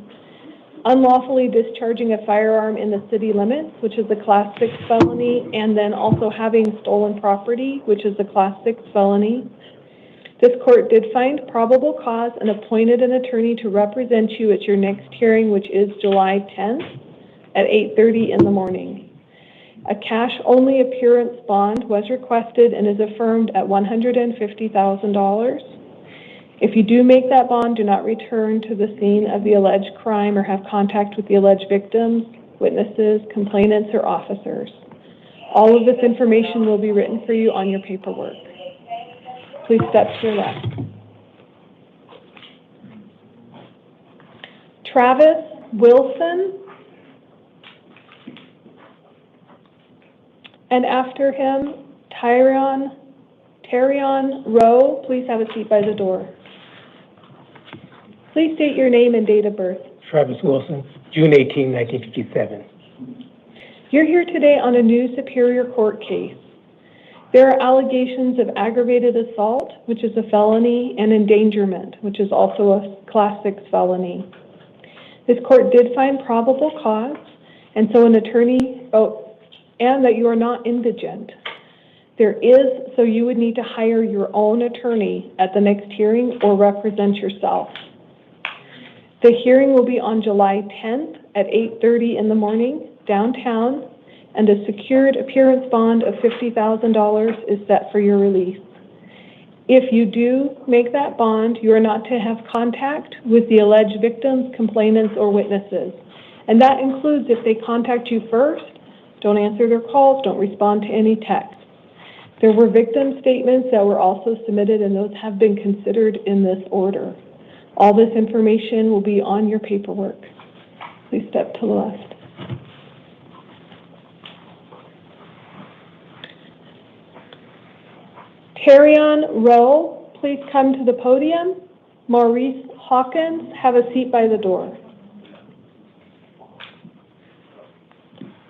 Unlawfully discharging a firearm in the city limits, which is a Class 6 felony, and then also having stolen property, which is a Class 6 felony. This court did find probable cause and appointed an attorney to represent you at your next hearing, which is July 10th at 8:30 in the morning. A cash-only appearance bond was requested and is affirmed at $150,000. If you do make that bond, do not return to the scene of the alleged crime or have contact with the alleged victims, witnesses, complainants, or officers. All of this information will be written for you on your paperwork. Please step to your left. Travis Wilson, and after him, Terion Row. Please have a seat by the door. Please state your name and date of birth. Travis Wilson, June 18, 1957. You're here today on a new Superior Court case. There are allegations of aggravated assault, which is a felony, and endangerment, which is also a Class 6 felony. This court did find probable cause, and so an attorney, and that you are not indigent. So you would need to hire your own attorney at the next hearing or represent yourself. The hearing will be on July 10th at 8:30 in the morning downtown, and a secured appearance bond of $50,000 is set for your release. If you do make that bond, you are not to have contact with the alleged victims, complainants, or witnesses. And that includes if they contact you first, don't answer their calls, don't respond to any texts. There were victim statements that were also submitted, and those have been considered in this order. All this information will be on your paperwork. Please step to the left. Terion Row, please come to the podium. Maurice Hawkins, have a seat by the door.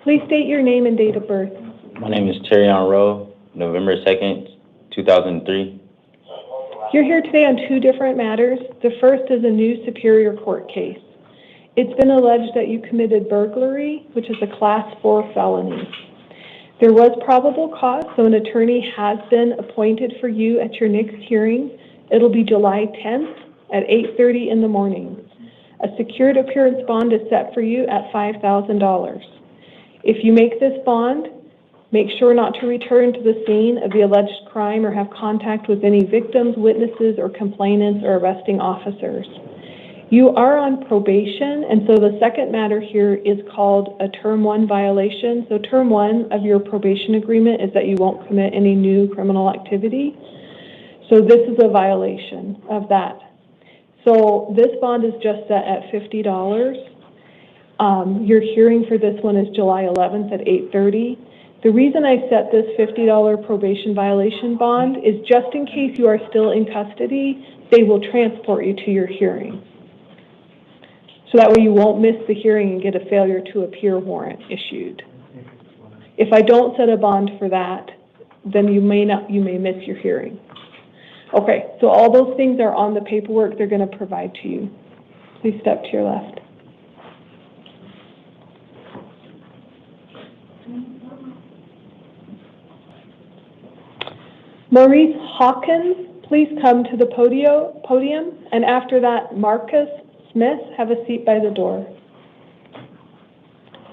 Please state your name and date of birth. My name is Terion Row, November 2nd, 2003. You're here today on two different matters. The first is a new Superior Court case. It's been alleged that you committed burglary, which is a Class 4 felony. There was probable cause, so an attorney has been appointed for you at your next hearing. It'll be July 10th at 8:30 in the morning. A secured appearance bond is set for you at $5,000. If you make this bond, make sure not to return to the scene of the alleged crime or have contact with any victims, witnesses, or complainants or arresting officers. You are on probation, and so the second matter here is called a Term 1 violation. So Term 1 of your probation agreement is that you won't commit any new criminal activity. So this is a violation of that. So this bond is just set at $50. Your hearing for this one is July 11th at 8:30. The reason I set this $50 probation violation bond is just in case you are still in custody, they will transport you to your hearing. So that way you won't miss the hearing and get a failure to appear warrant issued. If I don't set a bond for that, then you may miss your hearing. Okay, so all those things are on the paperwork they're going to provide to you. Please step to your left. Maurice Hawkins, please come to the podium, and after that, Marcus Smith, have a seat by the door.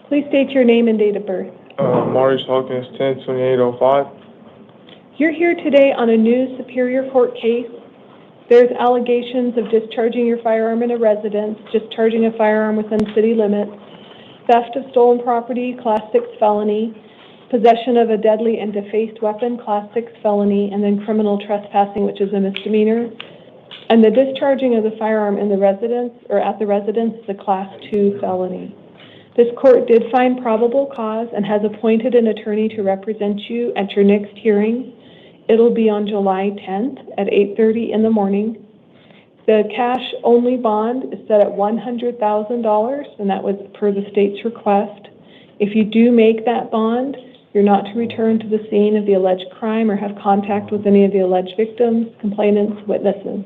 Please state your name and date of birth. Maurice Hawkins, 10/28/05. You're here today on a new Superior Court case. There's allegations of discharging your firearm in a residence, discharging a firearm within city limits, theft of stolen property, Class 6 felony, possession of a deadly and defaced weapon, Class 6 felony, and then criminal trespassing, which is a misdemeanor. And the discharging of the firearm in the residence or at the residence is a Class 2 felony. This court did find probable cause and has appointed an attorney to represent you at your next hearing. It'll be on July 10th at 8:30 in the morning. The cash-only bond is set at $100,000, and that was per the state's request. If you do make that bond, you're not to return to the scene of the alleged crime or have contact with any of the alleged victims, complainants, witnesses.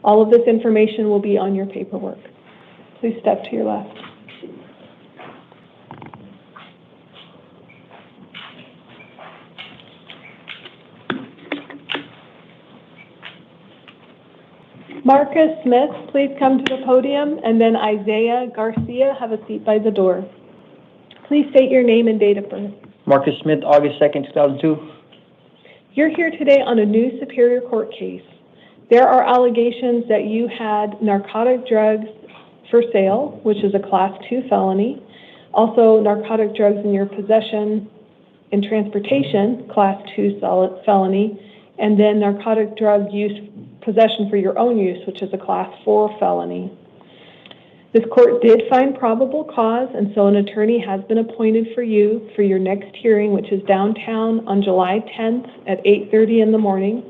All of this information will be on your paperwork. Please step to your left. Marcus Smith, please come to the podium, and then Isaiah Garcia, have a seat by the door. Please state your name and date of birth. Marcus Smith, August 2nd, 2002. You're here today on a new Superior Court case. There are allegations that you had narcotic drugs for sale, which is a Class 2 felony. Also, narcotic drugs in your possession and transportation, Class 2 felony. And then narcotic drug use, possession for your own use, which is a Class 4 felony. This court did find probable cause, and so an attorney has been appointed for you for your next hearing, which is downtown on July 10th at 8:30 in the morning.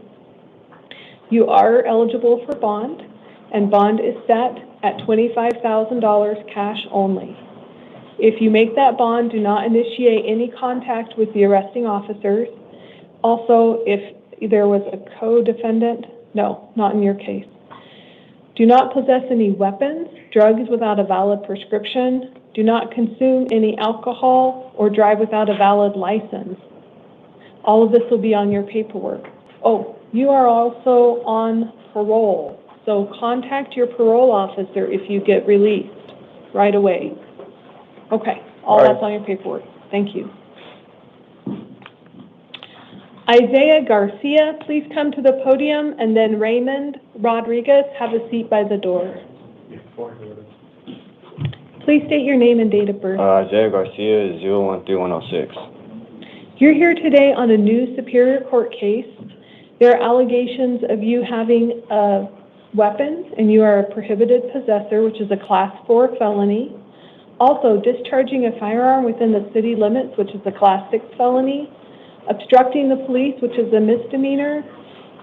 You are eligible for bond, and bond is set at $25,000 cash only. If you make that bond, do not initiate any contact with the arresting officers. Also, if there was a co-defendant, no, not in your case. Do not possess any weapons, drugs without a valid prescription. Do not consume any alcohol or drive without a valid license. All of this will be on your paperwork. Oh, you are also on parole, so contact your parole officer if you get released right away. Okay, all that's on your paperwork. Thank you. Isaiah Garcia, please come to the podium, and then Raymond Rodriguez, have a seat by the door. Please state your name and date of birth. Isaiah Garcia, 013106. You're here today on a new Superior Court case. There are allegations of you having weapons, and you are a prohibited possessor, which is a Class 4 felony. Also, discharging a firearm within the city limits, which is a Class 6 felony. Obstructing the police, which is a misdemeanor,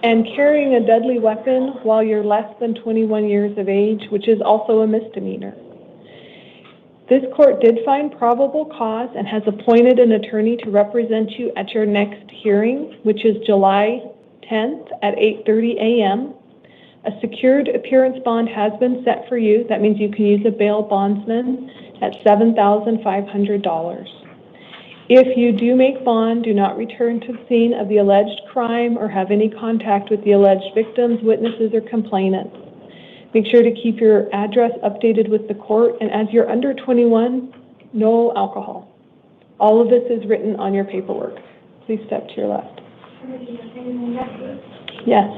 and carrying a deadly weapon while you're less than 21 years of age, which is also a misdemeanor. This court did find probable cause and has appointed an attorney to represent you at your next hearing, which is July 10th at 8:30 a.m. A secured appearance bond has been set for you. That means you can use a bail bondsman at $7,500. If you do make bond, do not return to the scene of the alleged crime or have any contact with the alleged victims, witnesses, or complainants. Make sure to keep your address updated with the court, and as you're under 21, no alcohol. All of this is written on your paperwork. Please step to your left. Yes.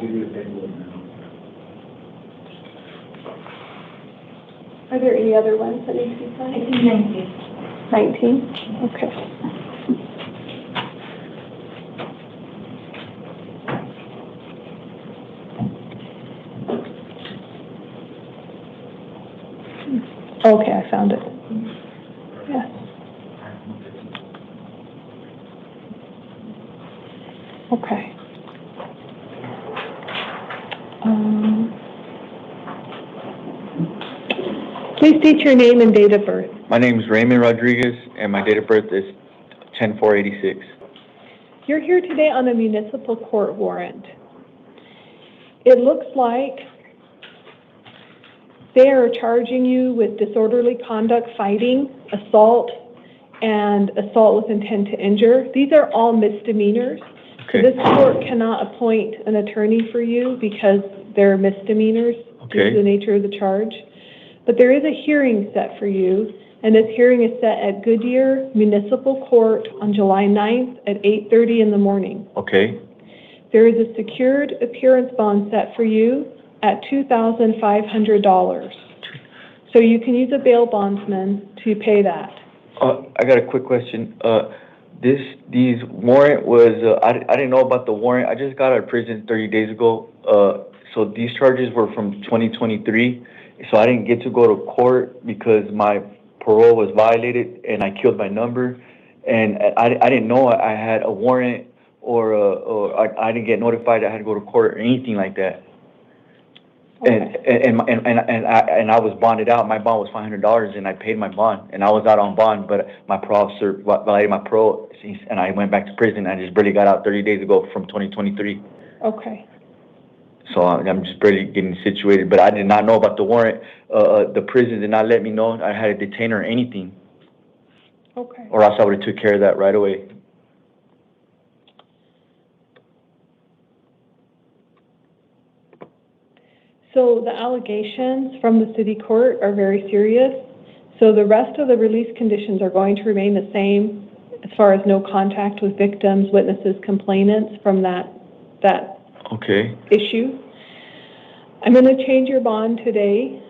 Are there any other ones that need to be signed? I think 19. 19? Okay. Okay, I found it. Yes. Okay. Please state your name and date of birth. My name is Raymond Rodriguez, and my date of birth is 10/4/86. You're here today on a municipal court warrant. It looks like they are charging you with disorderly conduct, fighting, assault, and assault with intent to injure. These are all misdemeanors. Okay. So this court cannot appoint an attorney for you because they're misdemeanors due to the nature of the charge. But there is a hearing set for you, and this hearing is set at Goodyear Municipal Court on July 9th at 8:30 in the morning. Okay. There is a secured appearance bond set for you at $2,500. So you can use a bail bondsman to pay that. I got a quick question. These warrant was, I didn't know about the warrant. I just got out of prison 30 days ago. So these charges were from 2023. So I didn't get to go to court because my parole was violated and I killed my number. And I didn't know I had a warrant or I didn't get notified I had to go to court or anything like that. And I was bonded out. My bond was $500, and I paid my bond, and I was out on bond. But my parole officer violated my parole, and I went back to prison. I just barely got out 30 days ago from 2023. Okay. So I'm just barely getting situated. But I did not know about the warrant. The prison did not let me know I had a detainer or anything. Okay. Or else I would have took care of that right away. So the allegations from the city court are very serious. So the rest of the release conditions are going to remain the same as far as no contact with victims, witnesses, complainants from that Okay. issue. I'm going to change your bond today.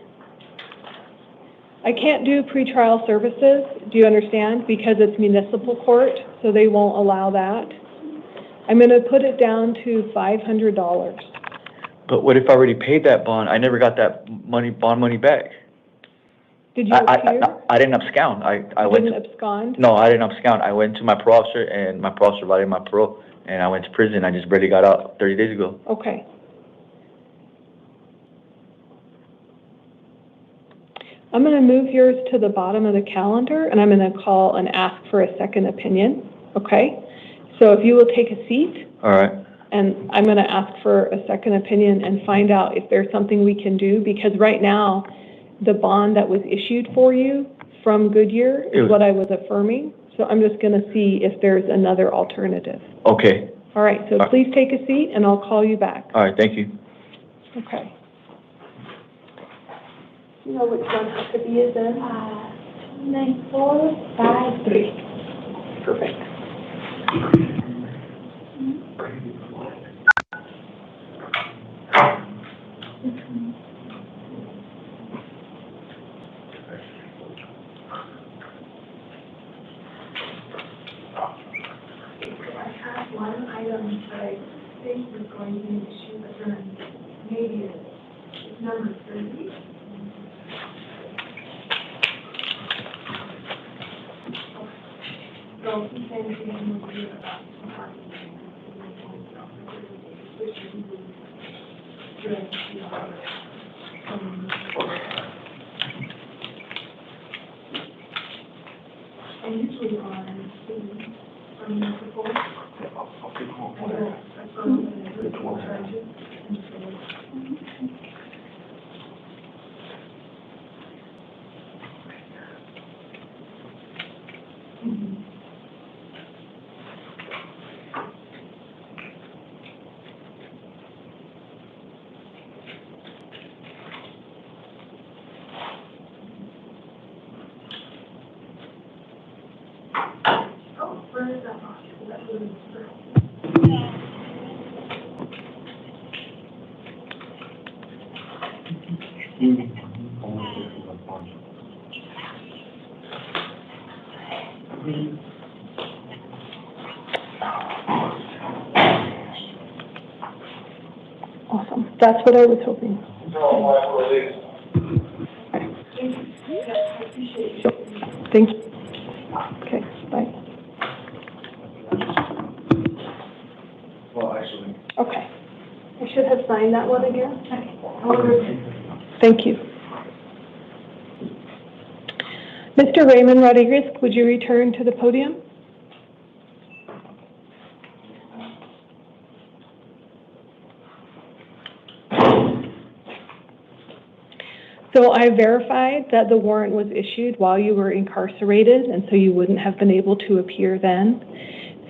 I can't do pretrial services, do you understand? Because it's municipal court, so they won't allow that. I'm going to put it down to $500. But what if I already paid that bond? I never got that bond money back. Did you appear? I didn't abscond. You didn't abscond? No, I didn't abscond. I went to my parole officer, and my parole officer violated my parole, and I went to prison. I just barely got out 30 days ago. Okay. I'm going to move yours to the bottom of the calendar, and I'm going to call and ask for a second opinion, okay? So if you will take a seat. All right. And I'm going to ask for a second opinion and find out if there's something we can do, because right now, the bond that was issued for you from Goodyear is what I was affirming. So I'm just going to see if there's another alternative. Okay. All right, so please take a seat, and I'll call you back. All right, thank you. Okay. You know which one Huckabee is in? 9453. Perfect. One item that I think was going to be an issue, but then maybe it's number 30. So he's saying he will be about some parking. And usually on city, on municipal. Where is that box? That was Awesome. That's what I was hoping. Thank you. Okay, bye. Okay. I should have signed that one again. Thank you. Mr. Raymond Rodriguez, would you return to the podium? So I verified that the warrant was issued while you were incarcerated, and so you wouldn't have been able to appear then.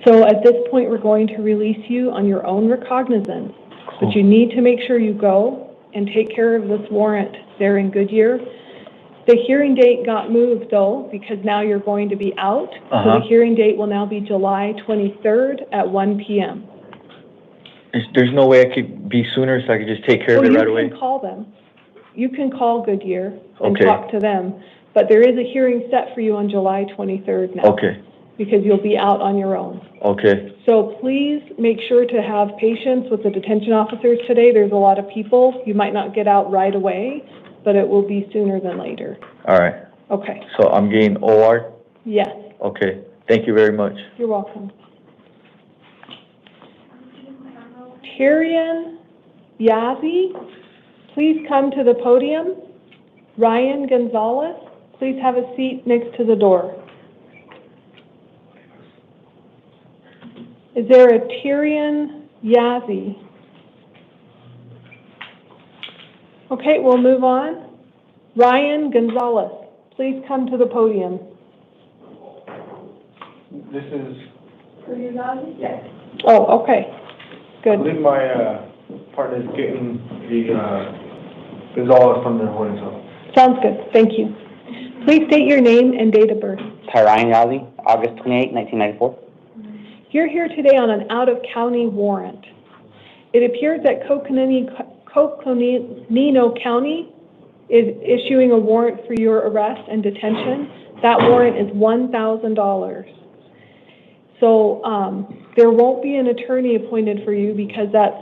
So at this point, we're going to release you on your own recognizance. Cool. But you need to make sure you go and take care of this warrant there in Goodyear. The hearing date got moved, though, because now you're going to be out. So the hearing date will now be July 23rd at 1 p.m. There's no way I could be sooner, so I could just take care of it right away? You can call them. You can call Goodyear and talk to them. But there is a hearing set for you on July 23rd now. Okay. Because you'll be out on your own. Okay. So please make sure to have patience with the detention officers today. There's a lot of people. You might not get out right away, but it will be sooner than later. All right. Okay. So I'm getting OR? Yes. Okay. Thank you very much. You're welcome. Tyrion Yazy, please come to the podium. Ryan Gonzalez, please have a seat next to the door. Is there a Tyrion Yazy? Okay, we'll move on. Ryan Gonzalez, please come to the podium. This is, Yes. Oh, okay. I Good. believe my partner is getting the Gonzalez from the holding cell. Sounds good. Thank you. Please state your name and date of birth. Tyrion Yazy, August 28, 1994. You're here today on an out-of-county warrant. It appears that Coconino County is issuing a warrant for your arrest and detention. That warrant is $1,000. So there won't be an attorney appointed for you because that's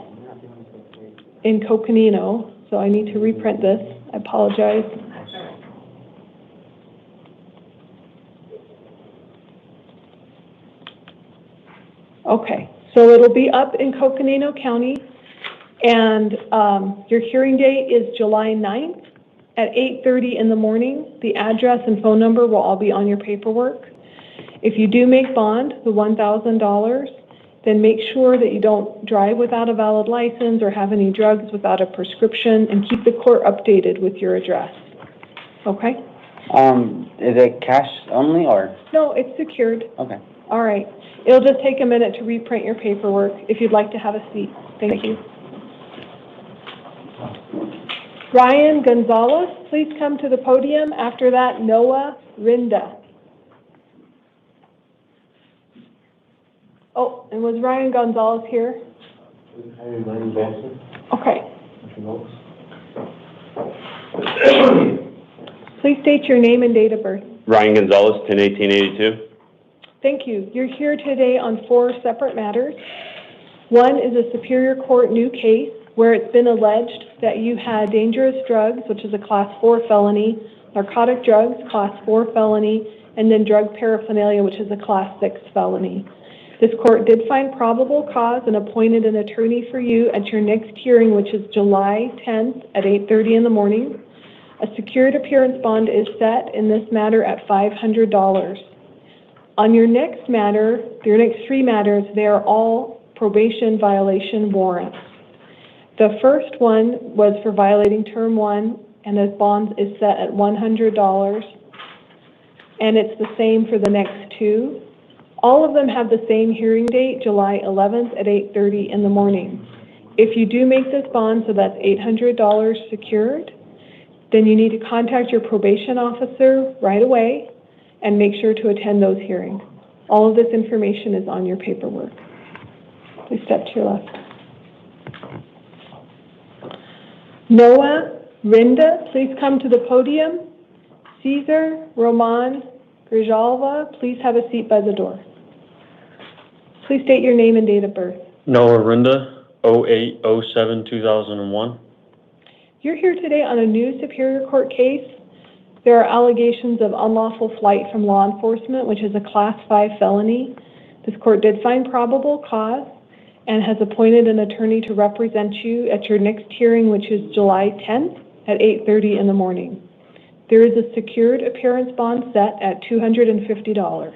in Coconino. So I need to reprint this. I apologize. Okay, so it'll be up in Coconino County, and your hearing date is July 9th at 8:30 in the morning. The address and phone number will all be on your paperwork. If you do make bond, the $1,000, then make sure that you don't drive without a valid license or have any drugs without a prescription, and keep the court updated with your address. Okay? Is it cash only or? No, it's secured. Okay. All right. It'll just take a minute to reprint your paperwork if you'd like to have a seat. Thank you. Ryan Gonzalez, please come to the podium. After that, Noah Rinda. Oh, and was Ryan Gonzalez here? Okay. Please state your name and date of birth. Ryan Gonzalez, 10/18/82. Thank you. You're here today on 4 separate matters. One is a Superior Court new case where it's been alleged that you had dangerous drugs, which is a Class 4 felony, narcotic drugs, Class 4 felony, and then drug paraphernalia, which is a Class 6 felony. This court did find probable cause and appointed an attorney for you at your next hearing, which is July 10th at 8:30 in the morning. A secured appearance bond is set in this matter at $500. On your next matter, your next 3 matters, they are all probation violation warrants. The first one was for violating Term 1, and the bond is set at $100, and it's the same for the next 2. All of them have the same hearing date, July 11th at 8:30 in the morning. If you do make this bond, so that's $800 secured, then you need to contact your probation officer right away and make sure to attend those hearings. All of this information is on your paperwork. Please step to your left. Noah Rinda, please come to the podium. Cesar Roman Grijalva, please have a seat by the door. Please state your name and date of birth. Noah Rinda, 08/07/2001. You're here today on a new Superior Court case. There are allegations of unlawful flight from law enforcement, which is a Class 5 felony. This court did find probable cause and has appointed an attorney to represent you at your next hearing, which is July 10th at 8:30 in the morning. There is a secured appearance bond set at $250.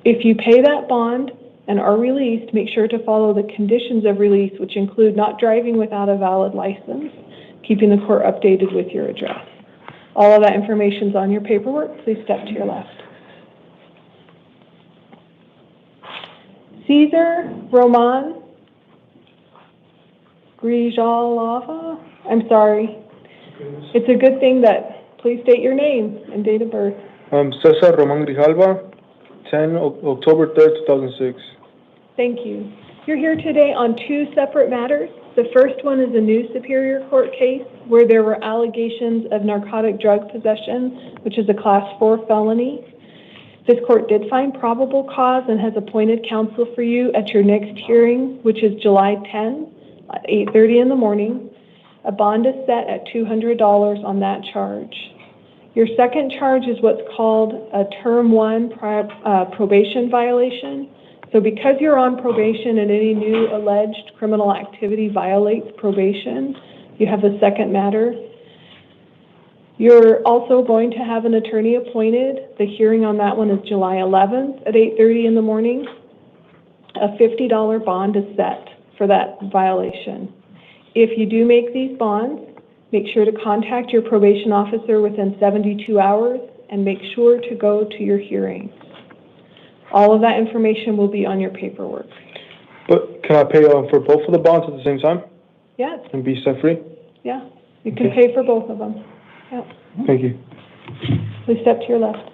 If you pay that bond and are released, make sure to follow the conditions of release, which include not driving without a valid license, keeping the court updated with your address. All of that information is on your paperwork. Please step to your left. Cesar Roman Grijalva, I'm sorry. It's a good thing that, please state your name and date of birth. Cesar Roman Grijalva, 10 October 3rd, 2006. Thank you. You're here today on 2 separate matters. The first one is a new Superior Court case where there were allegations of narcotic drug possession, which is a Class 4 felony. This court did find probable cause and has appointed counsel for you at your next hearing, which is July 10 at 8:30 in the morning. A bond is set at $200 on that charge. Your second charge is what's called a Term 1 probation violation. So because you're on probation and any new alleged criminal activity violates probation, You have the second matter. You're also going to have an attorney appointed. The hearing on that one is July 11th at 8:30 in the morning. A $50 bond is set for that violation. If you do make these bonds, make sure to contact your probation officer within 72 hours and make sure to go to your hearing. All of that information will be on your paperwork. But can I pay for both of the bonds at the same time Yes, and be set free? yeah. You can pay for both of them. Yep. Thank you. Please step to your left.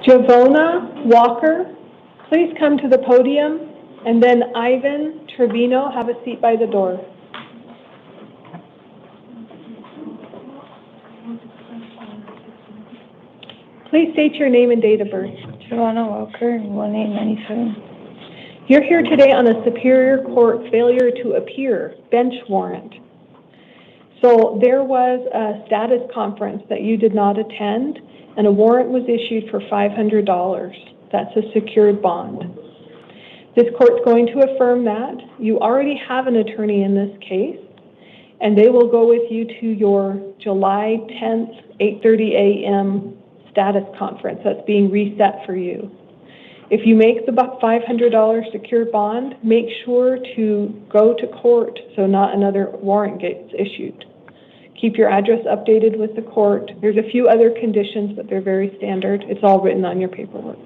Javona Walker, please come to the podium, and then Ivan Trevino, have a seat by the door. Please state your name and date of birth. Javona Walker, 1897. You're here today on a Superior Court failure to appear bench warrant. So there was a status conference that you did not attend, and a warrant was issued for $500. That's a secured bond. This court's going to affirm that. You already have an attorney in this case, and they will go with you to your July 10th, 8:30 a.m. status conference that's being reset for you. If you make the $500 secured bond, make sure to go to court so not another warrant gets issued. Keep your address updated with the court. There's a few other conditions, but they're very standard. It's all written on your paperwork.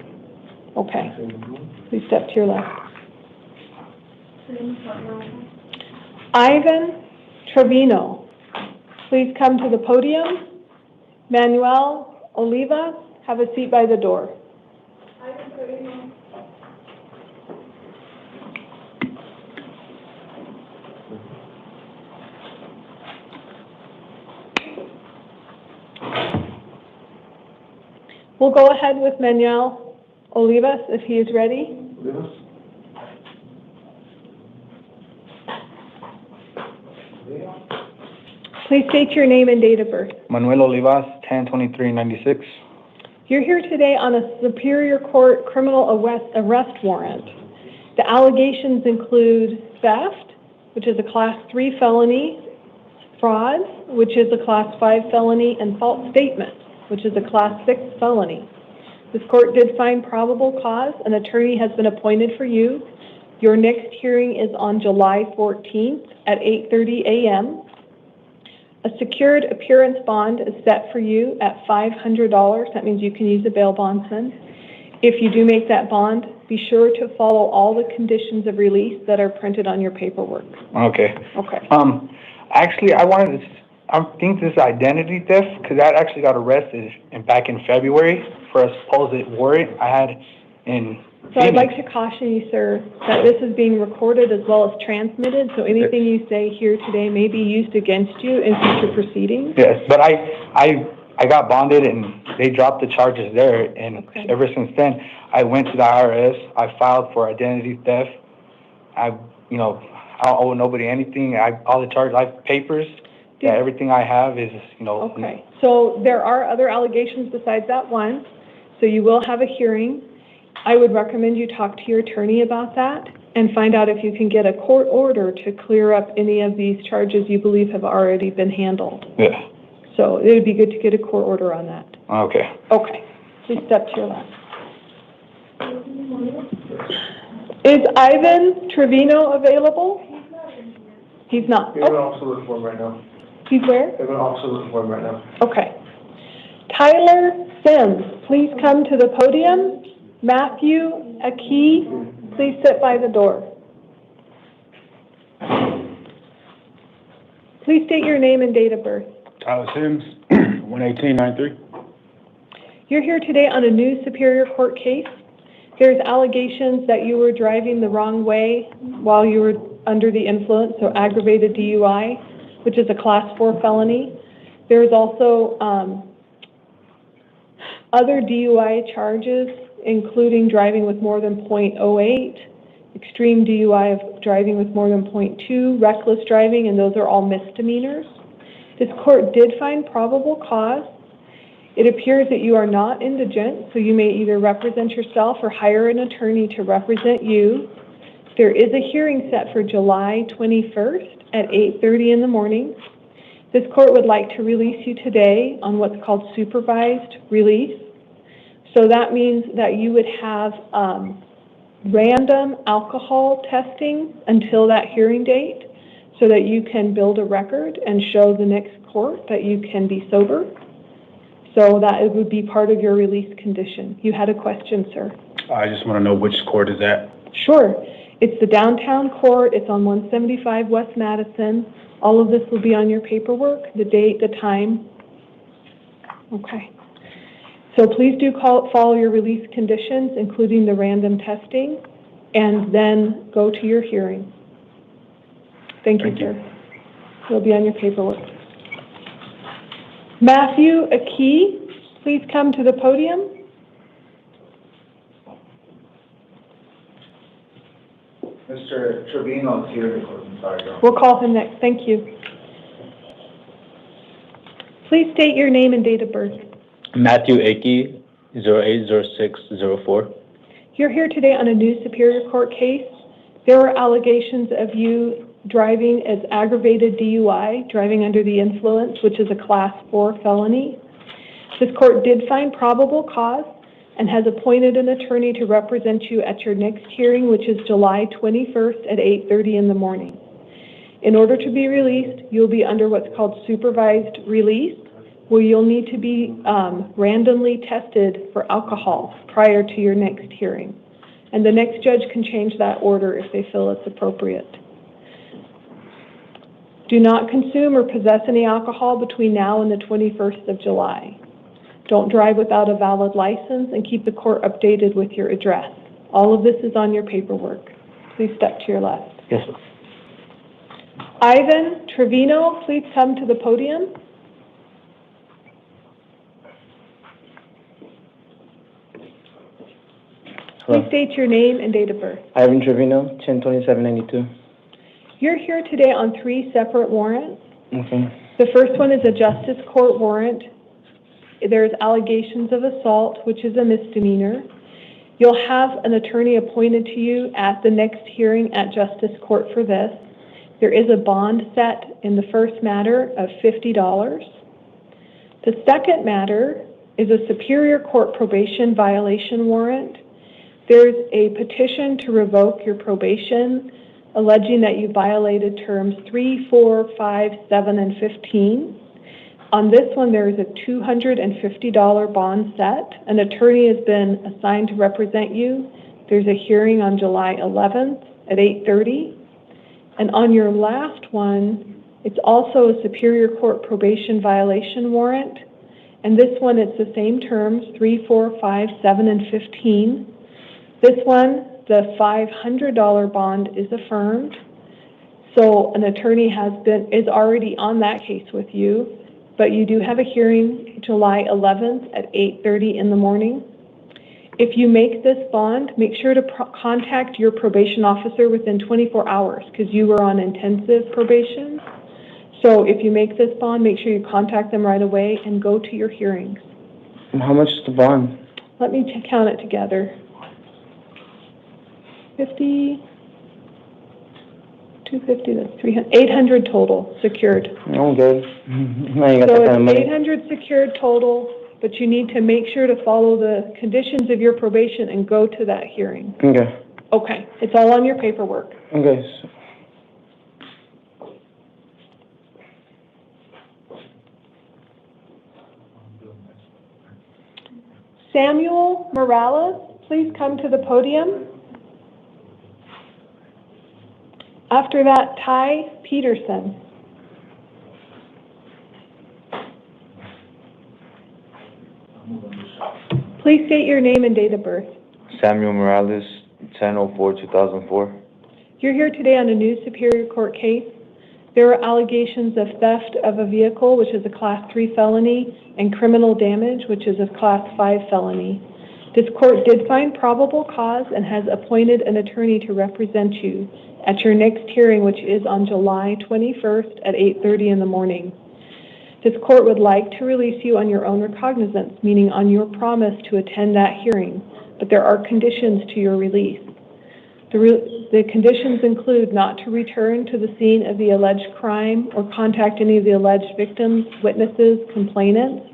Okay. Please step to your left. Ivan Trevino, please come to the podium. Manuel Oliva, have a seat by the door. We'll go ahead with Manuel Olivas if he is ready. Please state your name and date of birth. Manuel Olivas, 10/23/96. You're here today on a Superior Court criminal arrest warrant. The allegations include theft, which is a Class 3 felony, fraud, which is a Class 5 felony, and false statement, which is a Class 6 felony. This court did find probable cause. An attorney has been appointed for you. Your next hearing is on July 14th at 8:30 a.m. A secured appearance bond is set for you at $500. That means you can use a bail bondsman. If you do make that bond, be sure to follow all the conditions of release that are printed on your paperwork. Okay. Okay. Actually, I think this is identity theft, because I actually got arrested back in February for a supposed warrant I had in So I'd like to caution you, sir, that this is being recorded as well as transmitted, so anything you say here today may be used against you in future proceedings. Yes, but I got bonded and they dropped the charges there, and ever since then, I went to the IRS, I filed for identity theft. I don't owe nobody anything. All the charges, I have papers. Yeah, everything I have is, Okay, so there are other allegations besides that one, so you will have a hearing. I would recommend you talk to your attorney about that and find out if you can get a court order to clear up any of these charges you believe have already been handled. Yeah. So it would be good to get a court order on that. Okay. Okay, please step to your left. Is Ivan Trevino available? He's not. We have an officer looking for him right now. He's where? We have an officer looking for him right now. Okay. Tyler Sims, please come to the podium. Matthew Aki, please sit by the door. Please state your name and date of birth. Tyler Sims, 11893. You're here today on a new Superior Court case. There's allegations that you were driving the wrong way while you were under the influence, so aggravated DUI, which is a Class 4 felony. There's also other DUI charges, including driving with more than .08, extreme DUI of driving with more than .2, reckless driving, and those are all misdemeanors. This court did find probable cause. It appears that you are not indigent, so you may either represent yourself or hire an attorney to represent you. There is a hearing set for July 21st at 8:30 in the morning. This court would like to release you today on what's called supervised release. So that means that you would have random alcohol testing until that hearing date so that you can build a record and show the next court that you can be sober. So that it would be part of your release condition. You had a question, sir. I just want to know which court is that? Sure. It's the downtown court. It's on 175 West Madison. All of this will be on your paperwork, the date, the time. Okay. So please do follow your release conditions, including the random testing, and then go to your hearing. Thank you, sir. It'll be on your paperwork. Matthew Aki, please come to the podium. Mr. Trevino is here. I'm sorry, Your Honor. We'll call him next. Thank you. Please state your name and date of birth. Matthew Akey, 080604. You're here today on a new Superior Court case. There were allegations of you driving as aggravated DUI, driving under the influence, which is a Class 4 felony. This court did find probable cause and has appointed an attorney to represent you at your next hearing, which is July 21st at 8:30 in the morning. In order to be released, you'll be under what's called supervised release, where you'll need to be randomly tested for alcohol prior to your next hearing. And the next judge can change that order if they feel it's appropriate. Do not consume or possess any alcohol between now and the 21st of July. Don't drive without a valid license, and keep the court updated with your address. All of this is on your paperwork. Please step to your left. Yes, sir. Ivan Trevino, please come to the podium. Please state your name and date of birth. Ivan Trevino, 10/27/92. You're here today on 3 separate warrants. Okay. The first one is a justice court warrant. There's allegations of assault, which is a misdemeanor. You'll have an attorney appointed to you at the next hearing at justice court for this. There is a bond set in the first matter of $50. The second matter is a Superior Court probation violation warrant. There's a petition to revoke your probation, alleging that you violated terms 3, 4, 5, 7, and 15. On this one, there is a $250 bond set. An attorney has been assigned to represent you. There's a hearing on July 11th at 8:30. And on your last one, it's also a Superior Court probation violation warrant. And this one, it's the same terms, 3, 4, 5, 7, and 15. This one, the $500 bond is affirmed. So an attorney is already on that case with you, but you do have a hearing July 11th at 8:30 in the morning. If you make this bond, make sure to contact your probation officer within 24 hours because you were on intensive probation. So if you make this bond, make sure you contact them right away and go to your hearings. And how much is the bond? Let me count it together. 50, 250, that's 300, 800 total secured. I'm good. Now you got So that kind of it's money. 800 secured total, but you need to make sure to follow the conditions of your probation and go to that hearing. Okay. Okay, it's all on your paperwork. Okay. Samuel Morales, please come to the podium. After that, Ty Peterson. Please state your name and date of birth. Samuel Morales, 10/04/2004. You're here today on a new Superior Court case. There are allegations of theft of a vehicle, which is a Class 3 felony, and criminal damage, which is a Class 5 felony. This court did find probable cause and has appointed an attorney to represent you at your next hearing, which is on July 21st at 8:30 in the morning. This court would like to release you on your own recognizance, meaning on your promise to attend that hearing, but there are conditions to your release. The conditions include not to return to the scene of the alleged crime or contact any of the alleged victims, witnesses, complainants.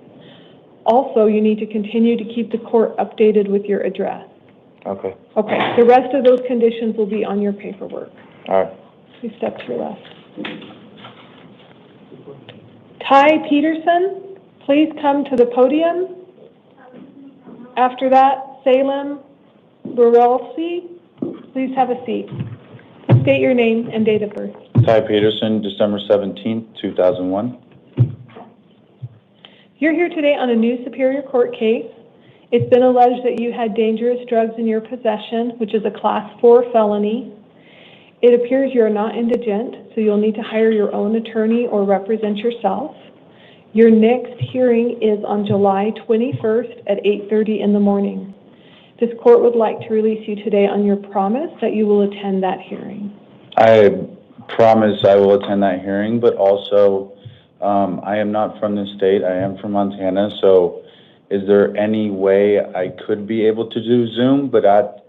Also, you need to continue to keep the court updated with your address. Okay. Okay, the rest of those conditions will be on your paperwork. All right. Please step to your left. Ty Peterson, please come to the podium. After that, Salem Burelsi, please have a seat. Please state your name and date of birth. Ty Peterson, December 17th, 2001. You're here today on a new Superior Court case. It's been alleged that you had dangerous drugs in your possession, which is a Class 4 felony. It appears you're not indigent, so you'll need to hire your own attorney or represent yourself. Your next hearing is on July 21st at 8:30 in the morning. This court would like to release you today on your promise that you will attend that hearing. I promise I will attend that hearing, but also I am not from this state. I am from Montana, so is there any way I could be able to do Zoom? But at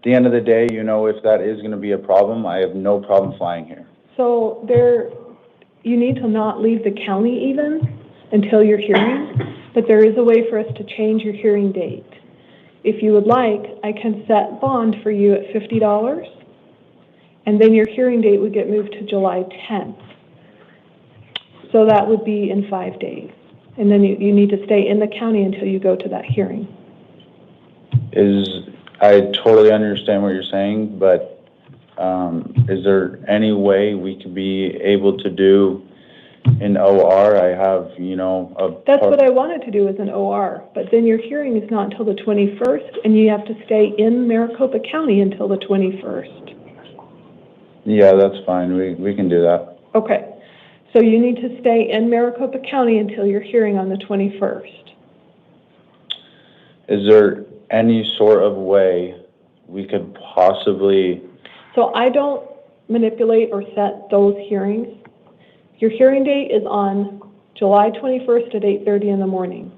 the end of the day, you know, if that is going to be a problem, I have no problem flying here. So you need to not leave the county even until your hearing, but there is a way for us to change your hearing date. If you would like, I can set bond for you at $50, and then your hearing date would get moved to July 10th. So that would be in 5 days. And then you need to stay in the county until you go to that hearing. I totally understand what you're saying, but is there any way we could be able to do an OR? I have, you know, That's what I wanted to do as an OR, but then your hearing is not until the 21st, and you have to stay in Maricopa County until the 21st. Yeah, that's fine. We can do that. Okay. So you need to stay in Maricopa County until your hearing on the 21st. Is there any sort of way we could possibly... So I don't manipulate or set those hearings. Your hearing date is on July 21st at 8:30 in the morning.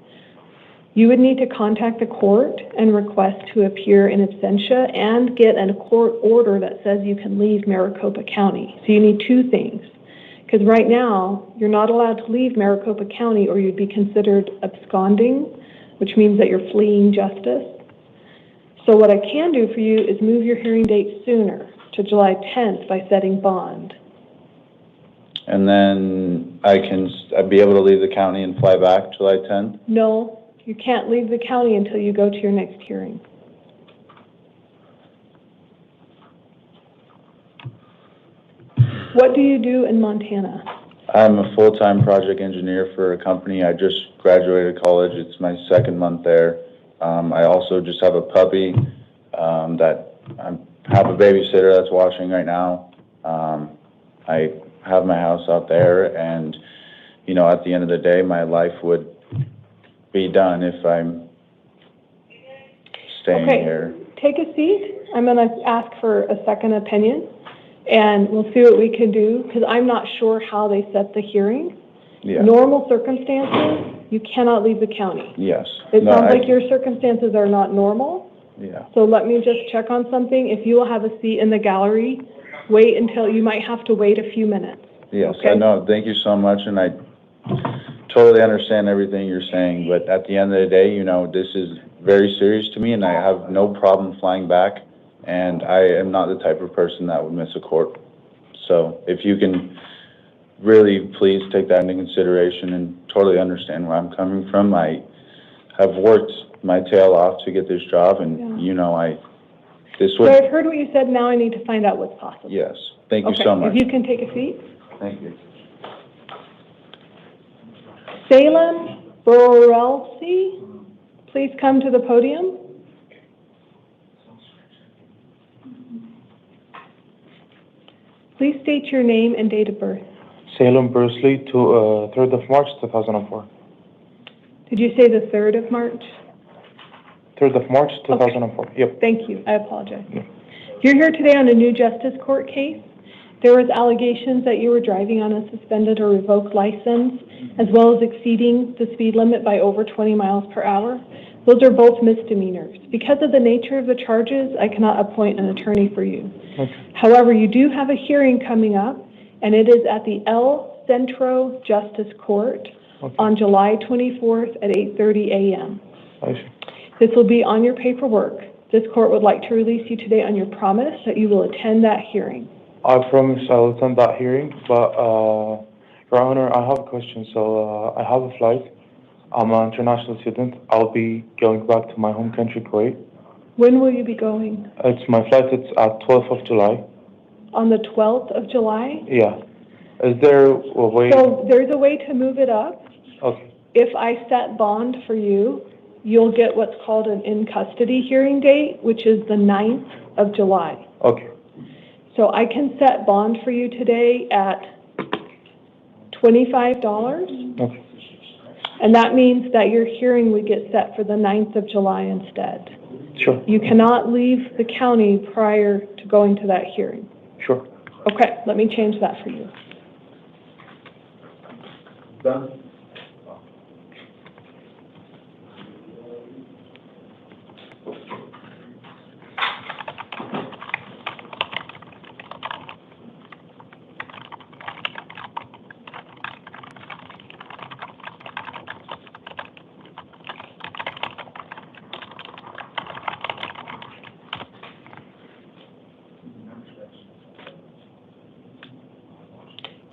You would need to contact the court and request to appear in absentia and get a court order that says you can leave Maricopa County. So you need two things. Because right now, you're not allowed to leave Maricopa County or you'd be considered absconding, which means that you're fleeing justice. So what I can do for you is move your hearing date sooner to July 10th by setting bond. And then I'd be able to leave the county and fly back July 10th? No, you can't leave the county until you go to your next hearing. What do you do in Montana? I'm a full-time project engineer for a company. I just graduated college. It's my second month there. I also just have a puppy that I have a babysitter that's watching right now. I have my house out there, and, you know, at the end of the day, my life would be done if I'm staying here. Take a seat. I'm going to ask for a second opinion, and we'll see what we can do, because I'm not sure how they set the hearing. Yeah. Normal circumstances, you cannot leave the county. Yes. It sounds like your circumstances are not normal. Yeah. So let me just check on something. If you will have a seat in the gallery, wait until, you might have to wait a few minutes. Yes, Okay. I know. Thank you so much, and I totally understand everything you're saying, but at the end of the day, you know, this is very serious to me, and I have no problem flying back, and I am not the type of person that would miss a court. So if you can really please take that into consideration and totally understand where I'm coming from. I have worked my tail off to get this job, and, you know, So I've heard what you said. Now I need to find out what's possible. Yes. Thank you so much. If you can take a seat. Thank you. Salem Borelsi, please come to the podium. Please state your name and date of birth. Salem Bursley, 3rd of March, 2004. Did you say the 3rd of March? 3rd of March, 2004. Yep. Thank you. I apologize. You're here today on a new justice court case. There was allegations that you were driving on a suspended or revoked license, as well as exceeding the speed limit by over 20 miles per hour. Those are both misdemeanors. Because of the nature of the charges, I cannot appoint an attorney for you. Okay. However, you do have a hearing coming up, and it is at the El Centro Justice Court on July 24th at 8:30 a.m. I see. This will be on your paperwork. This court would like to release you today on your promise that you will attend that hearing. I promise I'll attend that hearing, but, Your Honor, I have a question. So, I have a flight. I'm an international student. I'll be going back to my home country, Kuwait. When will you be going? It's my flight, it's at 12th of July. On the 12th of July? Yeah. Is there a way? So there's a way to move it up. Okay. If I set bond for you, you'll get what's called an in-custody hearing date, which is the 9th of July. Okay. So I can set bond for you today at $25. Okay. And that means that your hearing would get set for the 9th of July instead. Sure. You cannot leave the county prior to going to that hearing. Sure. Okay, let me change that for you. Done?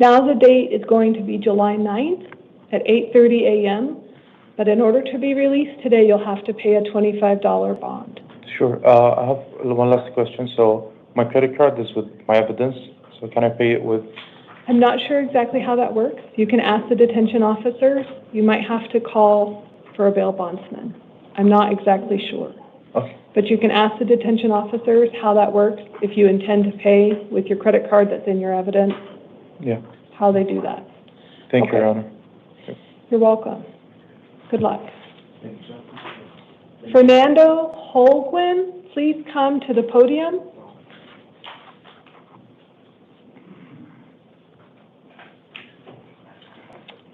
Now the date is going to be July 9th at 8:30 a.m., but in order to be released today, you'll have to pay a $25 bond. Sure. I have one last question. So my credit card is with my evidence. So can I pay it with? I'm not sure exactly how that works. You can ask the detention officer. You might have to call for a bail bondsman. I'm not exactly sure. Okay. But you can ask the detention officers how that works if you intend to pay with your credit card that's in your evidence. Yeah. How they do that. Thank you, Your Honor. You're welcome. Good luck. Fernando Holguin, please come to the podium.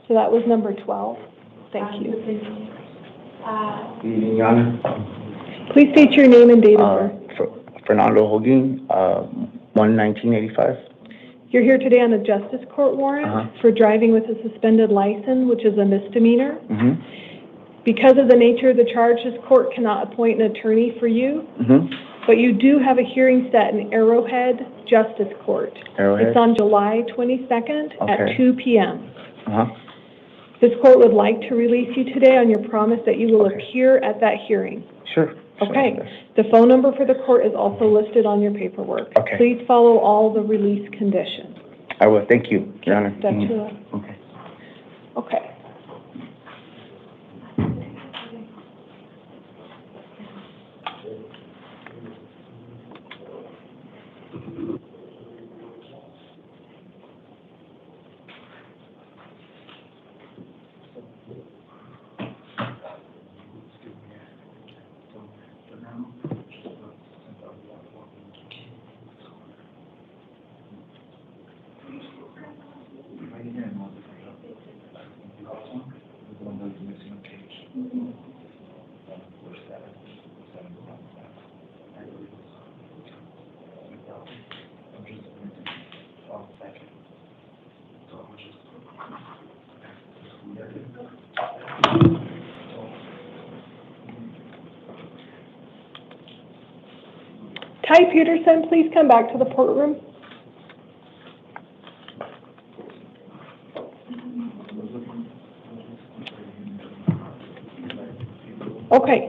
So that was number 12. Thank you. Evening, Your Honor. Please state your name and date of birth. Fernando Holguin, 1/1985. You're here today on a justice court warrant for driving with a suspended license, which is a misdemeanor. Because of the nature of the charge, this court cannot appoint an attorney for you, but you do have a hearing set in Arrowhead Justice Court. Arrowhead? It's on July 22nd at Okay. 2 p.m. This court would like to release you today on your promise that you will appear at that hearing. Sure. Okay. The phone number for the court is also listed on your paperwork. Okay. Please follow all the release conditions. I will. Thank you, Your Honor. That's Okay. Okay. Ty Peterson, please come back to the courtroom. Okay.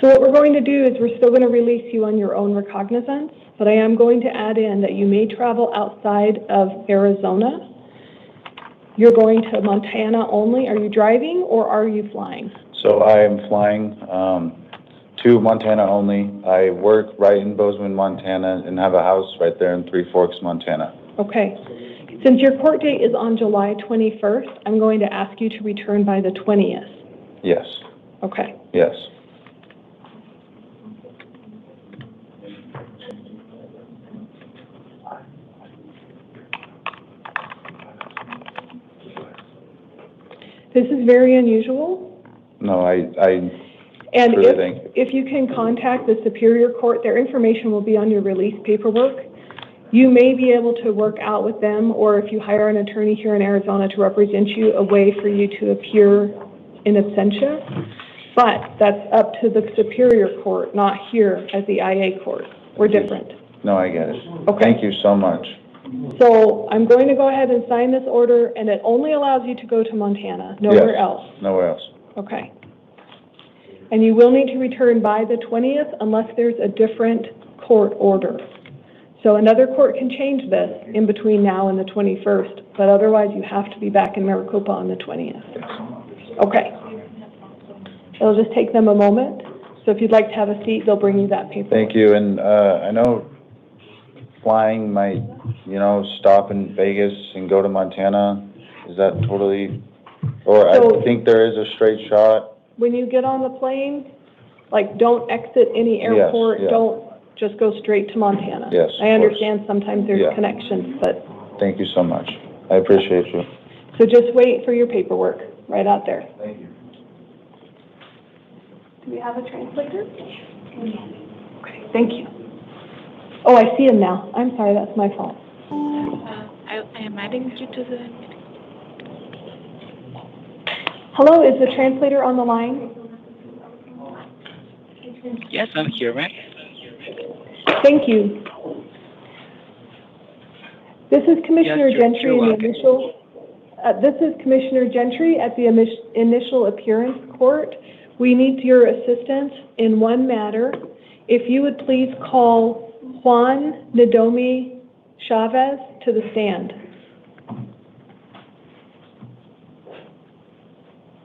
So what we're going to do is we're still going to release you on your own recognizance, but I am going to add in that you may travel outside of Arizona. You're going to Montana only. Are you driving or are you flying? So I am flying to Montana only. I work right in Bozeman, Montana, and have a house right there in Three Forks, Montana. Okay. Since your court date is on July 21st, I'm going to ask you to return by the 20th. Yes. Okay. Yes. This is very unusual. No, I And really think. if you can contact the Superior Court, their information will be on your release paperwork. You may be able to work out with them, or if you hire an attorney here in Arizona to represent you, a way for you to appear in absentia. But that's up to the Superior Court, not here at the IA Court. We're different. No, I get it. Okay. Thank you so much. So I'm going to go ahead and sign this order, and it only allows you to go to Montana, nowhere Yes. else. Nowhere else. Okay. And you will need to return by the 20th unless there's a different court order. So another court can change this in between now and the 21st, but otherwise you have to be back in Maricopa on the 20th. Okay. It'll just take them a moment. So if you'd like to have a seat, they'll bring you that paper. Thank you, and, I know flying might, stop in Vegas and go to Montana. Is that totally, or So- I think there is a straight shot. When you get on the plane, don't exit any airport, yeah. don't just go straight to Montana. Yes, I of course. understand sometimes there's Yeah. connections, but, Thank you so much. I appreciate you. so just wait for your paperwork right out there. Thank you. Do we have a translator? Okay, thank you. Oh, I see him now. I'm sorry, that's my fault. I am adding you to the... Hello, is the translator on the line? Yes, I'm here, ma'am. Thank you. This is Commissioner Yes, Gentry you're in the welcome. initial, this is Commissioner Gentry at the initial appearance court. We need your assistance in one matter. If you would please call Juan Nadomi Chavez to the stand.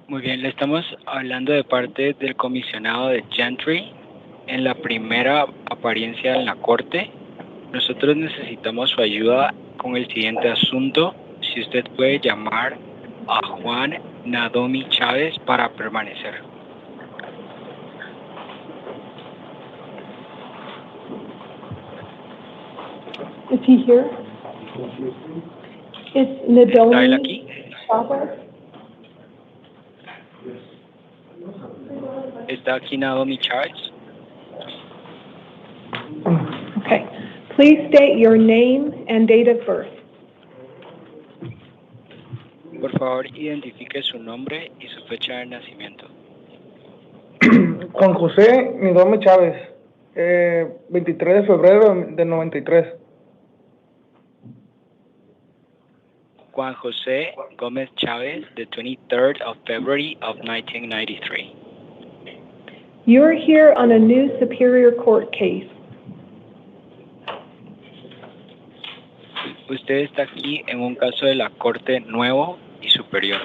Muy bien, le estamos hablando de parte del comisionado de Gentry en la primera apariencia en la corte. Nosotros necesitamos su ayuda con el siguiente asunto. Si usted puede llamar a Juan Nadomi Chávez para permanecer. Is he here? Is ¿Está él Nadomi aquí? Chavez? ¿Está aquí Nadomi Chávez? Okay. Please state your name and date of birth. Por favor, identifique su nombre y su fecha de nacimiento. Juan José Nidome Chávez, 23 de febrero del 93. Juan José Gómez Chávez, the 23rd of February of 1993. You're here on a new Superior Court case. Usted está aquí en un caso de la Corte Nuevo y Superior.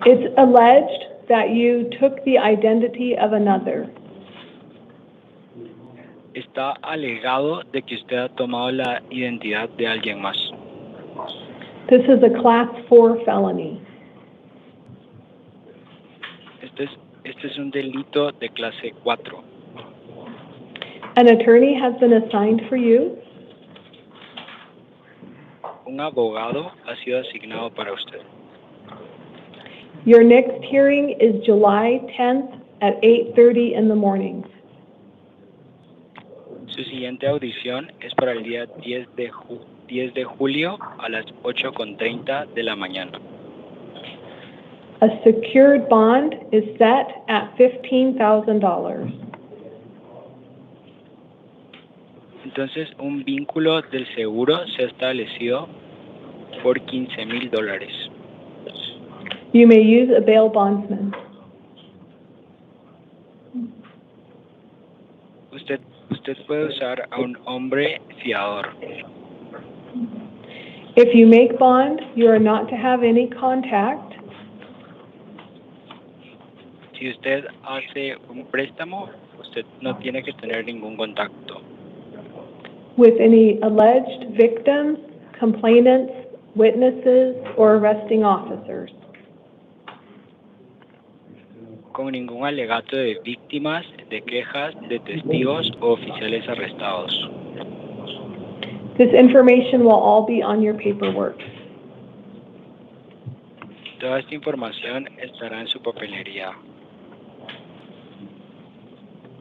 It's alleged that you took the identity of another. Está alegado de que usted ha tomado la identidad de alguien más. This is a Class 4 felony. Este es un delito de clase 4. An attorney has been assigned for you. Un abogado ha sido asignado para usted. Your next hearing is July 10th at 8:30 in the morning. Su siguiente audición es para el día 10 de julio a las 8:30 de la mañana. A secured bond is set at $15,000. Entonces, un vínculo del seguro se ha establecido por $15,000. You may use a bail bondsman. Usted puede usar a un hombre fiador. If you make bond, you are not to have any contact Si usted hace un préstamo, usted no tiene que tener ningún contacto with any alleged victims, complainants, witnesses, or arresting officers. con ningún alegato de víctimas, de quejas, de testigos o oficiales arrestados. This information will all be on your paperwork. Toda esta información estará en su papelería.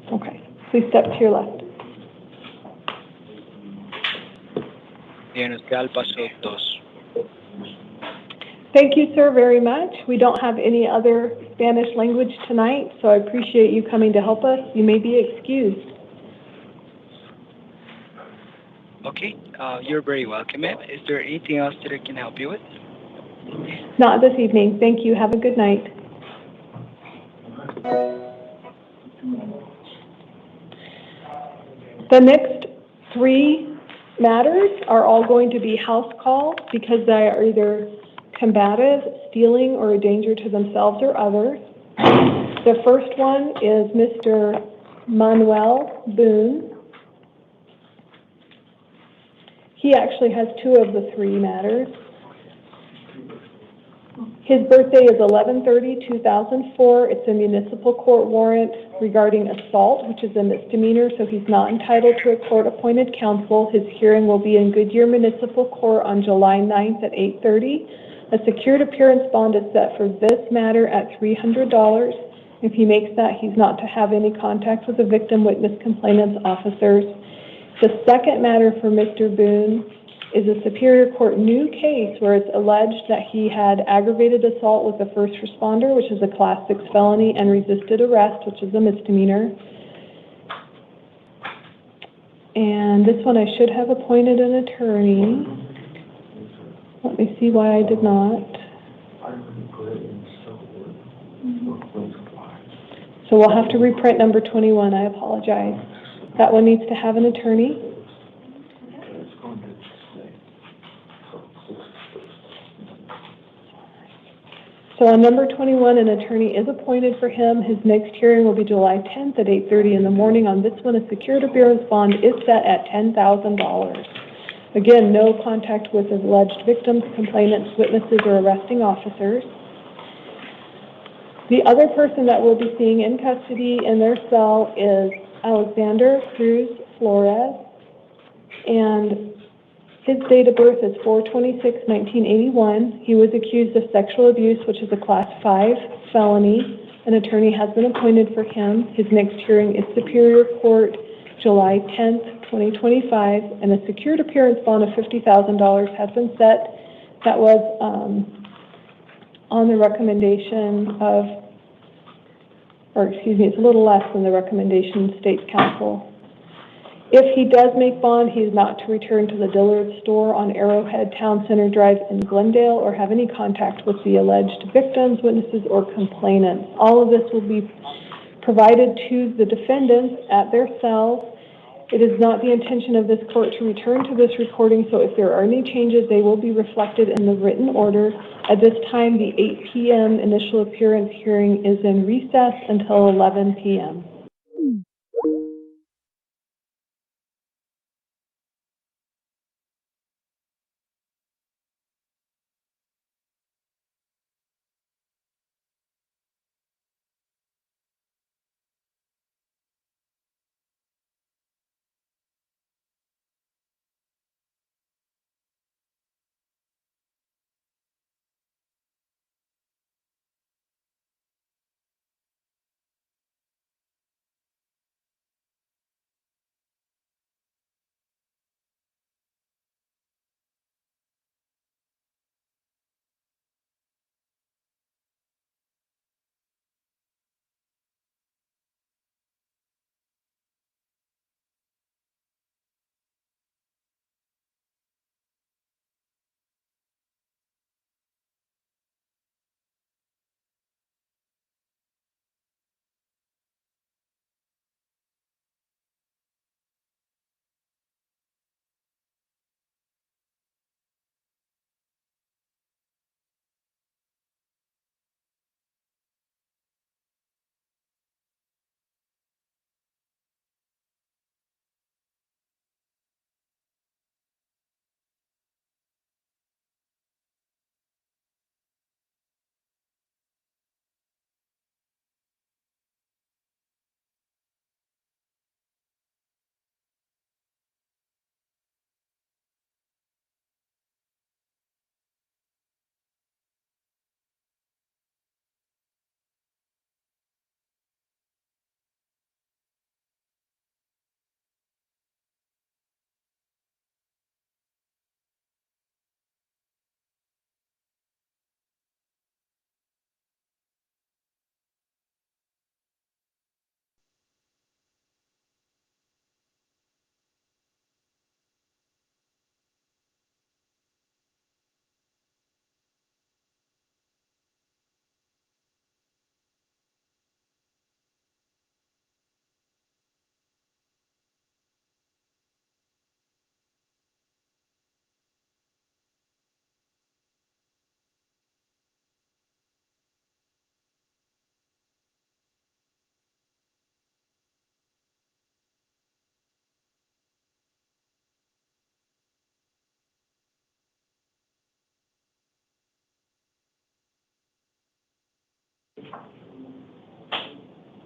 Okay, please step to your left. Bien, nos queda el paso 2. Thank you, sir, very much. We don't have any other Spanish language tonight, so I appreciate you coming to help us. You may be excused. Okay, you're very welcome, ma'am. Is there anything else that I can help you with? Not this evening. Thank you. Have a good night. The next 3 matters are all going to be house calls because they are either combative, stealing, or a danger to themselves or others. The first one is Mr. Manuel Boone. He actually has 2 of the 3 matters. His birthday is 11/30/2004. It's a municipal court warrant regarding assault, which is a misdemeanor, so he's not entitled to a court-appointed counsel. His hearing will be in Goodyear Municipal Court on July 9th at 8:30. A secured appearance bond is set for this matter at $300. If he makes that, he's not to have any contact with the victim, witness, complainants, officers. The second matter for Mr. Boone is a Superior Court new case where it's alleged that he had aggravated assault with a first responder, which is a Class 6 felony, and resisted arrest, which is a misdemeanor. And this one I should have appointed an attorney. Let me see why I did not. So we'll have to reprint number 21, I apologize. That one needs to have an attorney. So on number 21, an attorney is appointed for him. His next hearing will be July 10th at 8:30 in the morning. On this one, a secured appearance bond is set at $10,000. Again, no contact with alleged victims, complainants, witnesses, or arresting officers. The other person that we'll be seeing in custody in their cell is Alexander Cruz Flores, and his date of birth is 4/26/1981. He was accused of sexual abuse, which is a Class 5 felony. An attorney has been appointed for him. His next hearing is Superior Court, July 10th, 2025, and a secured appearance bond of $50,000 has been set. That was on the recommendation of, or excuse me, it's a little less than the recommendation of State's Counsel. If he does make bond, he is not to return to the Dillard store on Arrowhead Town Center Drive in Glendale or have any contact with the alleged victims, witnesses, or complainants. All of this will be provided to the defendants at their cells. It is not the intention of this court to return to this recording, so if there are any changes, they will be reflected in the written order. At this time, the 8 p.m. initial appearance hearing is in recess until 11 p.m.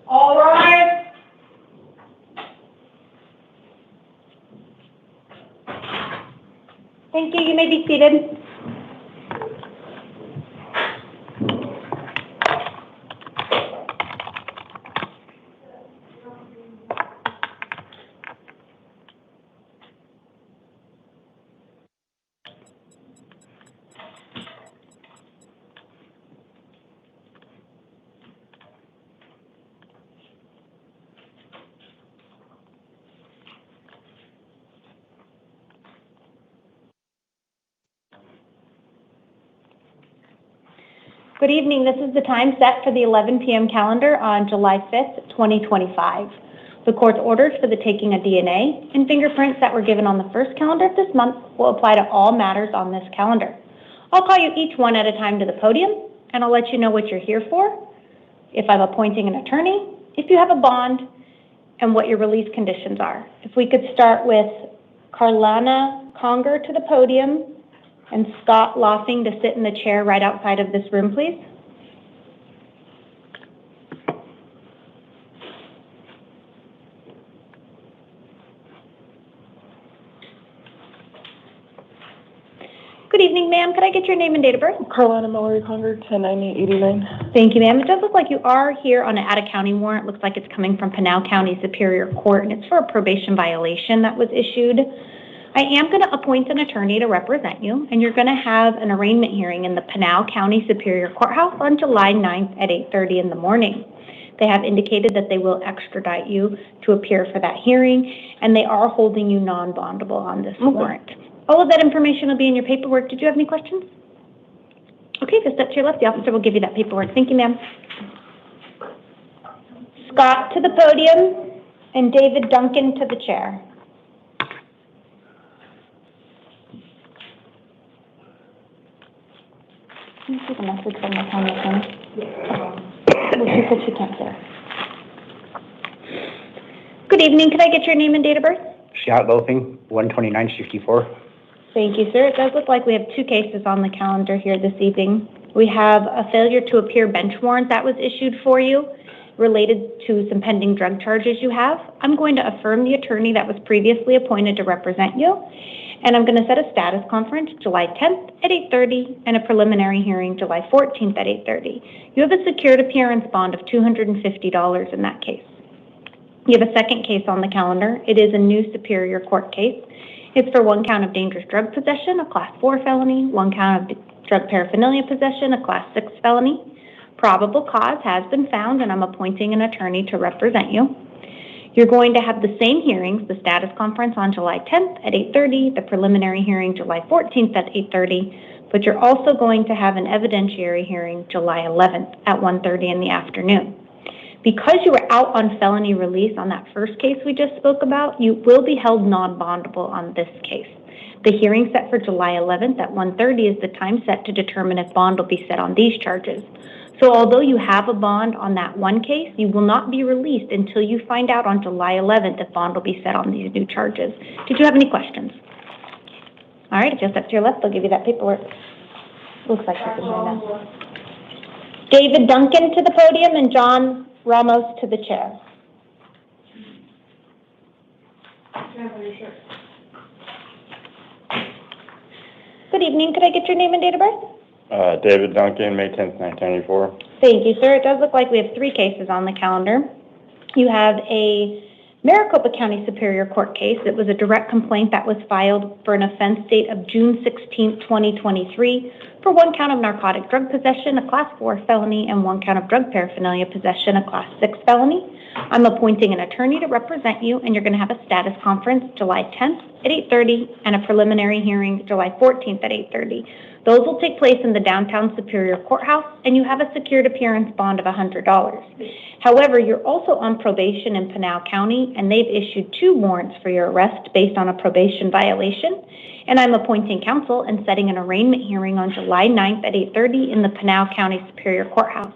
All rise. Thank you. You may be seated. Good evening. This is the time set for the 11 p.m. calendar on July 5th, 2025. The court's orders for the taking of DNA and fingerprints that were given on the first calendar of this month will apply to all matters on this calendar. I'll call you each one at a time to the podium, and I'll let you know what you're here for, if I'm appointing an attorney, if you have a bond, and what your release conditions are. If we could start with Carlana Conger to the podium, and Scott Lossing to sit in the chair right outside of this room, please. Good evening, ma'am. Could I get your name and date of birth? Carolina Mallory Conger, 10/90/89. Thank you, ma'am. It does look like you are here on an out-of-county warrant. Looks like it's coming from Pinal County Superior Court, and it's for a probation violation that was issued. I am going to appoint an attorney to represent you, and you're going to have an arraignment hearing in the Pinal County Superior Courthouse on July 9th at 8:30 in the morning. They have indicated that they will extradite you to appear for that hearing, and they are holding you non-bondable on this warrant. All of that information will be in your paperwork. Did you have any questions? Okay, just step to your left. The officer will give you that paperwork. Thank you, ma'am. Scott to the podium, and David Duncan to the chair. Can you see the message from the county attorney? Well, she said she can't hear. Good evening. Could I get your name and date of birth? Shiat Loafing, 12964. Thank you, sir. It does look like we have two cases on the calendar here this evening. We have a failure to appear bench warrant that was issued for you related to some pending drug charges you have. I'm going to affirm the attorney that was previously appointed to represent you. And I'm going to set a status conference July 10th at 8:30 and a preliminary hearing July 14th at 8:30. You have a secured appearance bond of $250 in that case. You have a second case on the calendar. It is a new Superior Court case. It's for one count of dangerous drug possession, a Class 4 felony, one count of drug paraphernalia possession, a Class 6 felony. Probable cause has been found, and I'm appointing an attorney to represent you. You're going to have the same hearings, the status conference on July 10th at 8:30, the preliminary hearing July 14th at 8:30, but you're also going to have an evidentiary hearing July 11th at 1:30 in the afternoon. Because you were out on felony release on that first case we just spoke about, you will be held non-bondable on this case. The hearing set for July 11th at 1:30 is the time set to determine if bond will be set on these charges. So although you have a bond on that one case, you will not be released until you find out on July 11th if bond will be set on these new charges. Did you have any questions? All right, if you'll step to your left, they'll give you that paperwork. Looks like you can hear that. David Duncan to the podium and John Ramos to the chair. Good evening. Could I get your name and date of birth? David Duncan, May 10th, 1994. Thank you, sir. It does look like we have three cases on the calendar. You have a Maricopa County Superior Court case. It was a direct complaint that was filed for an offense date of June 16th, 2023 for one count of narcotic drug possession, a Class 4 felony, and one count of drug paraphernalia possession, a Class 6 felony. I'm appointing an attorney to represent you, and you're going to have a status conference July 10th at 8:30 and a preliminary hearing July 14th at 8:30. Those will take place in the downtown Superior Courthouse, and you have a secured appearance bond of $100. However, you're also on probation in Pinal County, and they've issued 2 warrants for your arrest based on a probation violation. And I'm appointing counsel and setting an arraignment hearing on July 9th at 8:30 in the Pinal County Superior Courthouse.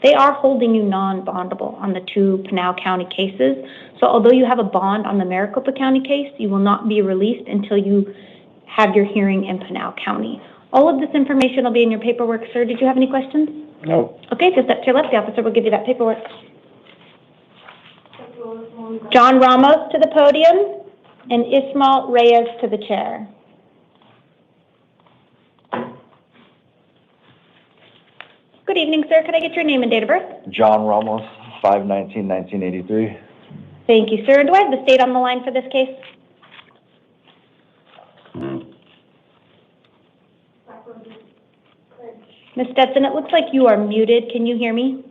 They are holding you non-bondable on the 2 Pinal County cases. So although you have a bond on the Maricopa County case, you will not be released until you have your hearing in Pinal County. All of this information will be in your paperwork, sir. Did you have any questions? No. Okay, just step to your left. The officer will give you that paperwork. John Ramos to the podium and Ismael Reyes to the chair. Good evening, sir. Could I get your name and date of birth? John Ramos, 5/19/1983. Thank you, sir. Do I have the state on the line for this case? Ms. Stetson, it looks like you are muted. Can you hear me?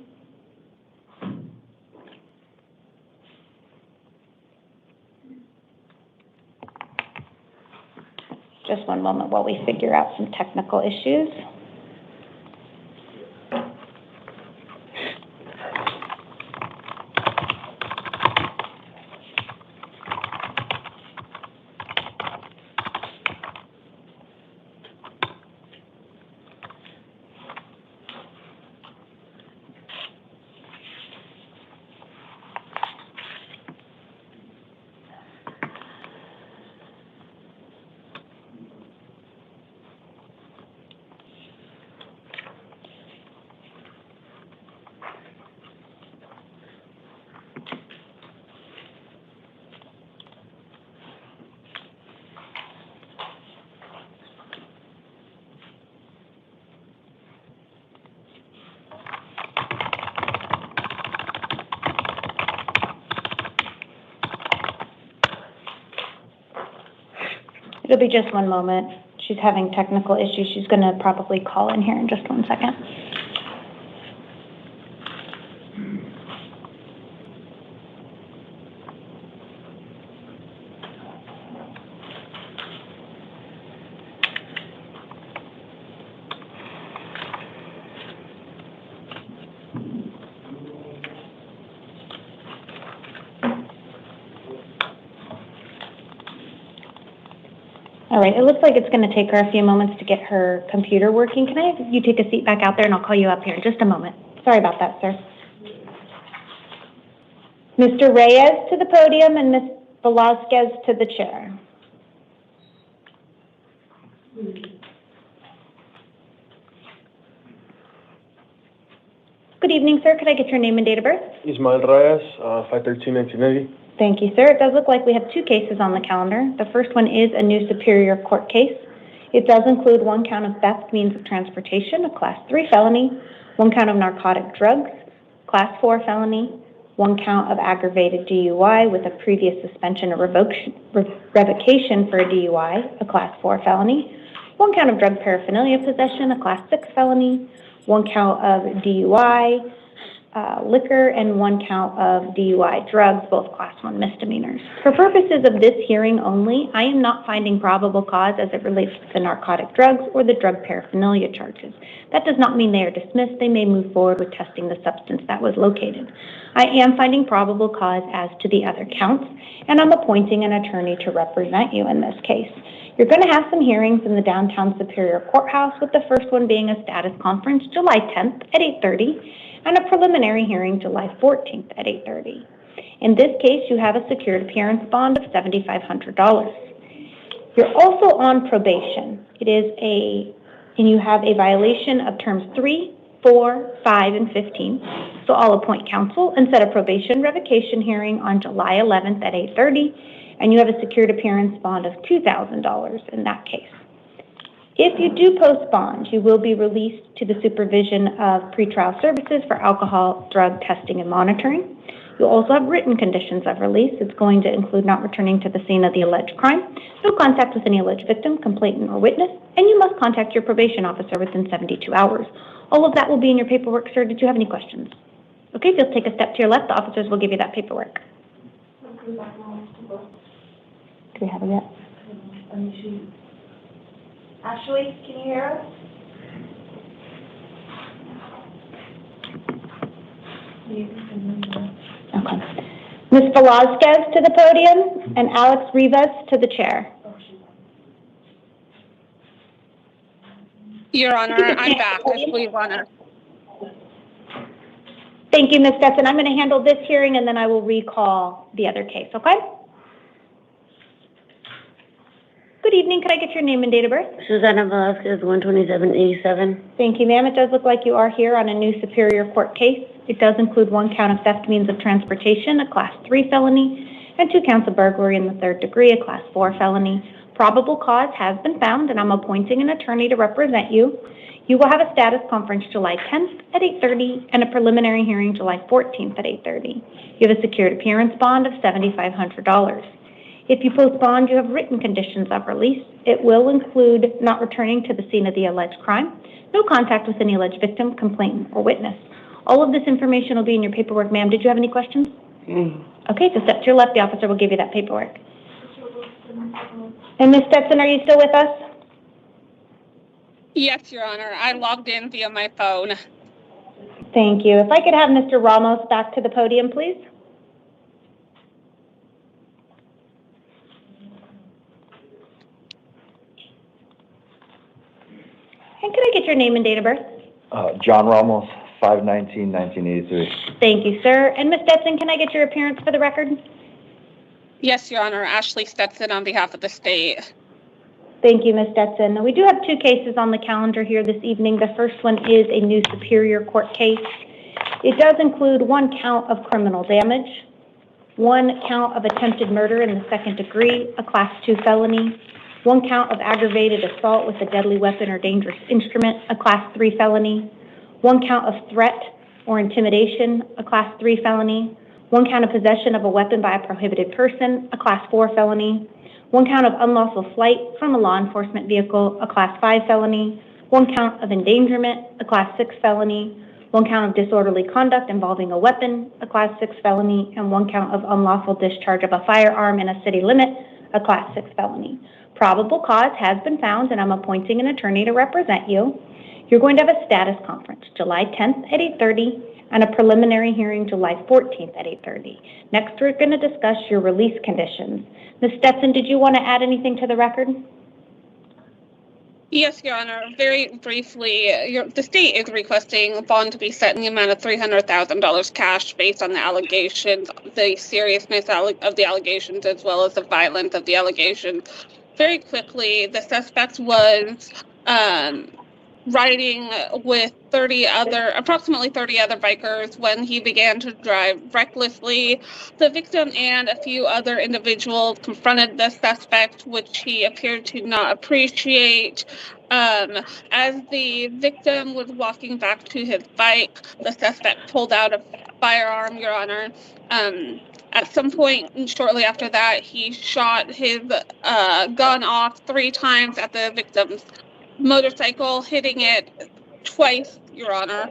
Just one moment while we figure out some technical issues. It'll be just one moment. She's having technical issues. She's going to probably call in here in just 1 second. All right, it looks like it's going to take her a few moments to get her computer working. Can I have you take a seat back out there and I'll call you up here in just a moment. Sorry about that, sir. Mr. Reyes to the podium and Ms. Velasquez to the chair. Good evening, sir. Could I get your name and date of birth? Ismael Reyes, 5/13/1980. Thank you, sir. It does look like we have 2 cases on the calendar. The first one is a new Superior Court case. It does include 1 count of theft means of transportation, a Class 3 felony, 1 count of narcotic drugs, Class 4 felony, 1 count of aggravated DUI with a previous suspension or revocation for a DUI, a Class 4 felony, 1 count of drug paraphernalia possession, a Class 6 felony, 1 count of DUI, liquor, and 1 count of DUI drugs, both Class 1 misdemeanors. For purposes of this hearing only, I am not finding probable cause as it relates to the narcotic drugs or the drug paraphernalia charges. That does not mean they are dismissed. They may move forward with testing the substance that was located. I am finding probable cause as to the other counts, and I'm appointing an attorney to represent you in this case. You're going to have some hearings in the downtown Superior Courthouse, with the first one being a status conference July 10th at 8:30, and a preliminary hearing July 14th at 8:30. In this case, you have a secured appearance bond of $7,500. You're also on probation. And you have a violation of terms 3, 4, 5, and 15. So I'll appoint counsel and set a probation revocation hearing on July 11th at 8:30, and you have a secured appearance bond of $2,000 in that case. If you do post bond, you will be released to the supervision of pretrial services for alcohol, drug testing, and monitoring. You'll also have written conditions of release. It's going to include not returning to the scene of the alleged crime, no contact with any alleged victim, complainant, or witness, and you must contact your probation officer within 72 hours. All of that will be in your paperwork, sir. Did you have any questions? Okay, if you'll take a step to your left, the officers will give you that paperwork. Do we have it yet? Ashley, can you hear us? Okay. Ms. Velasquez to the podium and Alex Rivas to the chair. Your Honor, I'm back if we want to. Thank you, Ms. Stetson. I'm going to handle this hearing and then I will recall the other case, okay? Good evening. Could I get your name and date of birth? Susana Velasquez, 12787. Thank you, ma'am. It does look like you are here on a new Superior Court case. It does include 1 count of theft means of transportation, a Class 3 felony, and 2 counts of burglary in the 3rd degree, a Class 4 felony. Probable cause has been found, and I'm appointing an attorney to represent you. You will have a status conference July 10th at 8:30 and a preliminary hearing July 14th at 8:30. You have a secured appearance bond of $7,500. If you post bond, you have written conditions of release. It will include not returning to the scene of the alleged crime, no contact with any alleged victim, complainant, or witness. All of this information will be in your paperwork, ma'am. Did you have any questions? Okay, so step to your left. The officer will give you that paperwork. And Ms. Stetson, are you still with us? Yes, Your Honor. I logged in via my phone. Thank you. If I could have Mr. Ramos back to the podium, please. And could I get your name and date of birth? John Ramos, 5/19/1983. Thank you, sir. And Ms. Stetson, can I get your appearance for the record? Yes, Your Honor. Ashley Stetson on behalf of the state. Thank you, Ms. Stetson. We do have 2 cases on the calendar here this evening. The first one is a new Superior Court case. It does include 1 count of criminal damage, 1 count of attempted murder in the 2nd degree, a Class 2 felony, 1 count of aggravated assault with a deadly weapon or dangerous instrument, a Class 3 felony, 1 count of threat or intimidation, a Class 3 felony, 1 count of possession of a weapon by a prohibited person, a Class 4 felony, 1 count of unlawful flight from a law enforcement vehicle, a Class 5 felony, 1 count of endangerment, a Class 6 felony, 1 count of disorderly conduct involving a weapon, a Class 6 felony, and 1 count of unlawful discharge of a firearm in a city limit, a Class 6 felony. Probable cause has been found, and I'm appointing an attorney to represent you. You're going to have a status conference July 10th at 8:30 and a preliminary hearing July 14th at 8:30. Next, we're going to discuss your release conditions. Ms. Stetson, did you want to add anything to the record? Yes, Your Honor. Very briefly, the state is requesting a bond to be set in the amount of $300,000 cash based on the allegations, the seriousness of the allegations, as well as the violence of the allegations. Very quickly, the suspect was riding with approximately 30 other bikers when he began to drive recklessly. The victim and a few other individuals confronted the suspect, which he appeared to not appreciate. As the victim was walking back to his bike, the suspect pulled out a firearm, Your Honor. At some point shortly after that, he shot his gun off 3 times at the victim's motorcycle, hitting it twice, Your Honor.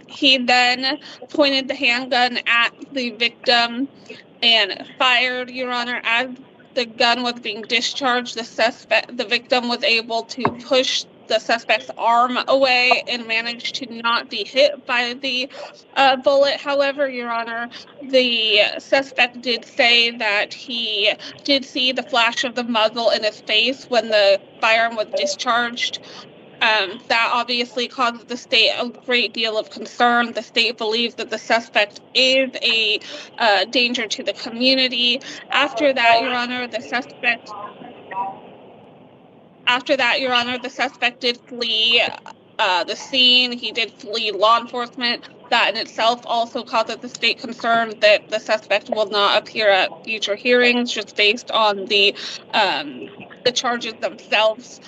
He then pointed the handgun at the victim and fired, Your Honor. As the gun was being discharged, the victim was able to push the suspect's arm away and managed to not be hit by the bullet. However, Your Honor, the suspect did say that he did see the flash of the muzzle in his face when the firearm was discharged. That obviously causes the state a great deal of concern. The state believes that the suspect is a danger to the community. After that, Your Honor, the suspect did flee the scene. He did flee law enforcement. That in itself also causes the state concern that the suspect will not appear at future hearings just based on the charges themselves.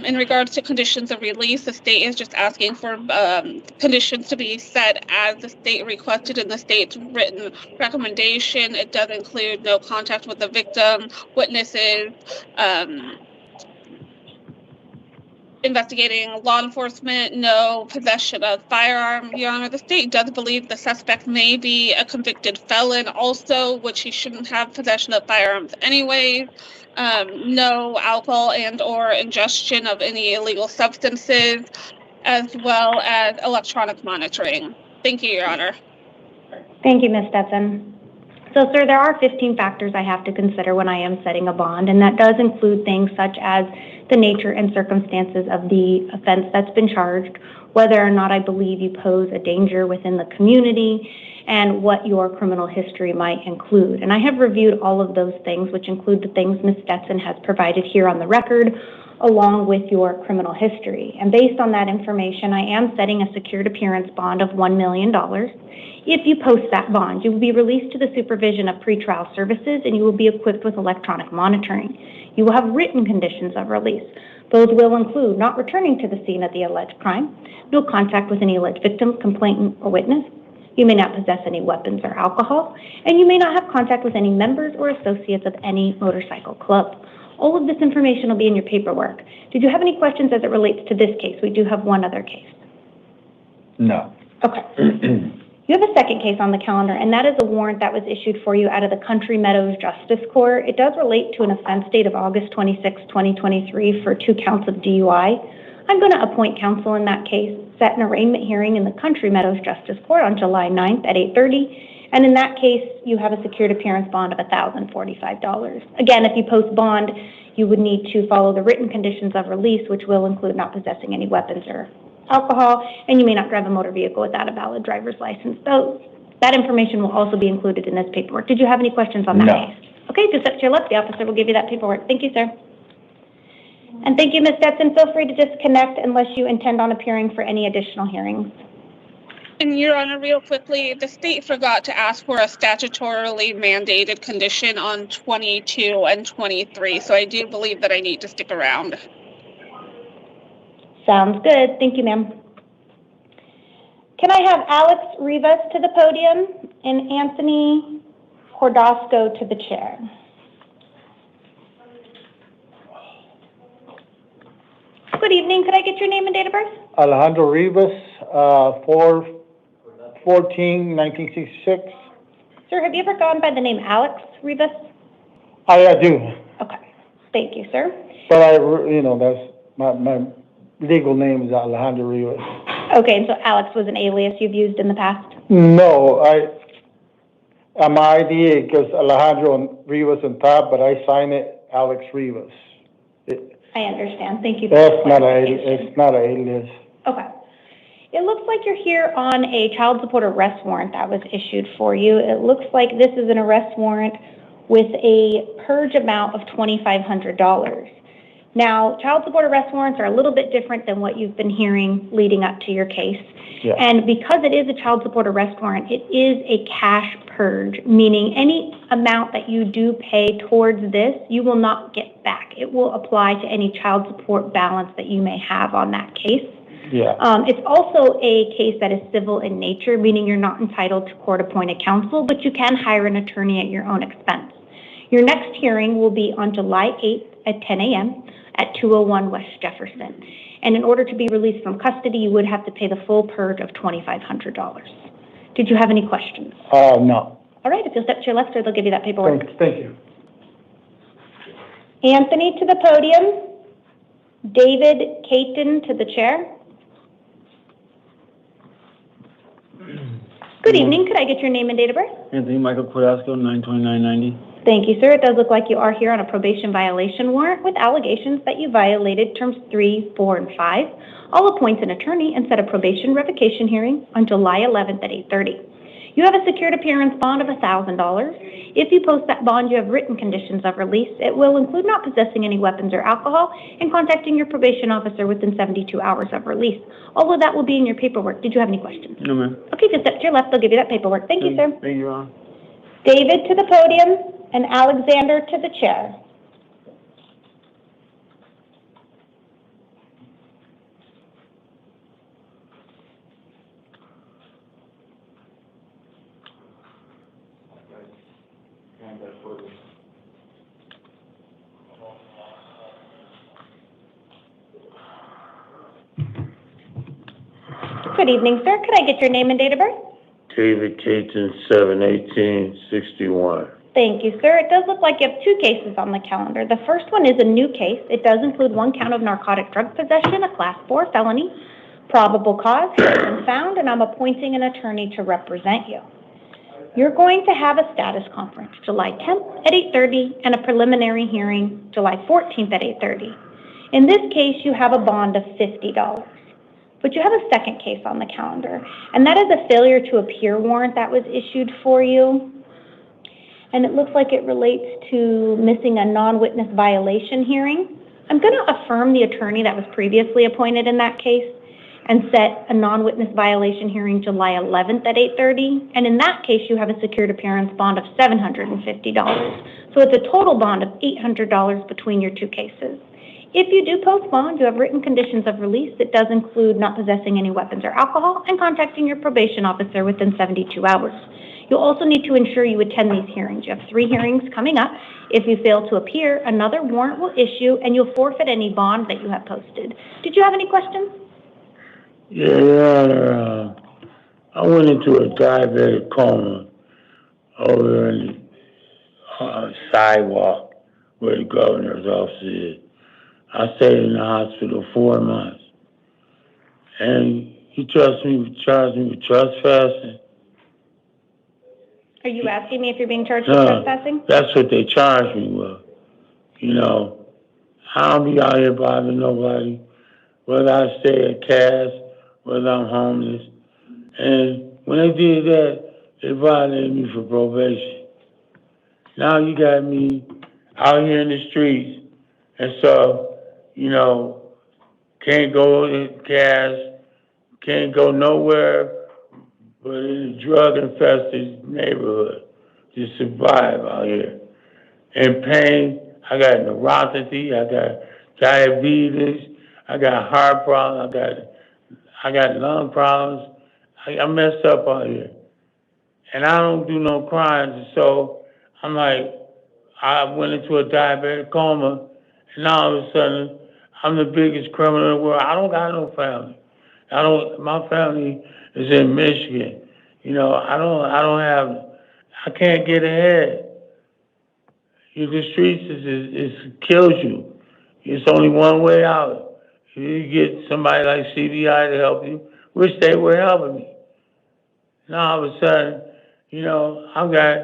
In regards to conditions of release, the state is just asking for conditions to be set as the state requested in the state's written recommendation. It does include no contact with the victim, witnesses, investigating law enforcement, no possession of firearm. Your Honor, the state does believe the suspect may be a convicted felon also, which he shouldn't have possession of firearms anyway. No alcohol and or ingestion of any illegal substances, as well as electronic monitoring. Thank you, Your Honor. Thank you, Ms. Stetson. So, sir, there are 15 factors I have to consider when I am setting a bond, and that does include things such as the nature and circumstances of the offense that's been charged, whether or not I believe you pose a danger within the community, and what your criminal history might include. And I have reviewed all of those things, which include the things Ms. Stetson has provided here on the record, along with your criminal history. And based on that information, I am setting a secured appearance bond of $1 million. If you post that bond, you will be released to the supervision of pretrial services, and you will be equipped with electronic monitoring. You will have written conditions of release. Those will include not returning to the scene of the alleged crime, no contact with any alleged victim, complainant, or witness. You may not possess any weapons or alcohol, and you may not have contact with any members or associates of any motorcycle club. All of this information will be in your paperwork. Did you have any questions as it relates to this case? We do have one other case. No. Okay. You have a second case on the calendar, and that is a warrant that was issued for you out of the Country Meadows Justice Court. It does relate to an offense date of August 26, 2023 for 2 counts of DUI. I'm going to appoint counsel in that case, set an arraignment hearing in the Country Meadows Justice Court on July 9th at 8:30. And in that case, you have a secured appearance bond of $1,045. Again, if you post bond, you would need to follow the written conditions of release, which will include not possessing any weapons or alcohol, and you may not drive a motor vehicle without a valid driver's license. So that information will also be included in this paperwork. Did you have any questions on that case? Okay, just up to your left, the officer will give you that paperwork. Thank you, sir. And thank you, Ms. Stetson. Feel free to disconnect unless you intend on appearing for any additional hearings. And Your Honor, real quickly, the state forgot to ask for a statutorily mandated condition on 22 and 23, so I do believe that I need to stick around. Sounds good. Thank you, ma'am. Can I have Alex Rivas to the podium and Anthony Cordasco to the chair? Good evening. Could I get your name and date of birth? Alejandro Rivas, 4/14/1966. Sir, have you ever gone by the name Alex Rivas? I do. Okay. Thank you, sir. But that's my legal name is Alejandro Rivas. Okay, and so Alex was an alias you've used in the past? No, on my ID it goes Alejandro Rivas on top, but I sign it Alex Rivas. I understand. Thank you. It's not an alias. Okay. It looks like you're here on a child support arrest warrant that was issued for you. It looks like this is an arrest warrant with a purge amount of $2,500. Now, child support arrest warrants are a little bit different than what you've been hearing leading up to your case. Yeah. And because it is a child support arrest warrant, it is a cash purge, meaning any amount that you do pay towards this, you will not get back. It will apply to any child support balance that you may have on that case. Yeah. It's also a case that is civil in nature, meaning you're not entitled to court-appointed counsel, but you can hire an attorney at your own expense. Your next hearing will be on July 8th at 10 a.m. at 201 West Jefferson. And in order to be released from custody, you would have to pay the full purge of $2,500. Did you have any questions? No. All right, if you'll step to your left, sir, they'll give you that paperwork. Thank you. Anthony to the podium. David Caton to the chair. Good evening. Could I get your name and date of birth? Anthony Michael Cordasco, 9/29/90. Thank you, sir. It does look like you are here on a probation violation warrant with allegations that you violated terms 3, 4, and 5. I'll appoint an attorney and set a probation revocation hearing on July 11th at 8:30. You have a secured appearance bond of $1,000. If you post that bond, you have written conditions of release. It will include not possessing any weapons or alcohol and contacting your probation officer within 72 hours of release. All of that will be in your paperwork. Did you have any questions? No, ma'am. Okay, just step to your left. They'll give you that paperwork. Thank you, sir. Thank you, Your Honor. David to the podium and Alexander to the chair. Good evening, sir. Could I get your name and date of birth? David Caton, 7/18/61. Thank you, sir. It does look like you have 2 cases on the calendar. The first one is a new case. It does include 1 count of narcotic drug possession, a Class 4 felony. Probable cause has been found, and I'm appointing an attorney to represent you. You're going to have a status conference July 10th at 8:30 and a preliminary hearing July 14th at 8:30. In this case, you have a bond of $50. But you have a second case on the calendar, and that is a failure to appear warrant that was issued for you. And it looks like it relates to missing a non-witness violation hearing. I'm going to affirm the attorney that was previously appointed in that case and set a non-witness violation hearing July 11th at 8:30. And in that case, you have a secured appearance bond of $750. So it's a total bond of $800 between your two cases. If you do post bond, you have written conditions of release that does include not possessing any weapons or alcohol and contacting your probation officer within 72 hours. You'll also need to ensure you attend these hearings. You have 3 hearings coming up. If you fail to appear, another warrant will issue and you'll forfeit any bond that you have posted. Did you have any questions? Yeah, Your Honor, I went into a diabetic coma over in the sidewalk where the governor's office is. I stayed in the hospital 4 months. And he charged me with trespassing. Are you asking me if you're being charged with trespassing? That's what they charged me with. You know, I don't be out here bothering nobody, whether I stay at Cass, whether I'm homeless. And when they did that, they violated me for probation. Now you got me out here in the streets, and so, you know, can't go to Cass, can't go nowhere but in a drug-infested neighborhood to survive out here. In pain, I got neuropathy, I got diabetes, I got heart problems, I got lung problems. I messed up out here. And I don't do no crimes, so I'm like, I went into a diabetic coma, and now all of a sudden, I'm the biggest criminal in the world. I don't got no family. My family is in Michigan. You know, I can't get ahead. The streets kills you. It's only one way out. You get somebody like CBI to help you, which they were helping me. Now all of a sudden, you know, I've got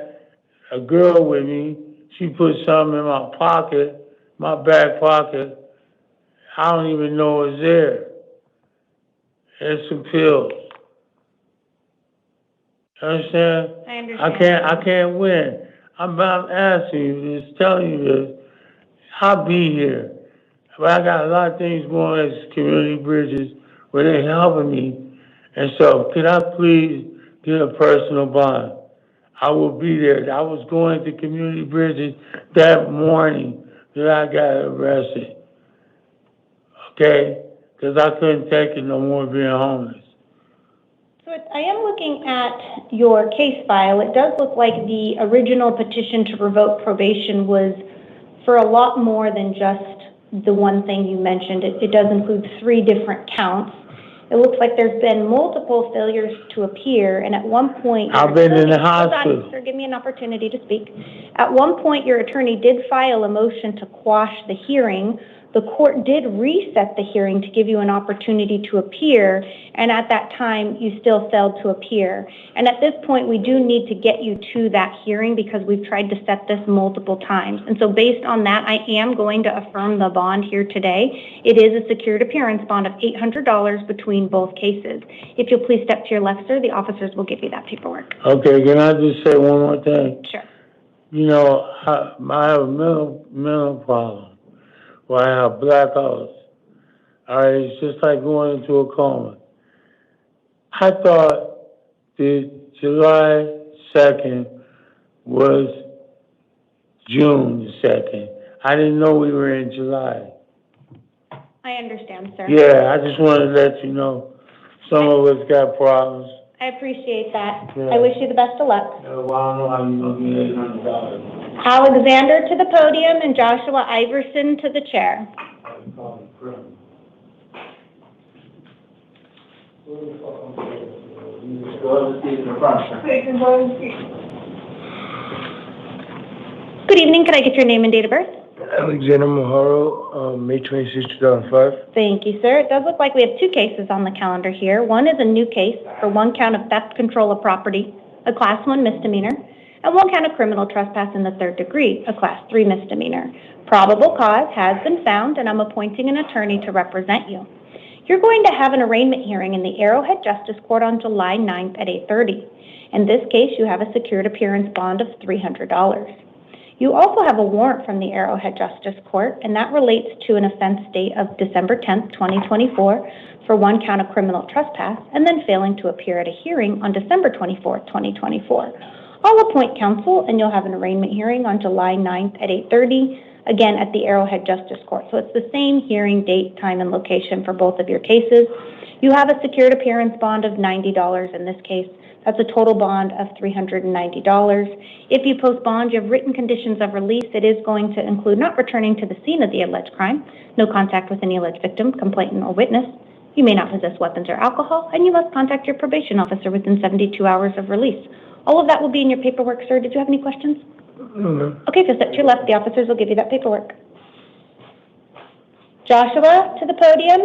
a girl with me. She put something in my pocket, my back pocket. I don't even know it's there. There's some pills. You understand? I understand. I can't win. I'm asking you this, telling you this. I'll be here. But I got a lot of things going as community bridges where they're helping me. And so, could I please get a personal bond? I will be there. I was going to community bridges that morning that I got arrested. Okay? Because I couldn't take it no more being homeless. So I am looking at your case file. It does look like the original petition to revoke probation was for a lot more than just the one thing you mentioned. It does include 3 different counts. It looks like there's been multiple failures to appear, and at one point... I've been in the hospital. Hold on, sir, give me an opportunity to speak. At one point, your attorney did file a motion to quash the hearing. The court did reset the hearing to give you an opportunity to appear, and at that time, you still failed to appear. And at this point, we do need to get you to that hearing because we've tried to set this multiple times. And so based on that, I am going to affirm the bond here today. It is a secured appearance bond of $800 between both cases. If you'll please step to your left, sir, the officers will give you that paperwork. Okay, can I just say one more thing? Sure. You know, I have a mental problem. Where I have blackouts. All right, it's just like going into a coma. I thought that July 2nd was June 2nd. I didn't know we were in July. I understand, sir. Yeah, I just wanted to let you know some of us got problems. I appreciate that. Yeah. I wish you the best of luck. Yeah, well, I don't know how you're going to get $800. Alexander to the podium and Joshua Iverson to the chair. Good evening. Can I get your name and date of birth? Alexander Maharo, May 26, 2005. Thank you, sir. It does look like we have 2 cases on the calendar here. One is a new case for 1 count of theft, control of property, a Class 1 misdemeanor, and 1 count of criminal trespass in the 3rd degree, a Class 3 misdemeanor. Probable cause has been found, and I'm appointing an attorney to represent you. You're going to have an arraignment hearing in the Arrowhead Justice Court on July 9th at 8:30. In this case, you have a secured appearance bond of $300. You also have a warrant from the Arrowhead Justice Court, and that relates to an offense date of December 10th, 2024, for 1 count of criminal trespass, and then failing to appear at a hearing on December 24th, 2024. I'll appoint counsel, and you'll have an arraignment hearing on July 9th at 8:30, again at the Arrowhead Justice Court. So it's the same hearing date, time, and location for both of your cases. You have a secured appearance bond of $90 in this case. That's a total bond of $390. If you post bond, you have written conditions of release. It is going to include not returning to the scene of the alleged crime, no contact with any alleged victim, complainant, or witness. You may not possess weapons or alcohol, and you must contact your probation officer within 72 hours of release. All of that will be in your paperwork, sir. Did you have any questions? No. Okay, so step to your left. The officers will give you that paperwork. Joshua to the podium,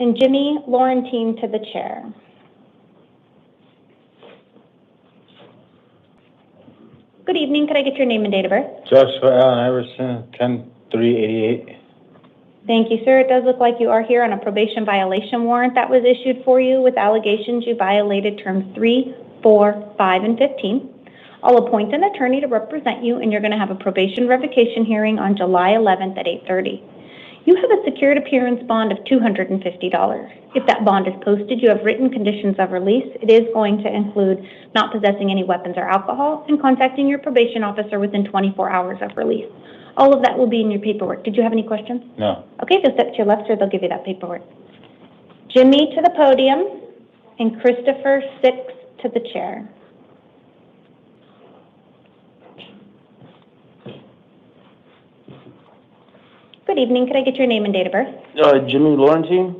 and Jimmy Laurentine to the chair. Good evening. Could I get your name and date of birth? Joshua Allen Iverson, 10/3/88. Thank you, sir. It does look like you are here on a probation violation warrant that was issued for you with allegations you violated terms 3, 4, 5, and 15. I'll appoint an attorney to represent you, and you're going to have a probation revocation hearing on July 11th at 8:30. You have a secured appearance bond of $250. If that bond is posted, you have written conditions of release. It is going to include not possessing any weapons or alcohol and contacting your probation officer within 24 hours of release. All of that will be in your paperwork. Did you have any questions? No. Okay, just step to your left, sir. They'll give you that paperwork. Jimmy to the podium, and Christopher Six to the chair. Good evening. Could I get your name and date of birth? Jimmy Laurentine?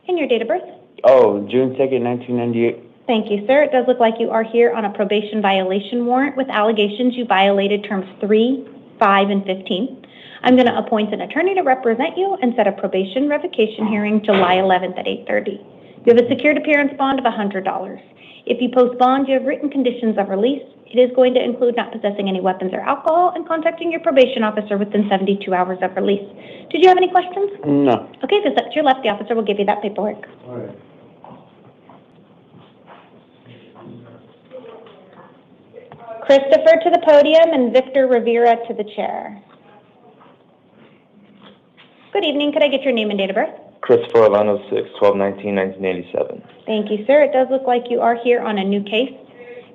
And your date of birth? Oh, June 2nd, 1998. Thank you, sir. It does look like you are here on a probation violation warrant with allegations you violated terms 3, 5, and 15. I'm going to appoint an attorney to represent you and set a probation revocation hearing July 11th at 8:30. You have a secured appearance bond of $100. If you post bond, you have written conditions of release. It is going to include not possessing any weapons or alcohol and contacting your probation officer within 72 hours of release. Did you have any questions? No. Okay, so step to your left. The officer will give you that paperwork. All right. Christopher to the podium, and Victor Rivera to the chair. Good evening. Could I get your name and date of birth? Christopher Orlando, 6/12/1987. Thank you, sir. It does look like you are here on a new case.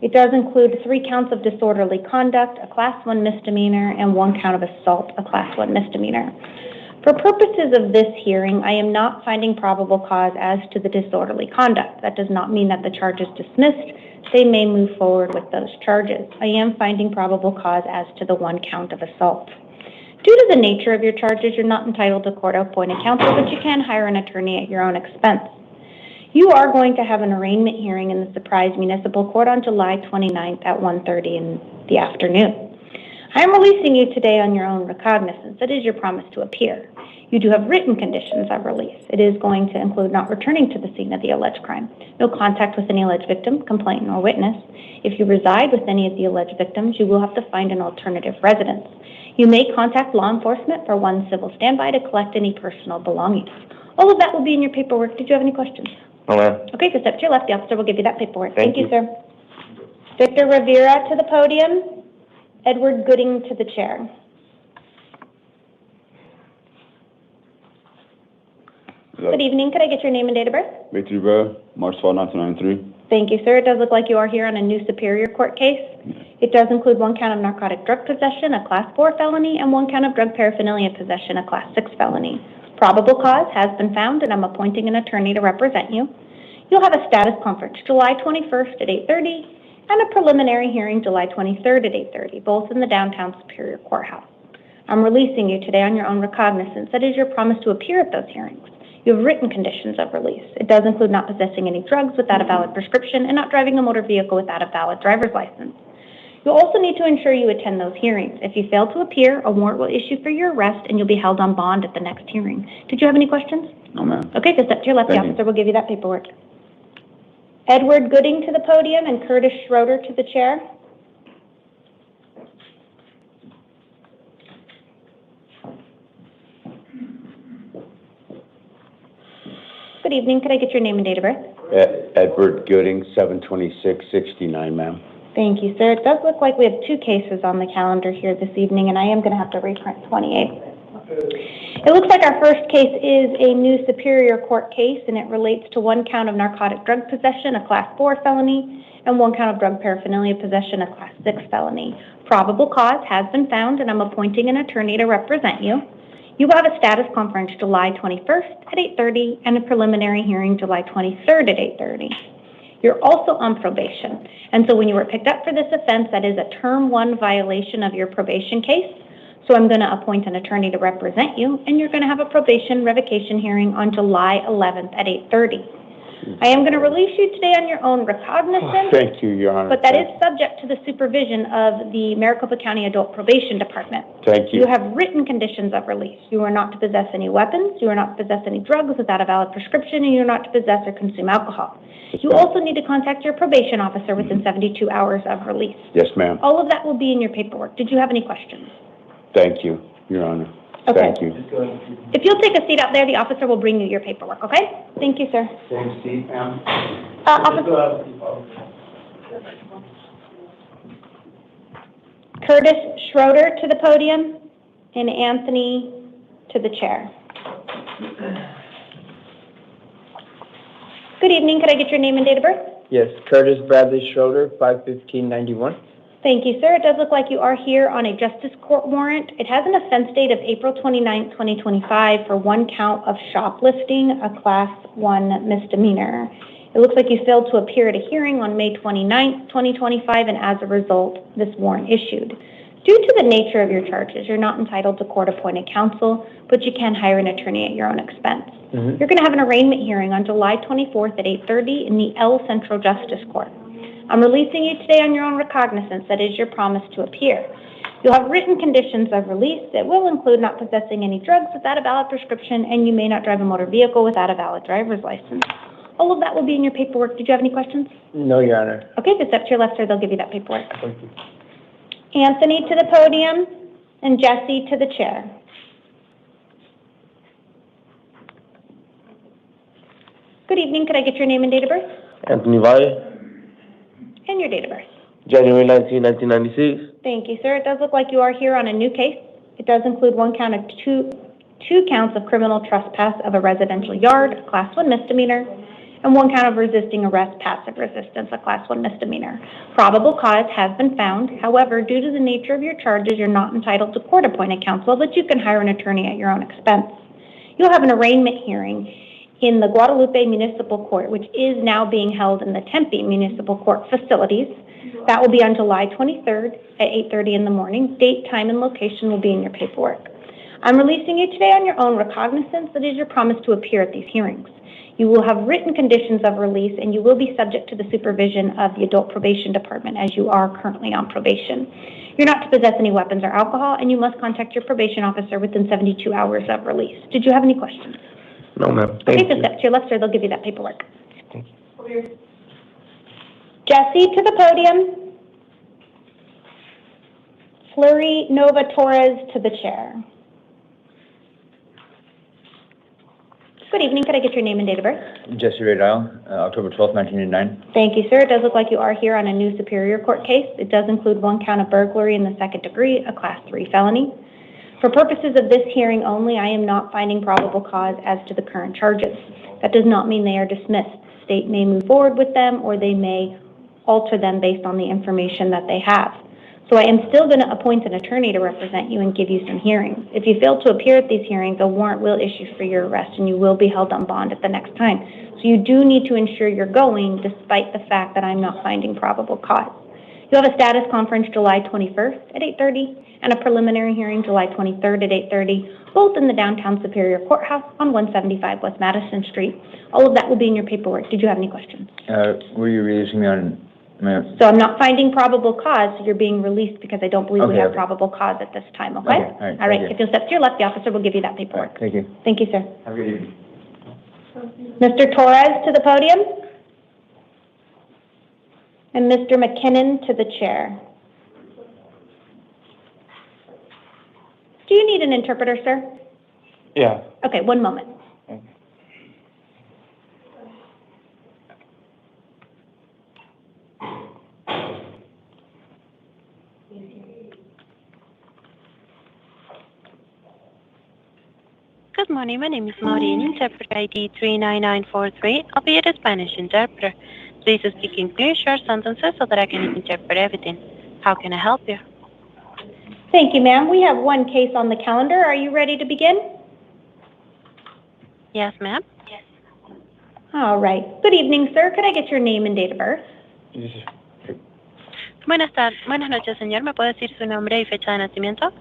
It does include 3 counts of disorderly conduct, a Class 1 misdemeanor, and 1 count of assault, a Class 1 misdemeanor. For purposes of this hearing, I am not finding probable cause as to the disorderly conduct. That does not mean that the charge is dismissed. They may move forward with those charges. I am finding probable cause as to the 1 count of assault. Due to the nature of your charges, you're not entitled to court-appointed counsel, but you can hire an attorney at your own expense. You are going to have an arraignment hearing in the Surprise Municipal Court on July 29th at 1:30 in the afternoon. I am releasing you today on your own recognizance. That is your promise to appear. You do have written conditions of release. It is going to include not returning to the scene of the alleged crime, no contact with any alleged victim, complainant, or witness. If you reside with any of the alleged victims, you will have to find an alternative residence. You may contact law enforcement for 1 civil standby to collect any personal belongings. All of that will be in your paperwork. Did you have any questions? No, ma'am. Okay, so step to your left. The officer will give you that paperwork. Thank you, sir. Victor Rivera to the podium. Edward Gooding to the chair. Good evening. Could I get your name and date of birth? Victor Rivera, March 12, 1993. Thank you, sir. It does look like you are here on a new Superior Court case. It does include 1 count of narcotic drug possession, a Class 4 felony, and 1 count of drug paraphernalia possession, a Class 6 felony. Probable cause has been found, and I'm appointing an attorney to represent you. You'll have a status conference July 21st at 8:30 and a preliminary hearing July 23rd at 8:30, both in the downtown Superior Courthouse. I'm releasing you today on your own recognizance. That is your promise to appear at those hearings. You have written conditions of release. It does include not possessing any drugs without a valid prescription and not driving a motor vehicle without a valid driver's license. You'll also need to ensure you attend those hearings. If you fail to appear, a warrant will issue for your arrest and you'll be held on bond at the next hearing. Did you have any questions? No, ma'am. Okay, just step to your left. The Thank you. officer will give you that paperwork. Edward Gooding to the podium and Curtis Schroeder to the chair. Good evening. Could I get your name and date of birth? Edward Gooding, 7/26/69, ma'am. Thank you, sir. It does look like we have two cases on the calendar here this evening, and I am going to have to reprint 28. It looks like our first case is a new Superior Court case, and it relates to one count of narcotic drug possession, a Class 4 felony, and one count of drug paraphernalia possession, a Class 6 felony. Probable cause has been found, and I'm appointing an attorney to represent you. You will have a status conference July 21st at 8:30 and a preliminary hearing July 23rd at 8:30. You're also on probation, and so when you were picked up for this offense, that is a Term 1 violation of your probation case. So I'm going to appoint an attorney to represent you, and you're going to have a probation revocation hearing on July 11th at 8:30. I am going to release you today on your own recognizance. Thank you, Your Honor. But that is subject to the supervision of the Maricopa County Adult Probation Department. Thank you. You have written conditions of release. You are not to possess any weapons, you are not to possess any drugs without a valid prescription, and you are not to possess or consume alcohol. You also need to contact your probation officer within 72 hours of release. Yes, ma'am. All of that will be in your paperwork. Did you have any questions? Thank you, Your Honor. Okay. Thank you. If you'll take a seat out there, the officer will bring you your paperwork, okay? Thank you, sir. Same seat, ma'am. Officer Curtis Schroeder to the podium and Anthony to the chair. Good evening. Could I get your name and date of birth? Yes, Curtis Bradley Schroeder, 5/15/91. Thank you, sir. It does look like you are here on a justice court warrant. It has an offense date of April 29, 2025 for one count of shoplifting, a Class 1 misdemeanor. It looks like you failed to appear at a hearing on May 29, 2025, and as a result, this warrant issued. Due to the nature of your charges, you're not entitled to court-appointed counsel, but you can hire an attorney at your own expense. You're going to have an arraignment hearing on July 24th at 8:30 in the L Central Justice Court. I'm releasing you today on your own recognizance. That is your promise to appear. You'll have written conditions of release that will include not possessing any drugs without a valid prescription, and you may not drive a motor vehicle without a valid driver's license. All of that will be in your paperwork. Did you have any questions? No, Your Honor. Okay, just step to your left, sir. They'll give you that paperwork. Thank you. Anthony to the podium and Jesse to the chair. Good evening. Could I get your name and date of birth? Anthony Valle, And your date of birth. January 19, 1996. Thank you, sir. It does look like you are here on a new case. It does include one count of two counts of criminal trespass of a residential yard, a Class 1 misdemeanor, and one count of resisting arrest, passive resistance, a Class 1 misdemeanor. Probable cause has been found. However, due to the nature of your charges, you're not entitled to court-appointed counsel, but you can hire an attorney at your own expense. You'll have an arraignment hearing in the Guadalupe Municipal Court, which is now being held in the Tempe Municipal Court facilities. That will be on July 23rd at 8:30 in the morning. Date, time, and location will be in your paperwork. I'm releasing you today on your own recognizance. That is your promise to appear at these hearings. You will have written conditions of release, and you will be subject to the supervision of the Adult Probation Department as you are currently on probation. You're not to possess any weapons or alcohol, and you must contact your probation officer within 72 hours of release. Did you have any questions? No, ma'am. Okay, Thank so you. step to your left, sir. They'll give you that paperwork. Jesse to the podium. Fleury Nova Torres to the chair. Good evening. Could I get your name and date of birth? Jesse Ray Dial, October 12th, 1989. Thank you, sir. It does look like you are here on a new Superior Court case. It does include one count of burglary in the second degree, a Class 3 felony. For purposes of this hearing only, I am not finding probable cause as to the current charges. That does not mean they are dismissed. The state may move forward with them, or they may alter them based on the information that they have. So I am still going to appoint an attorney to represent you and give you some hearings. If you fail to appear at these hearings, a warrant will issue for your arrest, and you will be held on bond at the next time. So you do need to ensure you're going, despite the fact that I'm not finding probable cause. You'll have a status conference July 21st at 8:30 and a preliminary hearing July 23rd at 8:30, both in the downtown Superior Courthouse on 175 West Madison Street. All of that will be in your paperwork. Did you have any questions? Were you releasing me on So I'm not finding probable cause, so you're being released because I don't believe we have Okay. probable cause at this time, okay? Okay, all right, All right, thank you. if you'll step to your left, the officer will give you that paperwork. Thank you. Thank you, sir. Have a good evening. Mr. Torres to the podium. And Mr. McKinnon to the chair. Do you need an interpreter, sir? Yeah. Okay, one moment. Good morning, my name is Maureen, interpreter ID 39943. I'll be your Spanish interpreter. Please speak in clear, short sentences so that I can interpret everything. How can I help you? Thank you, ma'am. We have one case on the calendar. Are you ready to begin? Yes, ma'am. Yes. All right. Good evening, sir. Could I get your name and date of birth? Buenas noches, señor. ¿Me puede decir su nombre y fecha de nacimiento?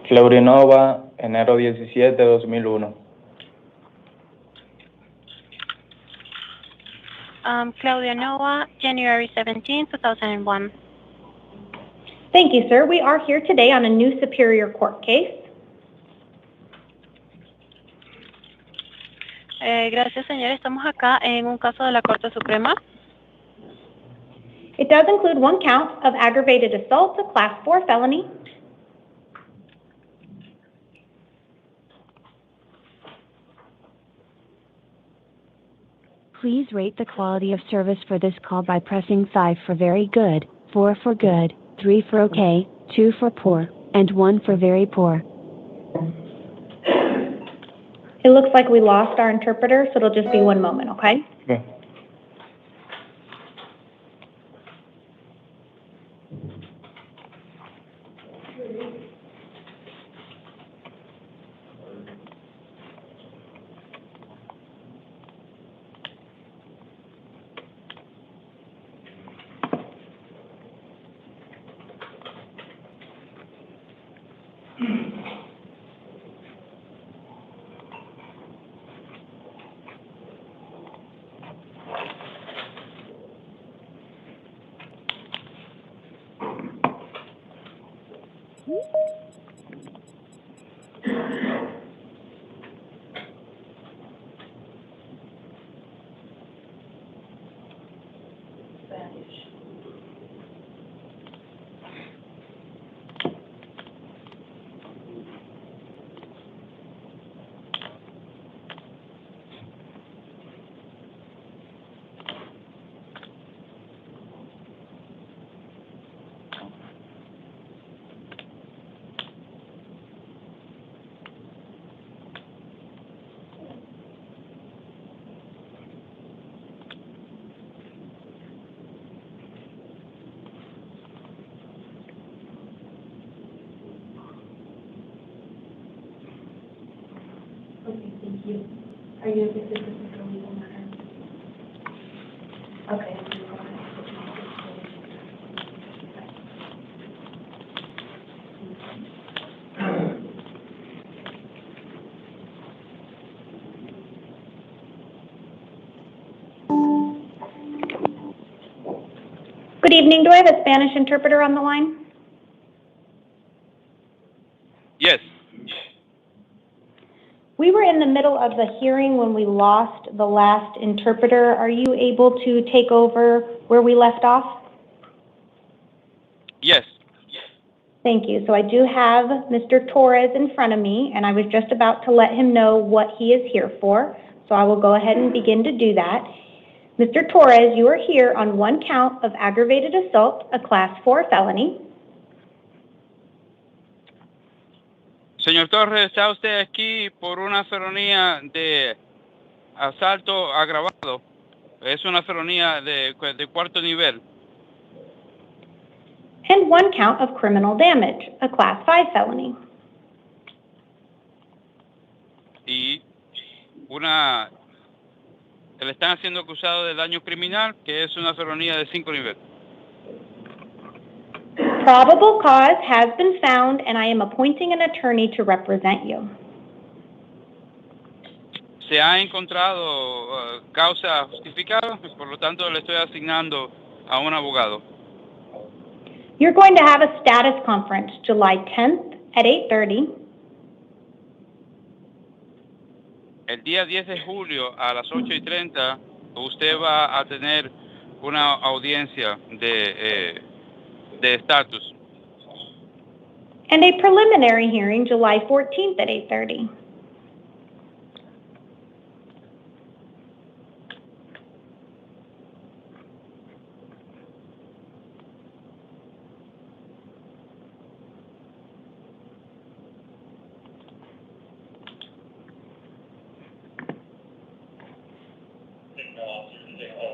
Fleurinova, enero 17, 2001. Claudia Noah, January 17, 2001. Thank you, sir. We are here today on a new Superior Court case. Gracias, señor. Estamos acá en un caso de la Corte Suprema. It does include one count of aggravated assault, a Class 4 felony. Please rate the quality of service for this call by pressing 5 for very good, 4 for good, 3 for okay, 2 for poor, and 1 for very poor. It looks like we lost our interpreter, so it'll just be one moment, okay? Okay. Okay, thank you. Are you okay with this is a legal matter? Okay. Good evening. Do I have a Spanish interpreter on the line? Yes. We were in the middle of the hearing when we lost the last interpreter. Are you able to take over where we left off? Yes. Thank you. So I do have Mr. Torres in front of me, and I was just about to let him know what he is here for. So I will go ahead and begin to do that. Mr. Torres, you are here on one count of aggravated assault, a Class 4 felony. Señor Torres, está usted aquí por una felonía de asalto agravado. Es una felonía de cuarto nivel. And one count of criminal damage, a Class 5 felony. Y le están siendo acusado de daño criminal, que es una felonía de 5 niveles. Probable cause has been found, and I am appointing an attorney to represent you. Se ha encontrado causa justificada, por lo tanto le estoy asignando a un abogado. You're going to have a status conference July 10th at 8:30. El día 10 de julio a las 8:30 usted va a tener una audiencia de estatus. And a preliminary hearing July 14th at 8:30.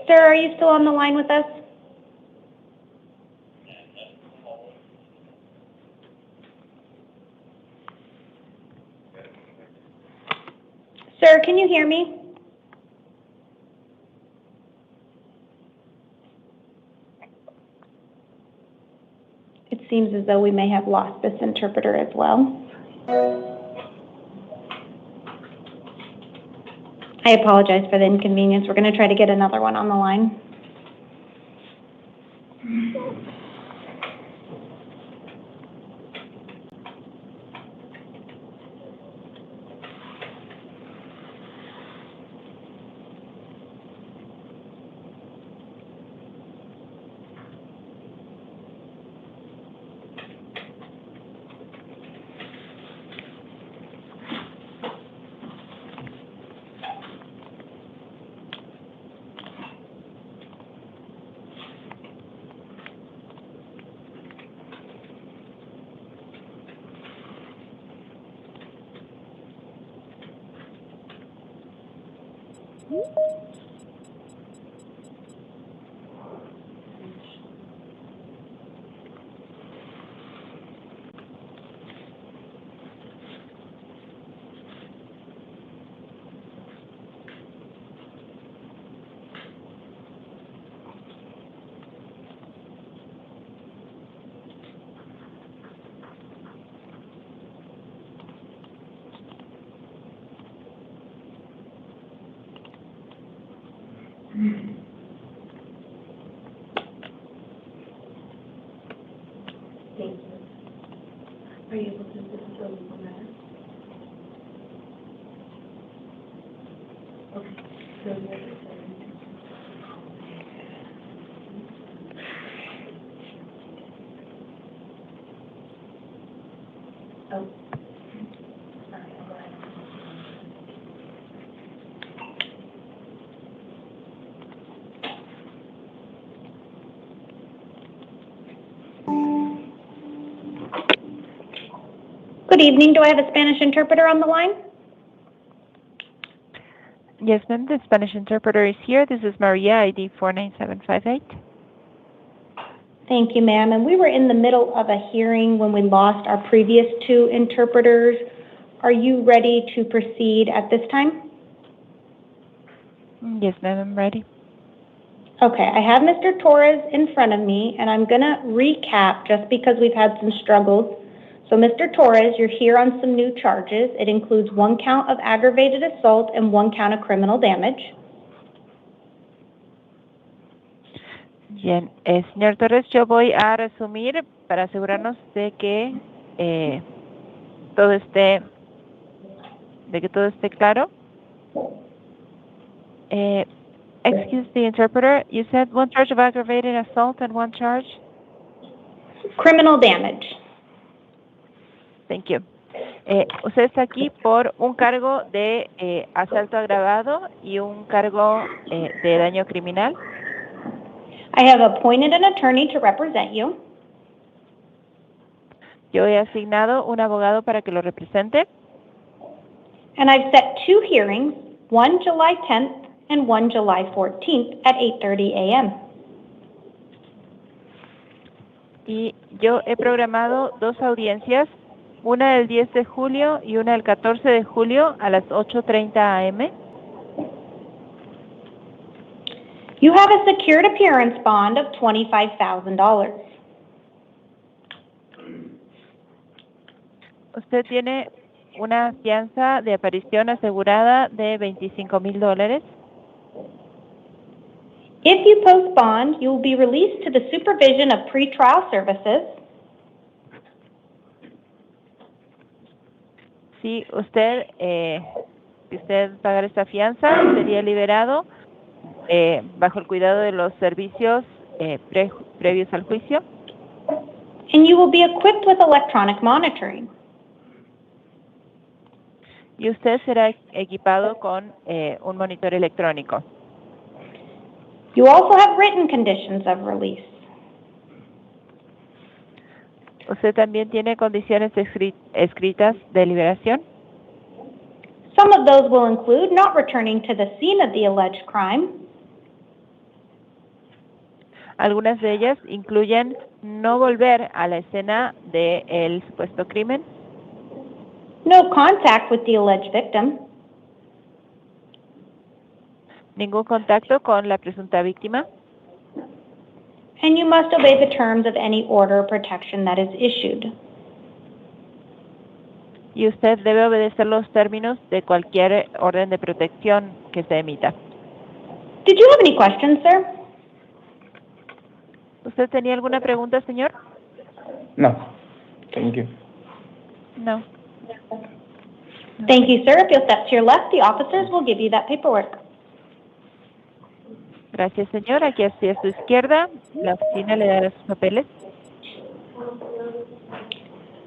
Sir, are you still on the line with us? Sir, can you hear me? It seems as though we may have lost this interpreter as well. I apologize for the inconvenience. We're going to try to get another one on the line. Thank you. Are you able to assist the legal matter? Okay. So oh. Good evening. Do I have a Spanish interpreter on the line? Yes, ma'am. The Spanish interpreter is here. This is Maria, ID 49758. Thank you, ma'am. And we were in the middle of a hearing when we lost our previous two interpreters. Are you ready to proceed at this time? Yes, ma'am. I'm ready. Okay. I have Mr. Torres in front of me, and I'm going to recap just because we've had some struggles. So, Mr. Torres, you're here on some new charges. It includes 1 count of aggravated assault and 1 count of criminal damage. Bien, señor Torres, yo voy a resumir para asegurarnos de que todo esté claro. Excuse the interpreter. You said 1 charge of aggravated assault and 1 charge? Criminal damage. Thank you. Usted está aquí por un cargo de asalto agravado y un cargo de daño criminal. I have appointed an attorney to represent you. Yo he asignado un abogado para que lo represente. And I've set 2 hearings, one July 10th and one July 14th at 8:30 a.m. Y yo he programado 2 audiencias, una del 10 de julio y una del 14 de julio a las 8:30 a.m. You have a secured appearance bond of $25,000. Usted tiene una fianza de aparición asegurada de $25,000. If you post bond, you will be released to the supervision of pretrial services. Si usted pagar esta fianza, sería liberado bajo el cuidado de los servicios previos al juicio. And you will be equipped with electronic monitoring. Y usted será equipado con un monitor electrónico. You also have written conditions of release. ¿Usted también tiene condiciones escritas de liberación? Some of those will include not returning to the scene of the alleged crime. Algunas de ellas incluyen no volver a la escena del supuesto crimen. No contact with the alleged victim. Ningún contacto con la presunta víctima. And you must obey the terms of any order of protection that is issued. Y usted debe obedecer los términos de cualquier orden de protección que se emita. Did you have any questions, sir? ¿Usted tenía alguna pregunta, señor? No. Thank you. No. Thank you, sir. If you'll step to your left, the officers will give you that paperwork. Gracias, señor. Aquí hacia su izquierda, la oficina le dará sus papeles.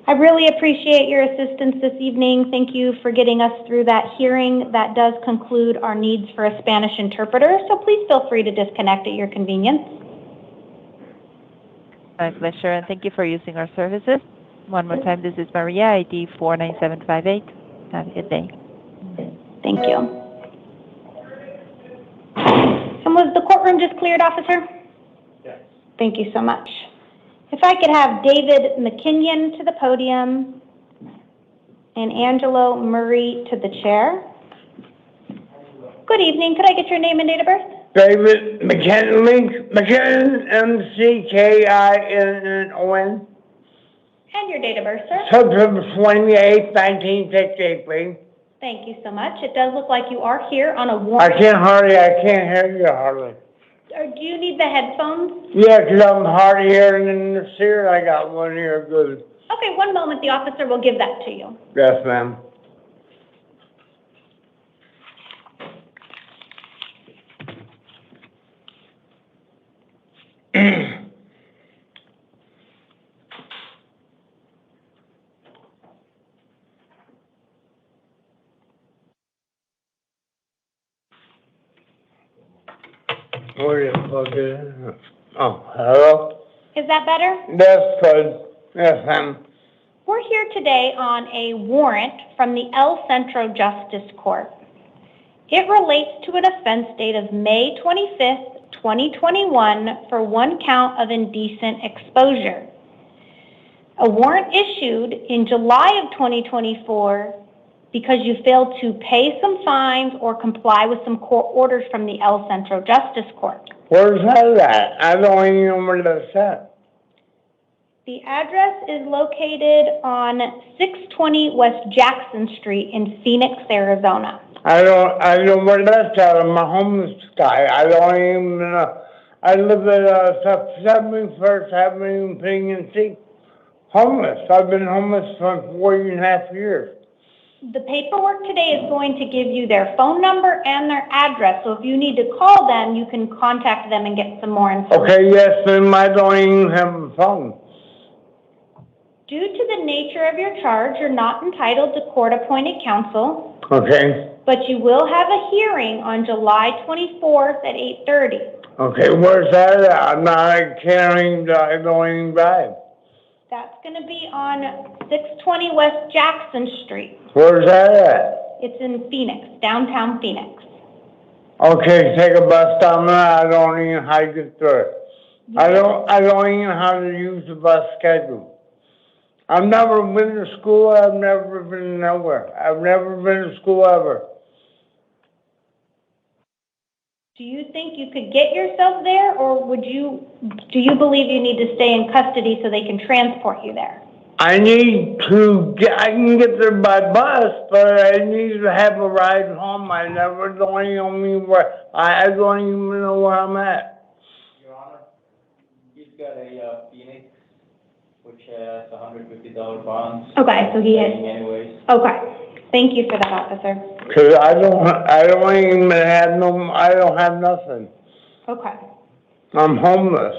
I really appreciate your assistance this evening. Thank you for getting us through that hearing. That does conclude our needs for a Spanish interpreter, so please feel free to disconnect at your convenience. My pleasure, and thank you for using our services. One more time, this is Maria, ID 49758. Have a good day. Thank you. And was the courtroom just cleared, officer? Yes. Thank you so much. If I could have David McKinnon to the podium and Angelo Murray to the chair. Good evening. Could I get your name and date of birth? David McKinnon, McKinnon, And your date of birth, sir? September 28th, 1968, please. Thank you so much. It does look like you are here on a warrant. I can't hear you hardly. Do you need the headphones? Yeah, 'cause I'm hard of hearing in this ear. I got one ear good. Okay, one moment. The officer will give that to you. Yes, ma'am. Where the fuck is it? Oh, hello? Is that better? That's good. Yes, ma'am. We're here today on a warrant from the El Centro Justice Court. It relates to an offense date of May 25th, 2021 for one count of indecent exposure. A warrant issued in July of 2024 because you failed to pay some fines or comply with some court orders from the El Centro Justice Court. Where's that at? I don't even know where that's at. The address is located on 620 West Jackson Street in Phoenix, Arizona. I know where that's at. I'm a homeless guy. I don't even know. I live at 71st Avenue, P&C. Homeless. I've been homeless for 4.5 years. The paperwork today is going to give you their phone number and their address, so if you need to call them, you can contact them and get some more information. Okay, yes, ma'am, I don't even have a phone. Due to the nature of your charge, you're not entitled to court-appointed counsel. Okay. But you will have a hearing on July 24th at 8:30. Okay, where's that at? I don't even drive. That's going to be on 620 West Jackson Street. Where's that at? It's in Phoenix, downtown Phoenix. Okay, take a bus down there. I don't even know how to get through it. I don't even know how to use the bus schedule. I've never been to school. I've never been nowhere. I've never been to school ever. Do you think you could get yourself there, or do you believe you need to stay in custody so they can transport you there? I can get there by bus, but I need to have a ride home. I don't even know where I'm at. Your Honor, he's got a Phoenix, which has $150 bonds. Okay, so he has. Anyways. Okay. Thank you for that, officer. Cause I don't even have I don't have nothing. Okay. I'm homeless.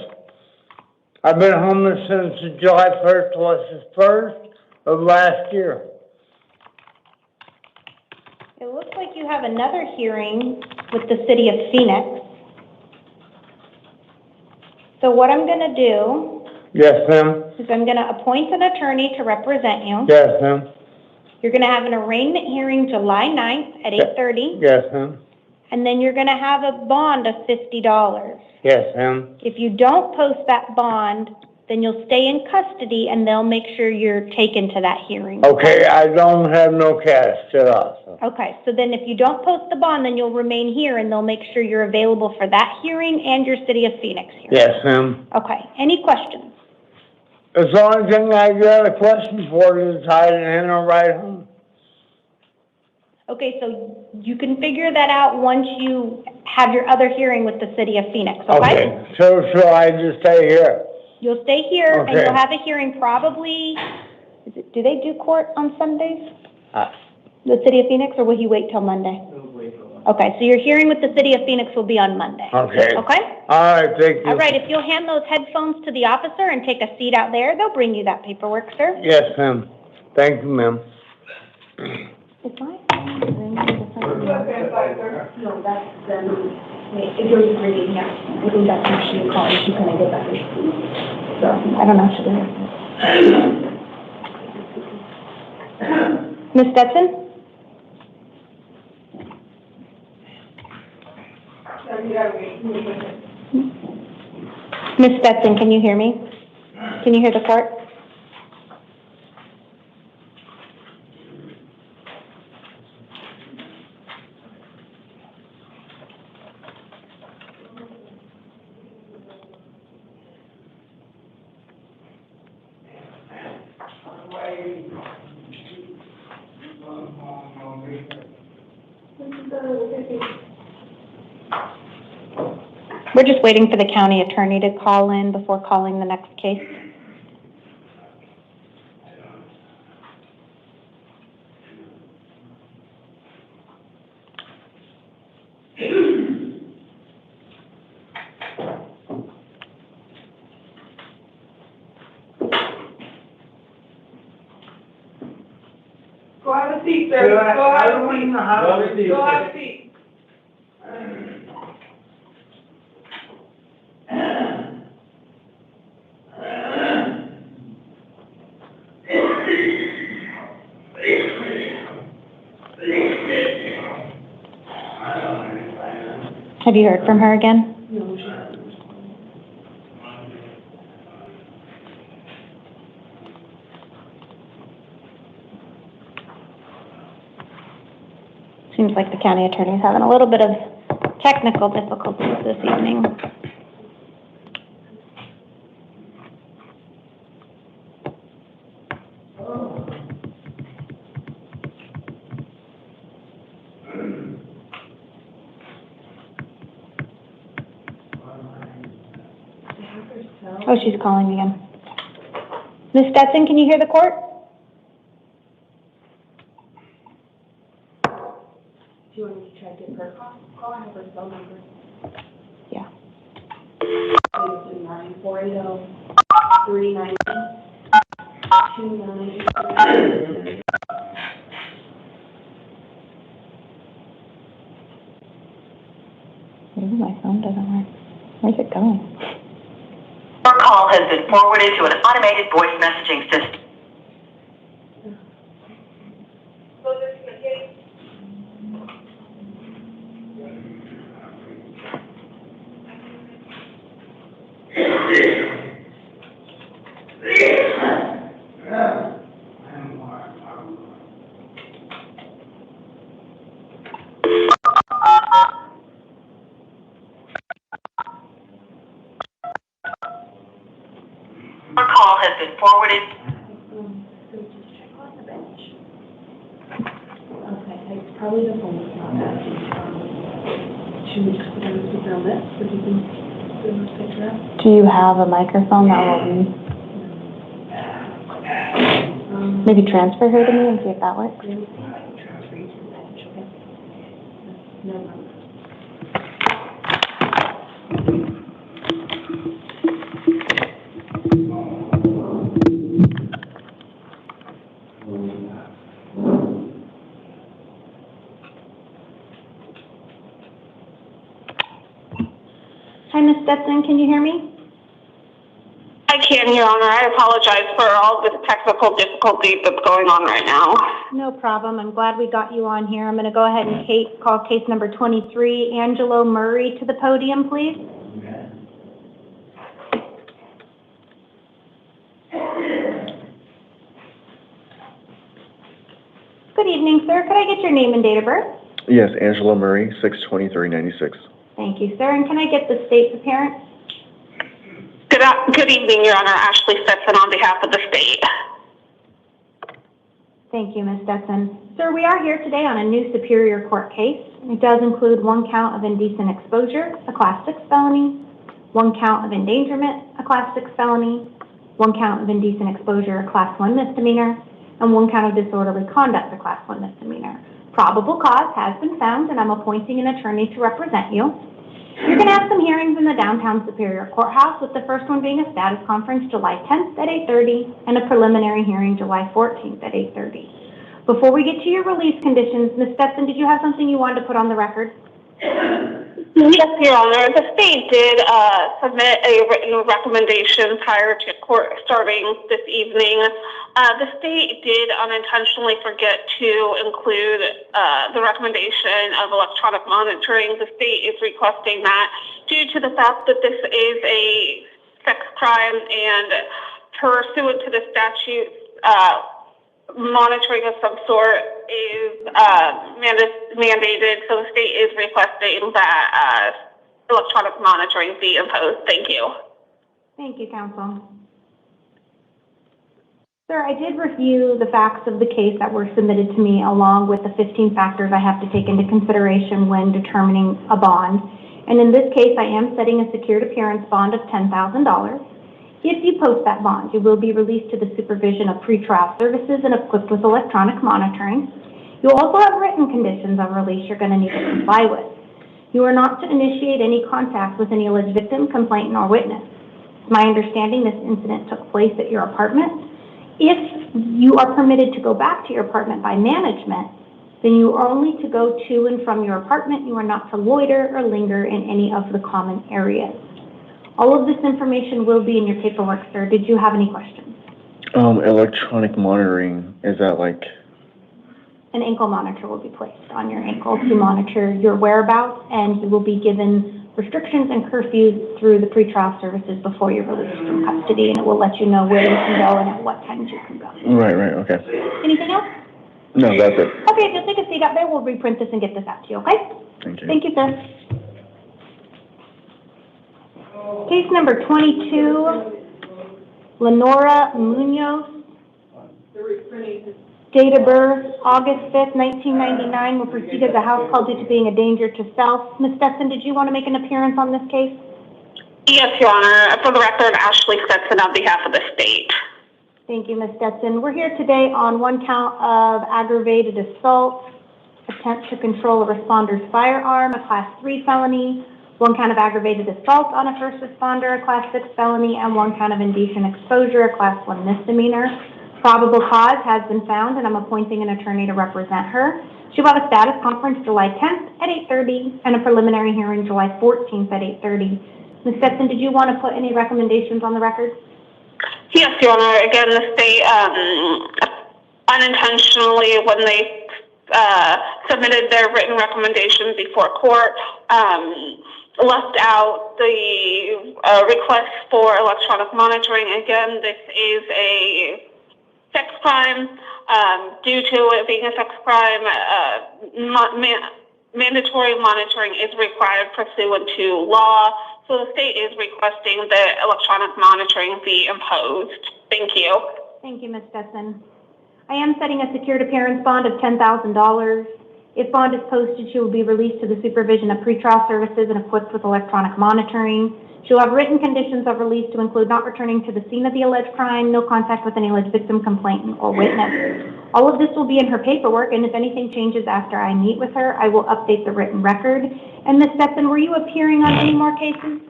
I've been homeless since July 1st, was the 1st of last year. It looks like you have another hearing with the city of Phoenix. So what I'm going to do Yes, ma'am. is I'm going to appoint an attorney to represent you. Yes, ma'am. You're going to have an arraignment hearing July 9th at 8:30. Yes, ma'am. And then you're going to have a bond of $50. Yes, ma'am. If you don't post that bond, then you'll stay in custody and they'll make sure you're taken to that hearing. Okay, I don't have no cash to us. Okay, so then if you don't post the bond, then you'll remain here and they'll make sure you're available for that hearing and your City of Phoenix hearing. Yes, ma'am. Okay, any questions? It's the only thing I got a question for is I didn't ride home. Okay, so you can figure that out once you have your other hearing with the City of Phoenix, okay? Okay, so I just stay here? You'll stay here and Okay. you'll have a hearing probably, do they do court on Sundays? The City of Phoenix, or will you wait till Monday? Okay, so your hearing with the City of Phoenix will be on Monday. Okay. Okay? All right, thank you. All right, if you'll hand those headphones to the officer and take a seat out there, they'll bring you that paperwork, sir. Yes, ma'am. Thank you, ma'am. It's fine. No, that's them. It goes reading, yeah. I think that's when she called, she couldn't get that. So, I don't know if she did. Ms. Stetson? Ms. Stetson, can you hear me? Can you hear the court? We're just waiting for the county attorney to call in before calling the next case. Go have a seat, sir. Go have a seat. Go have a seat. Have you heard from her again? No, she hasn't. Seems like the county attorney's having a little bit of technical difficulties this evening. Oh, she's calling again. Ms. Stetson, can you hear the court? Do you want me to try to give her a call? I have her phone number. Yeah. 480-390-29. Maybe my phone doesn't work. Where's it going? Your call has been forwarded to an automated voice messaging system. Your call has been forwarded. Okay, it's probably the phone that's not that. Should we just put her on speaker on this, so you can pick her up? Do you have a microphone that will maybe transfer her to me and see if that works? Hi, Ms. Stetson, can you hear me? I can, Your Honor. I apologize for all this technical difficulty that's going on right now. No problem. I'm glad we got you on here. I'm going to go ahead and call case number 23, Angelo Murray, to the podium, please. Good evening, sir. Could I get your name and date of birth? Yes, Angelo Murray, 6/23/96. Thank you, sir. And can I get the state's appearance? Good evening, Your Honor. Ashley Stetson on behalf of the state. Thank you, Ms. Stetson. Sir, we are here today on a new Superior Court case. It does include one count of indecent exposure, a Class 6 felony, one count of endangerment, a Class 6 felony, one count of indecent exposure, a Class 1 misdemeanor, and one count of disorderly conduct, a Class 1 misdemeanor. Probable cause has been found, and I'm appointing an attorney to represent you. You're going to have some hearings in the downtown Superior Courthouse, with the first one being a status conference July 10th at 8:30 and a preliminary hearing July 14th at 8:30. Before we get to your release conditions, Ms. Stetson, did you have something you wanted to put on the record? Yes, Your Honor. The state did submit a written recommendation prior to court starting this evening. The state did unintentionally forget to include the recommendation of electronic monitoring. The state is requesting that due to the fact that this is a sex crime and pursuant to the statute, monitoring of some sort is mandated, so the state is requesting that electronic monitoring be imposed. Thank you. Thank you, counsel. Sir, I did review the facts of the case that were submitted to me along with the 15 factors I have to take into consideration when determining a bond. And in this case, I am setting a secured appearance bond of $10,000. If you post that bond, you will be released to the supervision of pretrial services and equipped with electronic monitoring. You'll also have written conditions of release you're going to need to comply with. You are not to initiate any contact with any alleged victim, complainant, or witness. It's my understanding this incident took place at your apartment. If you are permitted to go back to your apartment by management, then you are only to go to and from your apartment. You are not to loiter or linger in any of the common areas. All of this information will be in your paperwork, sir. Did you have any questions? Electronic monitoring, is that like? An ankle monitor will be placed on your ankle to monitor your whereabouts, and you will be given restrictions and curfews through the pretrial services before you're released from custody, and it will let you know where you can go and at what times you can go. Right, okay. Anything else? No, that's it. Okay, just take a seat up there. We'll reprint this and get this out to you, okay? Thank you. Thank you, sir. Case number 22, Lenora Munoz. Date of birth, August 5th, 1999, will proceed as a house call due to being a danger to self. Ms. Stetson, did you want to make an appearance on this case? Yes, Your Honor. For the record, Ashley Stetson on behalf of the state. Thank you, Ms. Stetson. We're here today on one count of aggravated assault, attempt to control a responder's firearm, a Class 3 felony, one count of aggravated assault on a first responder, a Class 6 felony, and one count of indecent exposure, a Class 1 misdemeanor. Probable cause has been found, and I'm appointing an attorney to represent her. She'll have a status conference July 10th at 8:30 and a preliminary hearing July 14th at 8:30. Ms. Stetson, did you want to put any recommendations on the record? Yes, Your Honor. Again, the state unintentionally, when they submitted their written recommendation before court, left out the request for electronic monitoring. Again, this is a sex crime. Due to it being a sex crime, mandatory monitoring is required pursuant to law. So the state is requesting that electronic monitoring be imposed. Thank you. Thank you, Ms. Stetson. I am setting a secured appearance bond of $10,000. If bond is posted, she will be released to the supervision of pretrial services and equipped with electronic monitoring. She'll have written conditions of release to include not returning to the scene of the alleged crime, no contact with any alleged victim, complainant, or witness. All of this will be in her paperwork, and if anything changes after I meet with her, I will update the written record. And Ms. Stetson, were you appearing on any more cases?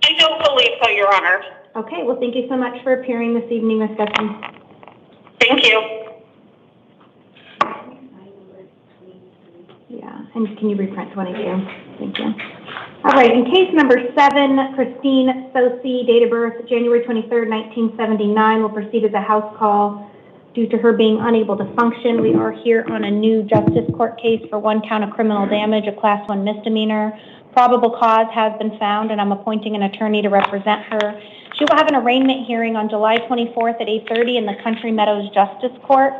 I don't believe so, Your Honor. Okay, well, thank you so much for appearing this evening, Ms. Stetson. Thank you. Yeah, and can you reprint 22? Thank you. All right, in case number 7, Christine Sosi, date of birth January 23rd, 1979, will proceed as a house call due to her being unable to function. We are here on a new justice court case for 1 count of criminal damage, a class 1 misdemeanor. Probable cause has been found, and I'm appointing an attorney to represent her. She will have an arraignment hearing on July 24th at 8:30 in the Country Meadows Justice Court.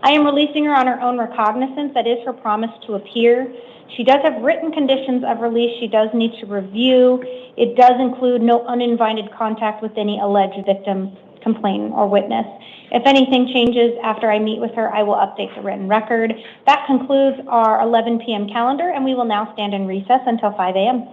I am releasing her on her own recognizance. That is her promise to appear. She does have written conditions of release she does need to review. It does include no uninvited contact with any alleged victim, complainant, or witness. If anything changes after I meet with her, I will update the written record. That concludes our 11 p.m. calendar, and we will now stand in recess until 5 a.m.